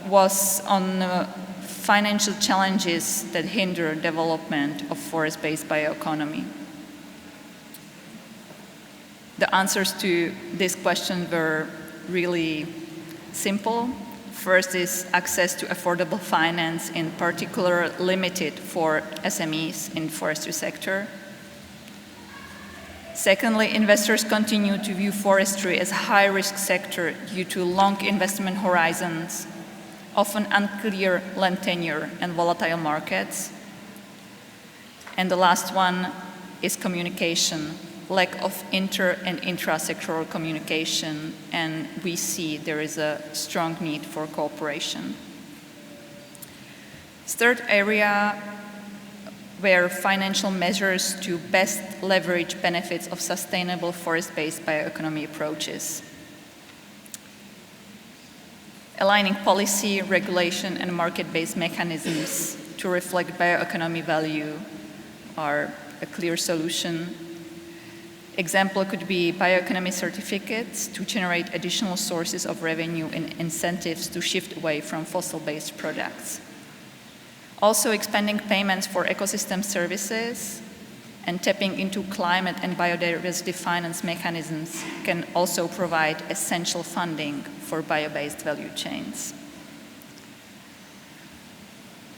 was on financial challenges that hinder development of forest-based bioeconomy. The answers to this question were really simple. First is access to affordable finance, in particular limited for SMEs in the forestry sector. Secondly, investors continue to view forestry as a high-risk sector due to long investment horizons, often unclear land tenure, and volatile markets. And the last one is communication, lack of inter- and intra-sectoral communication, and we see there is a strong need for cooperation. Third area where financial measures to best leverage benefits of sustainable forest-based bioeconomy approaches. Aligning policy, regulation, and market-based mechanisms to reflect bioeconomy value are a clear solution. Example could be bioeconomy certificates to generate additional sources of revenue and incentives to shift away from fossil-based products. Also, expanding payments for ecosystem services and tapping into climate and biodiversity finance mechanisms can also provide essential funding for bio-based value chains.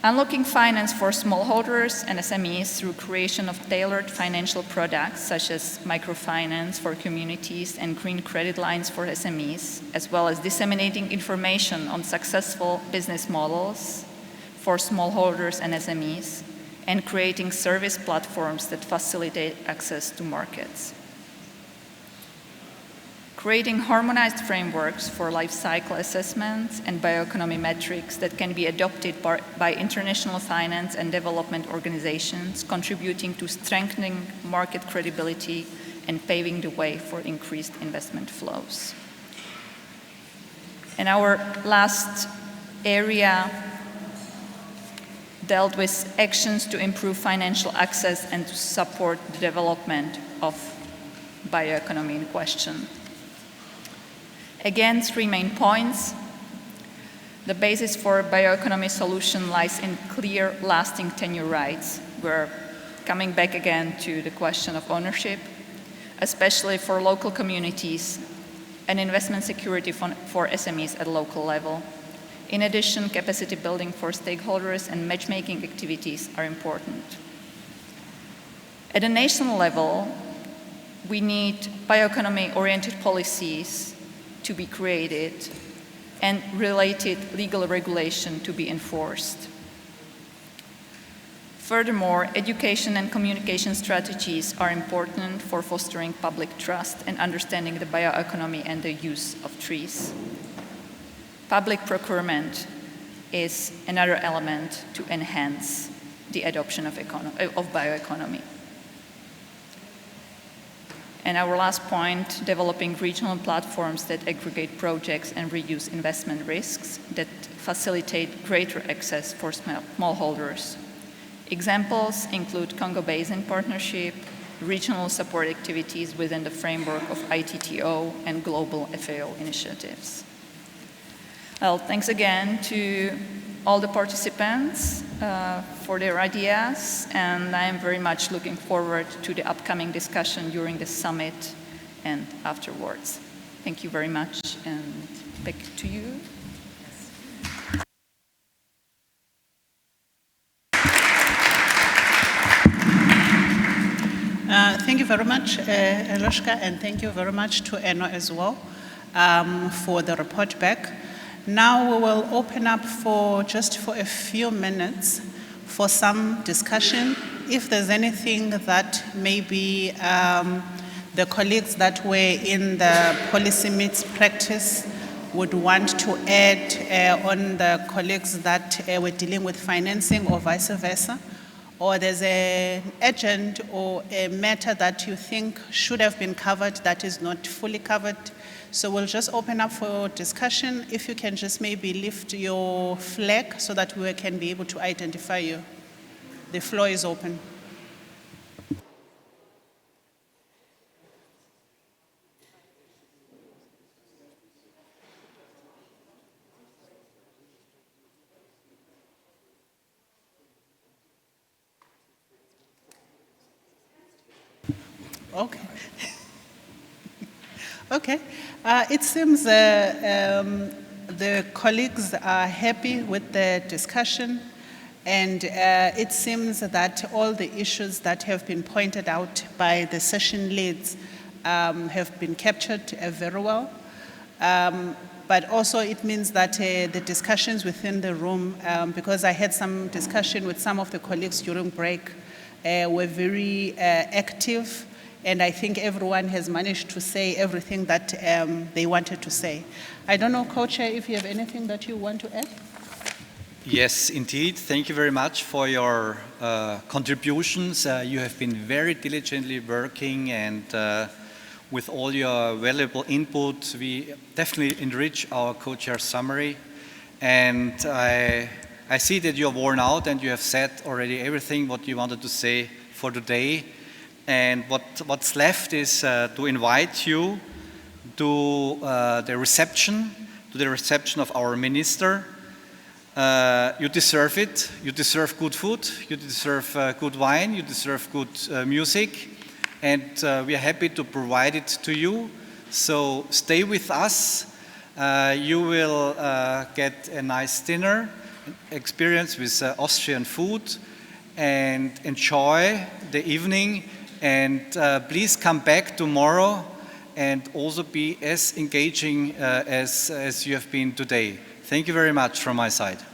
Unlocking finance for smallholders and SMEs through creation of tailored financial products such as microfinance for communities and green credit lines for SMEs, as well as disseminating information on successful business models for smallholders and SMEs, and creating service platforms that facilitate access to markets. Creating harmonized frameworks for life cycle assessments and bioeconomy metrics that can be adopted by international finance and development organizations, contributing to strengthening market credibility and paving the way for increased investment flows. And our last area dealt with actions to improve financial access and to support the development of bioeconomy in question. Again, three main points. The basis for a bioeconomy solution lies in clear, lasting tenure rights. We're coming back again to the question of ownership, especially for local communities, and investment security for SMEs at local level. In addition, capacity building for stakeholders and matchmaking activities are important. At a national level, we need bioeconomy-oriented policies to be created and related legal regulation to be enforced. Furthermore, education and communication strategies are important for fostering public trust and understanding the bioeconomy and the use of trees. Public procurement is another element to enhance the adoption of bioeconomy. And our last point, developing regional platforms that aggregate projects and reduce investment risks that facilitate greater access for smallholders Examples include Congo Basin Partnership, regional support activities within the framework of ITTO, and global FAO initiatives. Well, thanks again to all the participants for their ideas, and I am very much looking forward to the upcoming discussion during the summit and afterwards. Thank you very much, and back to you. Thank you very much, Eloshka, and thank you very much to Eno as well for the report back. Now we will open up for just for a few minutes for some discussion. If there's anything that maybe the colleagues that were in the policy meets practice would want to add on the colleagues that were dealing with financing or vice versa, or there's an agent or a matter that you think should have been covered that is not fully covered. So we'll just open up for discussion. If you can just maybe lift your flag so that we can be able to identify you. The floor is open. Okay. Okay. It seems the colleagues are happy with the discussion, and it seems that all the issues that have been pointed out by the session leads have been captured very well. But also it means that the discussions within the room, because I had some discussion with some of the colleagues during break, were very active. And I think everyone has managed to say everything that they wanted to say. I don't know, Co-Chair, if you have anything that you want to add? Yes, indeed. Thank you very much for your contributions. You have been very diligently working, and with all your valuable input, we definitely enrich our co-chair summary. And I see that you're worn out and you have said already everything what you wanted to say for today. And what's left is to invite you to the reception of our minister. You deserve it. You deserve good food. You deserve good wine. You deserve good music. And we are happy to provide it to you. So stay with us. You will get a nice dinner, experience with Austrian food, and enjoy the evening. And please come back tomorrow and also be as engaging as you have been today. Thank you very much from my side.